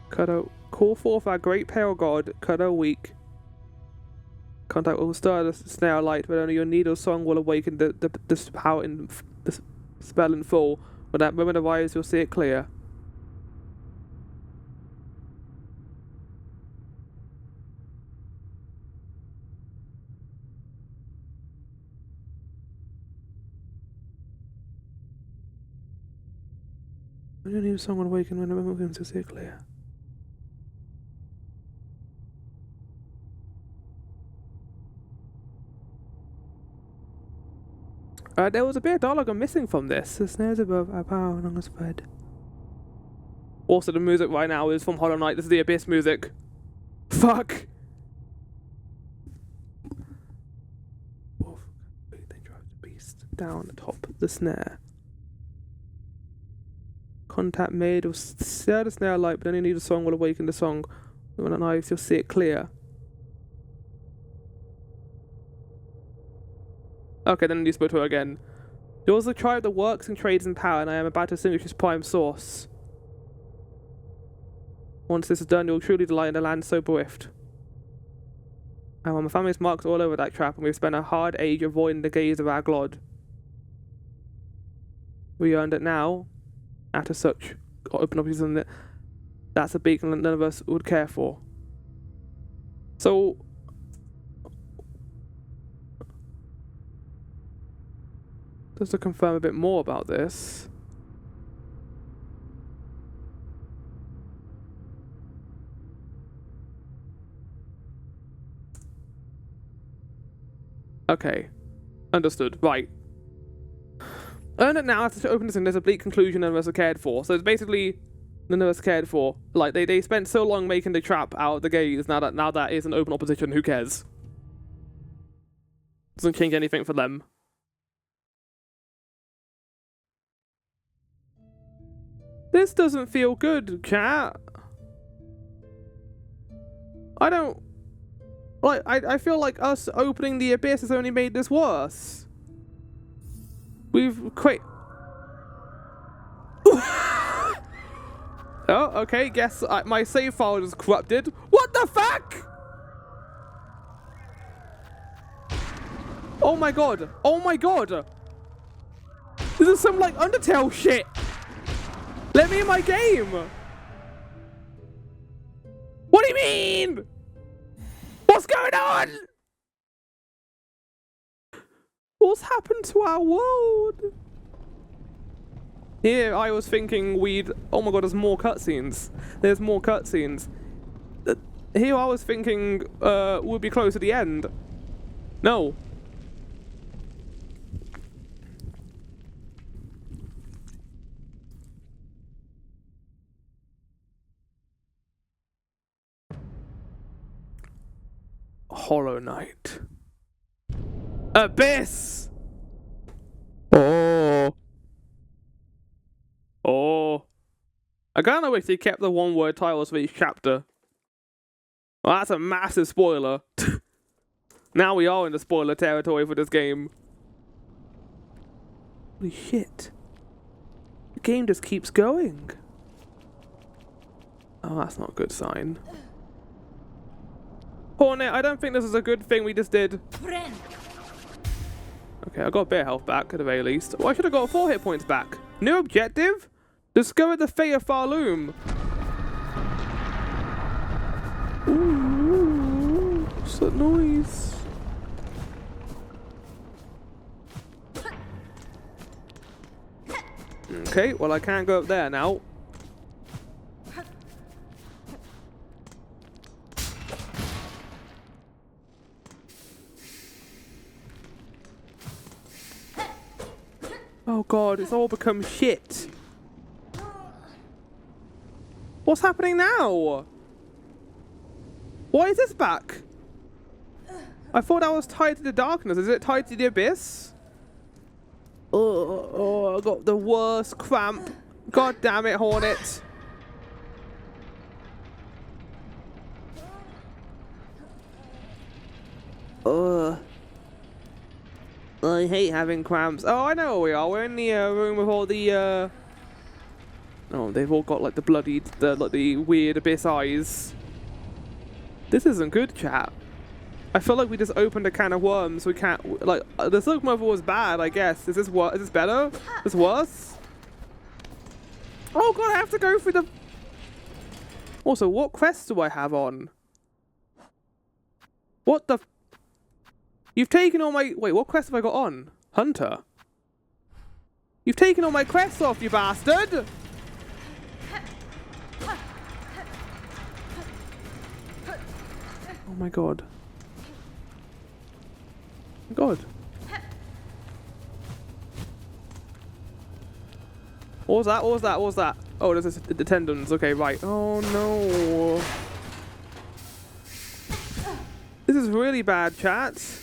Cut out. Call forth our great pale god, cut out weak. Contact will stir the snare light, but only your needle song will awaken the power in the spell in full. When that moment arrives, you'll see it clear. When your needle song will awaken, when the moment begins, you'll see it clear. There was a bit of dialogue I'm missing from this. The snares above our power along the spread. Also, the music right now is from Hollow Knight. This is the Abyss music. Fuck! They drive the beast down atop the snare. Contact made will stir the snare light, but only need a song will awaken the song. When it arrives, you'll see it clear. Okay, then you spoke to her again. Yours is a tribe that works and trades in power, and I am about to extinguish its prime source. Once this is done, you'll truly delight in a land so bereft. My family's marks all over that trap, and we've spent a hard age avoiding the gaze of our God. We earned it now, after such open opportunities, that's a beacon that none of us would care for. So, just to confirm a bit more about this. Okay. Understood. Right. Earn it now after open this and there's a bleak conclusion and was cared for. So it's basically None of us cared for. Like, they spent so long making the trap out of the gates. Now that is an open opposition, who cares? Doesn't change anything for them. This doesn't feel good, chat. I don't... Like, I feel like us opening the abyss has only made this worse. We've quit... Oh, okay, guess my save file is corrupted. What the fuck? Oh my god. Oh my god. This is some, like, Undertale shit. Let me in my game. What do you mean? What's going on? What's happened to our world? Here, I was thinking we'd... Oh my god, there's more cutscenes. There's more cutscenes. Here, I was thinking we'll be close to the end. No. Hollow Knight. Abyss! Oh. Oh. I kinda wish they kept the one-word titles for each chapter. Well, that's a massive spoiler. Now we are in the spoiler territory for this game. Holy shit. The game just keeps going. Oh, that's not a good sign. Hornet, I don't think this is a good thing we just did. Okay, I got a bit of health back at the very least. Oh, I should have got 4 hit points back. New objective? Discover the Fate of Farloom. Ooh, what's that noise? Okay, well I can't go up there now. Oh god, it's all become shit. What's happening now? Why is this back? I thought I was tied to the darkness. Is it tied to the abyss? Oh, I got the worst cramp. God damn it, Hornet. Ugh. I hate having cramps. Oh, I know where we are. We're in the room with all the Oh, they've all got like the bloody, like the weird abyss eyes. This isn't good, chat. I feel like we just opened a can of worms. We can't, like, the Silk Mother was bad, I guess. Is this what? Is this better? Is this worse? Oh god, I have to go through the... Also, what quests do I have on? What the... You've taken all my... Wait, what quest have I got on? Hunter. You've taken all my quests off, you bastard! Oh my god. God. What was that? What was that? What was that? Oh, there's the tendons. Okay, right. Oh no. This is really bad, chat.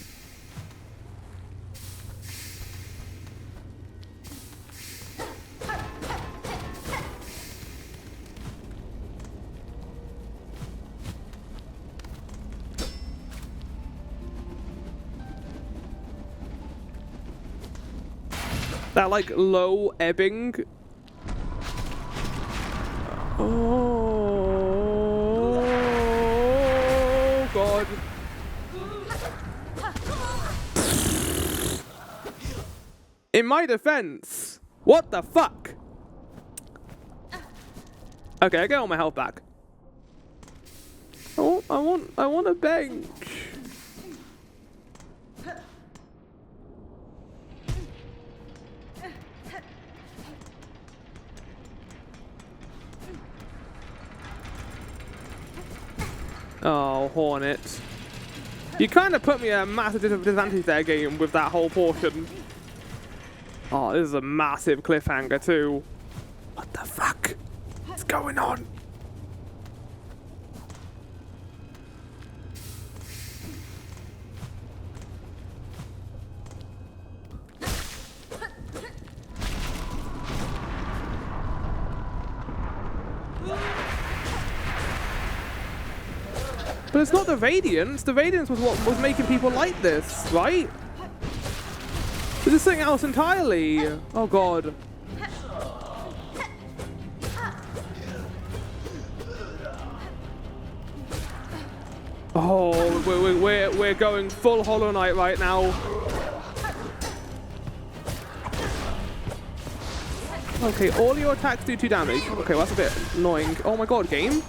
That like low ebbing. Oh god. In my defense, what the fuck? Okay, I get all my health back. I want a bench. Oh, Hornet. You kind of put me at a massive disadvantage there, game, with that whole portion. Oh, this is a massive cliffhanger, too. What the fuck? What's going on? But it's not the Radiance. The Radiance was what was making people like this, right? This is something else entirely. Oh god. Oh, we're going full Hollow Knight right now. Okay, all your attacks do 2 damage. Okay, well, that's a bit annoying. Oh my god, game.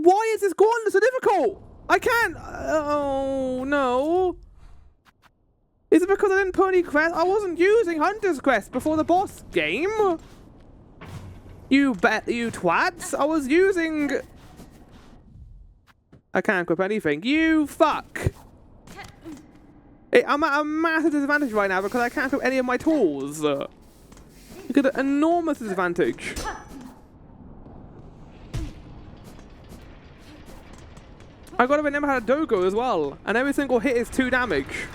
Why is this going so difficult? I can't. Oh no. Is it because I didn't put any quest? I wasn't using Hunter's Quest before the boss game. You twats. I was using. I can't equip anything. You fuck. I'm at a massive disadvantage right now because I can't equip any of my tools. Look at an enormous disadvantage. I gotta remember how to Dogo as well, and every single hit is 2 damage.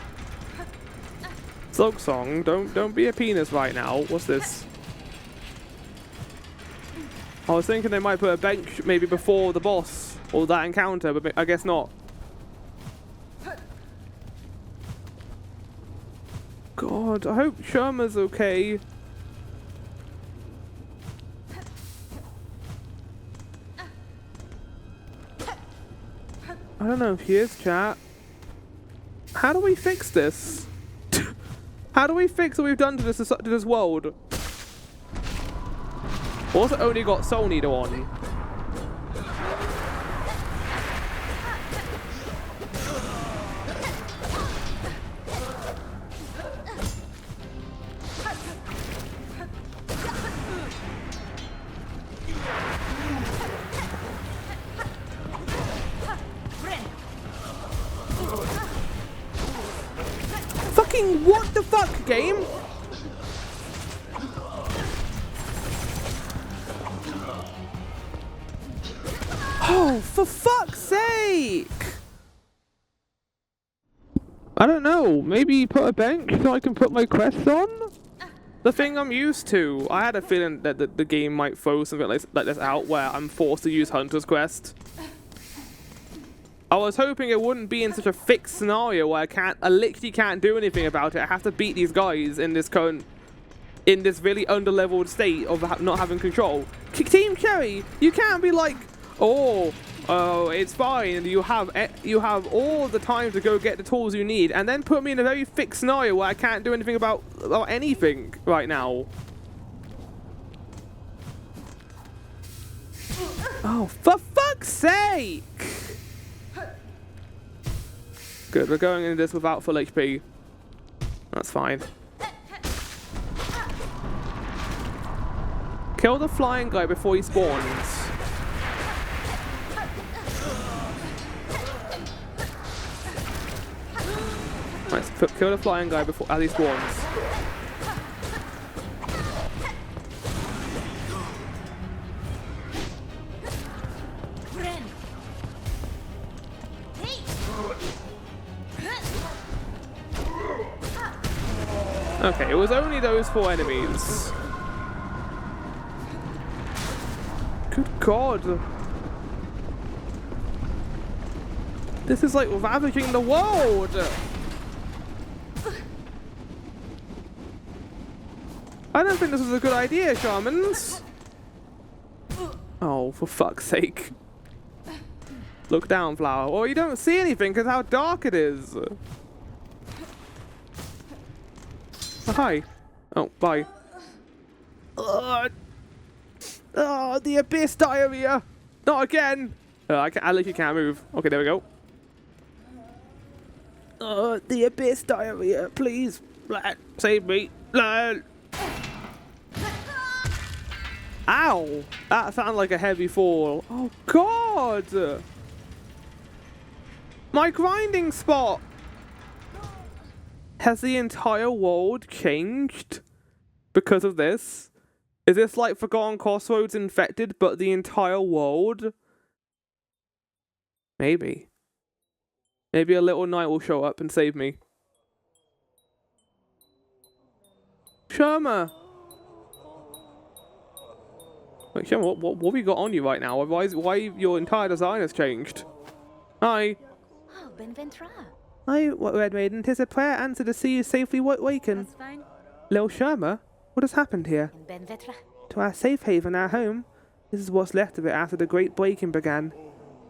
Silksong, don't be a penis right now. What's this? I was thinking they might put a bench maybe before the boss or that encounter, but I guess not. God, I hope Sherma's okay. I don't know if he is, chat. How do we fix this? How do we fix what we've done to this world? Also only got Soul Needle on. Fucking what the fuck, game? Oh, for fuck's sake! I don't know, maybe put a bench so I can put my quests on? The thing I'm used to. I had a feeling that the game might throw something like this out where I'm forced to use Hunter's Quest. I was hoping it wouldn't be in such a fixed scenario where I literally can't do anything about it. I have to beat these guys in this really underleveled state of not having control. Team Cherry, you can't be like, oh, it's fine. You have all the time to go get the tools you need, and then put me in a very fixed scenario where I can't do anything about anything right now. Oh, for fuck's sake! Good, we're going into this without full HP. That's fine. Kill the flying guy before he spawns. Nice, kill the flying guy as he spawns. Okay, it was only those 4 enemies. Good God. This is like ravaging the world. I don't think this was a good idea, Shamans. Oh, for fuck's sake. Look down, Flower. Well, you don't see anything because how dark it is. Oh, hi. Oh, bye. Oh, the abyss diarrhea. Not again. I literally can't move. Okay, there we go. The abyss diarrhea, please. Save me. Ow. That sounded like a heavy fall. Oh, God. My grinding spot. Has the entire world changed because of this? Is this like Forgotten Crossroads infected, but the entire world? Maybe. Maybe a little knight will show up and save me. Sherma! Wait, Sherma, what have you got on you right now? Why your entire design has changed? Hi. Oh, Benventra. Hi, Red Maiden. 'Tis a prayer answered to see you safely waken. That's fine. Little Sherma, what has happened here? Benventra. To our safe haven, our home. This is what's left of it after the great breaking began.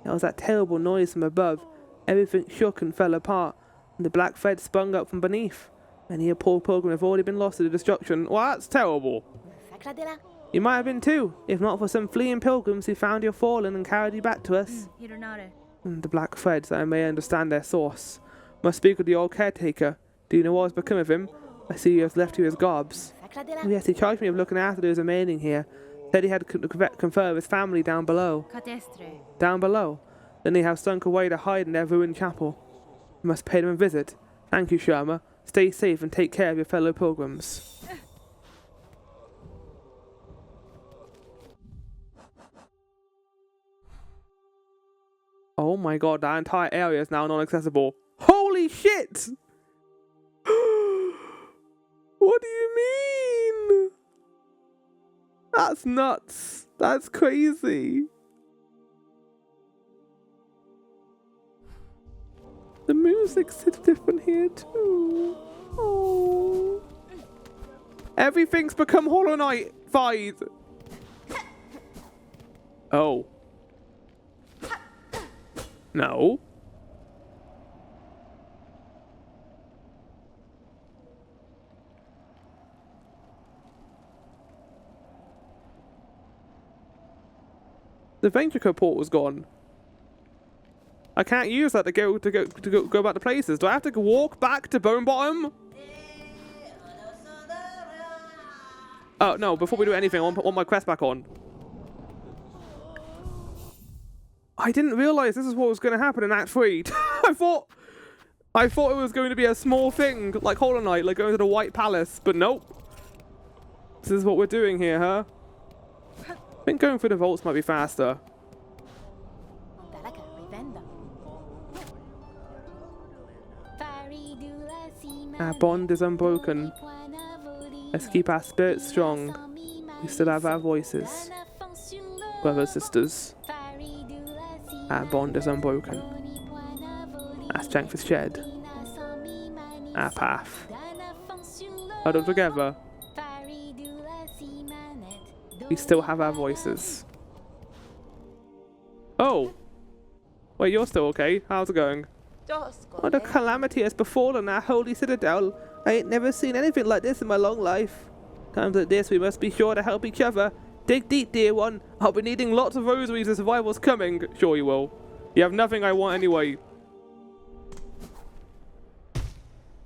There was that terrible noise from above. Everything shook and fell apart, and the black thread sprung up from beneath. Many a poor pilgrim have already been lost to the destruction. Well, that's terrible. Sacradela. You might have been too, if not for some fleeing pilgrims who found you fallen and carried you back to us. The black threads, that I may understand their source. Must speak with the old caretaker. Do you know what has become of him? I see you have left you his garbs. Sacradela. Oh, yes, he charged me with looking after those remaining here. Said he had confer with his family down below. Catestre. Down below. Then they have sunk away to hide in their ruined chapel. You must pay them a visit. Thank you, Sherma. Stay safe and take care of your fellow pilgrims. Oh my god, that entire area is now non-accessible. Holy shit! What do you mean? That's nuts. That's crazy. The music's different here too. Oh. Everything's become Hollow Knight-fied. Oh. No. The Ventrica portal's gone. I can't use that to go back to places. Do I have to walk back to Bone Bottom? Oh no! Before we do anything, I want my quest back on. I didn't realize this is what was going to happen in Act 3. I thought it was going to be a small thing, like Hollow Knight, like going to the White Palace, but nope. This is what we're doing here, huh? I think going through the vaults might be faster. Our bond is unbroken. Let's keep our spirits strong. We still have our voices. Brothers, sisters. Our bond is unbroken. Our strength is shared. Our path. Huddled together. We still have our voices. Oh! Wait, you're still okay? How's it going? What a calamity has befallen our holy citadel. I ain't never seen anything like this in my long life. Times like this, we must be sure to help each other. Dig deep, dear one. I'll be needing lots of rosaries as survival's coming. Sure you will. You have nothing I want anyway.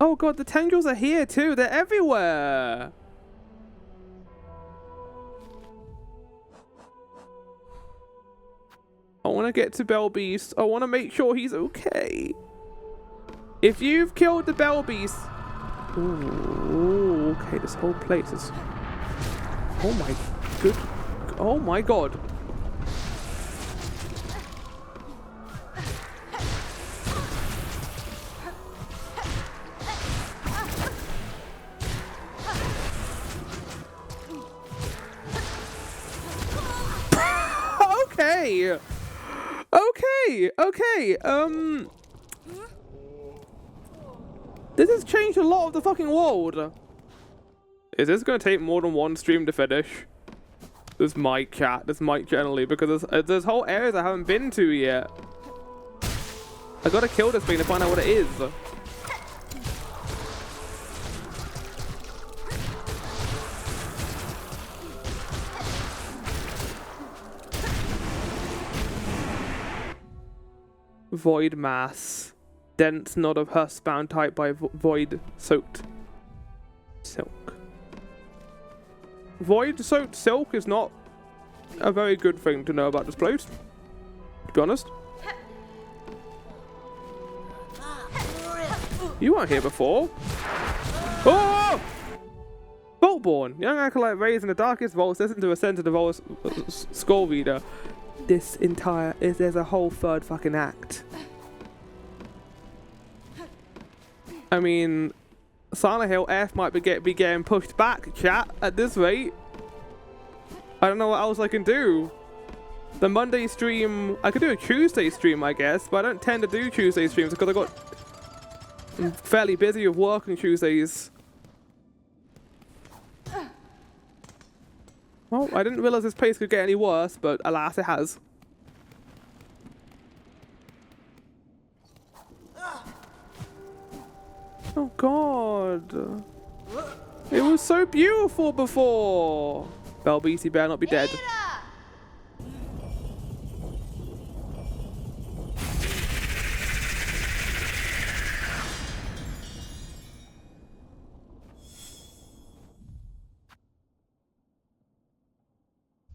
Oh god, the tendrils are here too. They're everywhere. I want to get to Bell Beast. I want to make sure he's okay. If you've killed the Bell Beast... Ooh, okay, this whole place is... Oh my good... Oh my god. Okay. Okay. This has changed a lot of the fucking world. Is this going to take more than one stream to finish? This might generally, because there's whole areas I haven't been to yet. I gotta kill this thing to find out what it is. Void mass. Dense knot of husk bound tight by void soaked silk. Void soaked silk is not a very good thing to know about this place, to be honest. You weren't here before. Piltborn. Young acolyte raised in the darkest vaults, destined to ascend to the vault's scroll reader. There's a whole third fucking act. I mean, Silent Hill F might be getting pushed back, chat, at this rate. I don't know what else I can do. The Monday stream, I could do a Tuesday stream, I guess, but I don't tend to do Tuesday streams because I'm fairly busy with work on Tuesdays. Well, I didn't realize this pace could get any worse, but alas, it has. Oh God. It was so beautiful before. Bell Beastie better not be dead.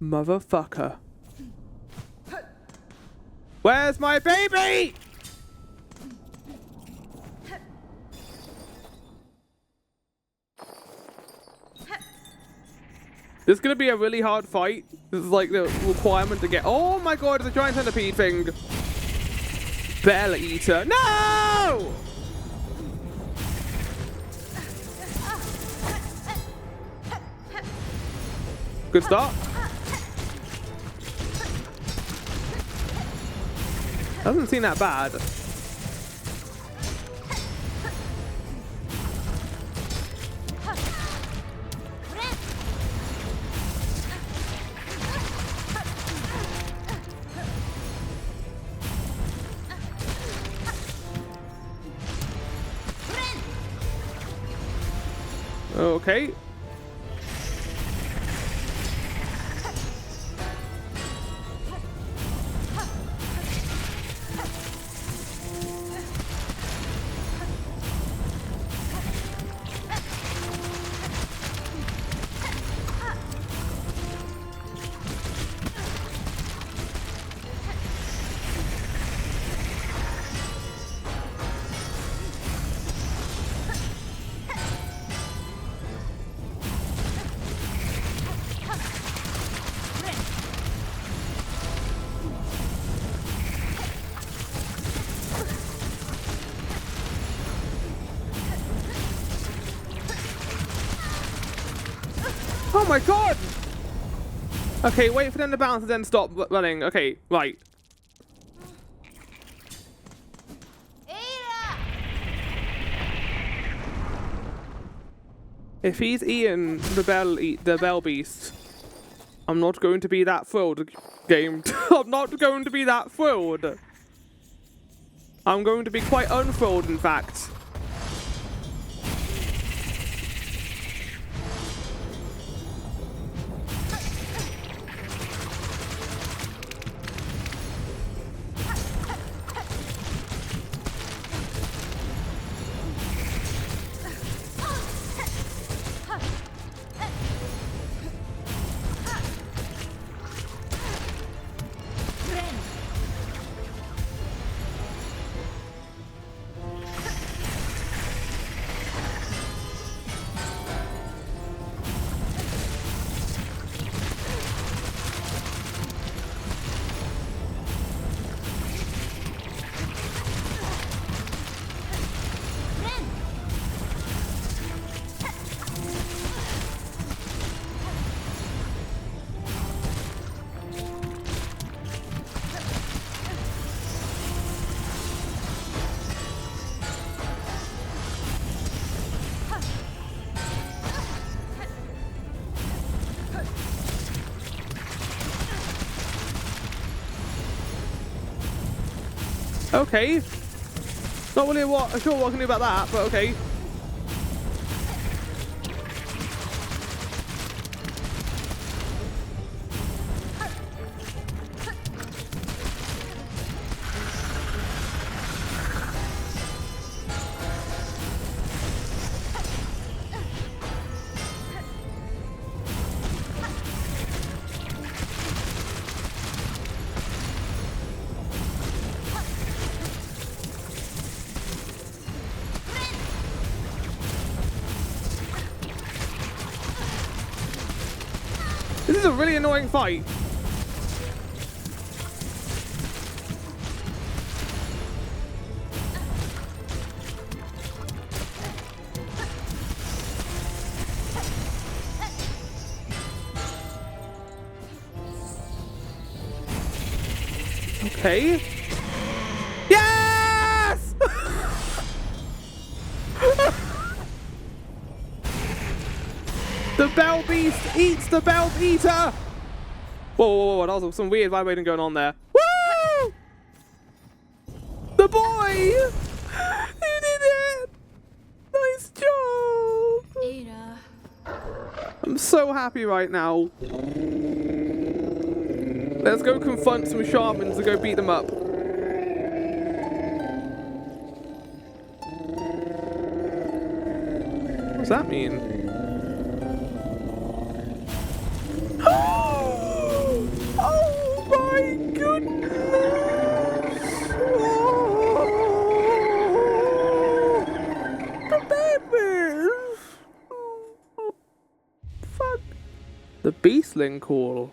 Motherfucker. Where's my baby? This is gonna be a really hard fight. This is like the requirement to get. Oh my God, it's a giant centipede thing. Bell eater. No! Good start. Doesn't seem that bad. Okay. Oh my God! Okay, wait for them to bounce and then stop running. Okay, right. If he's eaten the bell beast, I'm not going to be that thrilled, game. I'm not going to be that thrilled. I'm going to be quite unthrilled, in fact. Okay. Not really sure what I can do about that, but okay. This is a really annoying fight. Okay. Yes! The Bell Beast eats the Bell Eater! Whoa, whoa, whoa, that was some weird vibrating going on there. Woo! The boy! He did it! Nice job! Ada. I'm so happy right now. Let's go confront some shamans and go beat them up. What's that mean? Oh my goodness! Oh, the babies! Oh, fuck. The beastling call.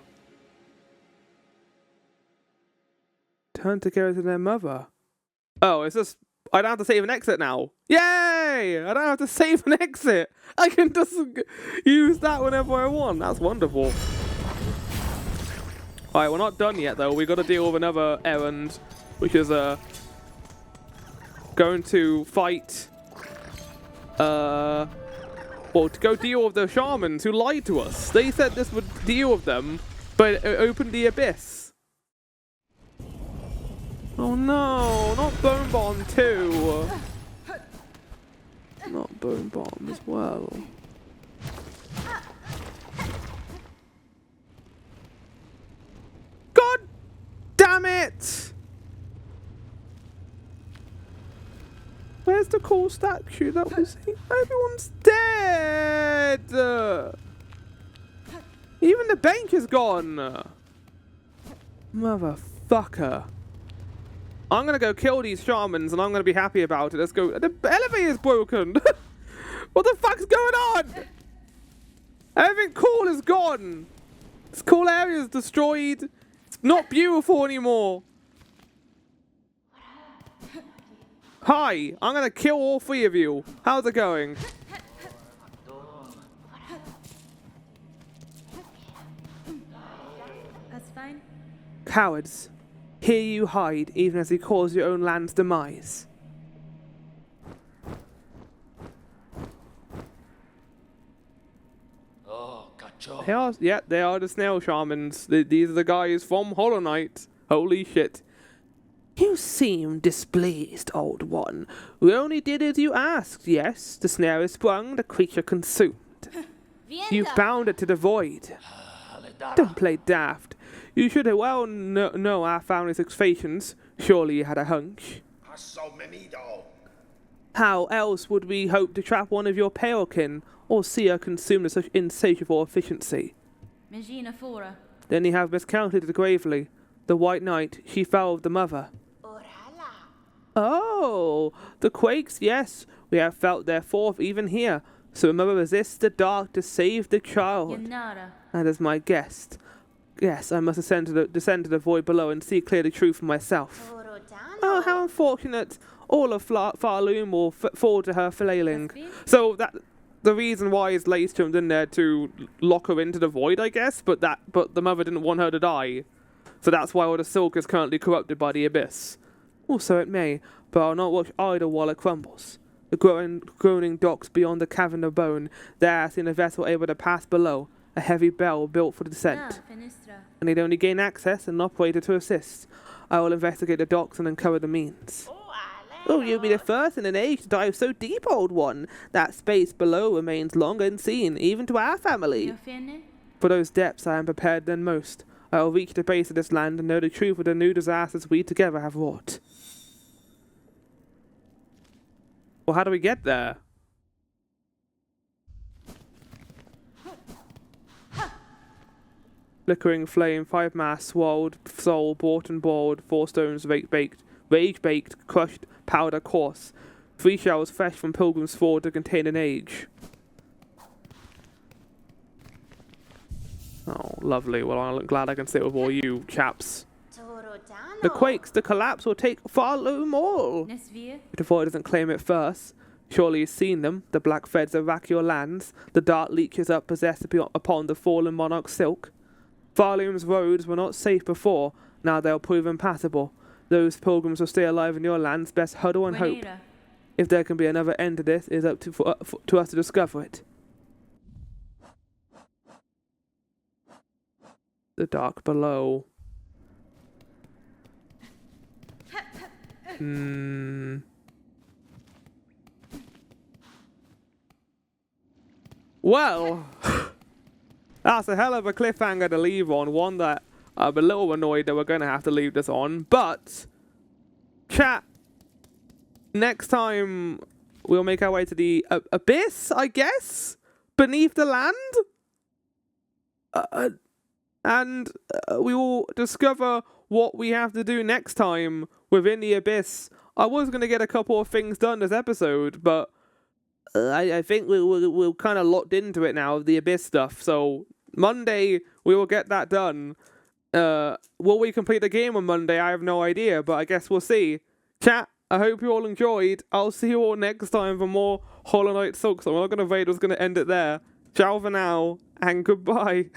Turn together to their mother. Oh, it's just... I don't have to save an exit now. Yay! I don't have to save an exit. I can just use that whenever I want. That's wonderful. Alright, we're not done yet, though. We got to deal with another errand, which is going to fight... well, to go deal with the shamans who lied to us. They said this would deal with them, but it opened the abyss. Oh no, not Bone Bomb too. Not Bone Bomb as well. God damn it! Where's the cool statue that was here? Everyone's dead! Even the bank is gone! Motherfucker. I'm gonna go kill these shamans and I'm gonna be happy about it. Let's go. The elevator's broken! What the fuck's going on? Everything cool is gone! This cool area is destroyed. It's not beautiful anymore. Hi, I'm gonna kill all three of you. How's it going? That's fine. Cowards. Here you hide, even as you cause your own land's demise. Oh, cacho. They are the snail shamans. These are the guys from Hollow Knight. Holy shit. You seem displeased, old one. We only did as you asked, yes. The snare is sprung, the creature consumed. You bound it to the void. Don't play daft. You should well know our family's expressions. Surely you had a hunch. How else would we hope to trap one of your pale kin, or see her consumed with such insatiable efficiency? Magina Fora. Then you have miscounted it gravely. The White Knight, she fell with the mother. Oh, the quakes, yes. We have felt their forth even here. So the mother resists the dark to save the child. Yanara. And as my guest, yes, I must descend to the void below and see clear the truth for myself. Oh, how unfortunate! All of Farloom will fall to her flailing. So that the reason why is Lacetram's in there to lock her into the void, I guess. But the mother didn't want her to die, so that's why all the silk is currently corrupted by the abyss. Also, it may, but I'll not watch idle while it crumbles. The groaning docks beyond the cavern of bone. There, I seen a vessel able to pass below. A heavy bell built for the descent. I need only gain access and an operator to assist. I will investigate the docks and uncover the means. Oh, you'll be the first in an age to dive so deep, old one. That space below remains long unseen, even to our family. For those depths, I am prepared than most. I will reach the base of this land and know the truth of the new disasters we together have wrought. Well, how do we get there? Flickering flame, 5 mass, swallowed, soul, bought and boiled, 4 stones rage-baked, crushed, powder coarse, 3 shells fresh from pilgrim's sword to contain an age. Oh, lovely. Well, I'm glad I can sit with all you chaps. The quakes, the collapse will take far more. Nesvir. Before it doesn't claim it first. Surely you've seen them, the black feds of rack your lands, the dark leeches up possessed upon the fallen monarch's silk. Farlium's roads were not safe before, now they'll prove impassable. Those pilgrims will stay alive in your lands, best huddle and hope. Guinera. If there can be another end to this, it is up to us to discover it. The dark below. Well, that's a hell of a cliffhanger to leave on. One that I'm a little annoyed that we're going to have to leave this on. But, chat, next time we'll make our way to the abyss, I guess? Beneath the land? And we will discover what we have to do next time within the abyss. I was going to get a couple of things done this episode, but I think we're kind of locked into it now, the abyss stuff. So Monday, we will get that done. Will we complete the game on Monday? I have no idea, but I guess we'll see. Chat, I hope you all enjoyed. I'll see you all next time for more Hollow Knight Silksong. I'm not going to Vader's going to end it there. Ciao for now, and goodbye.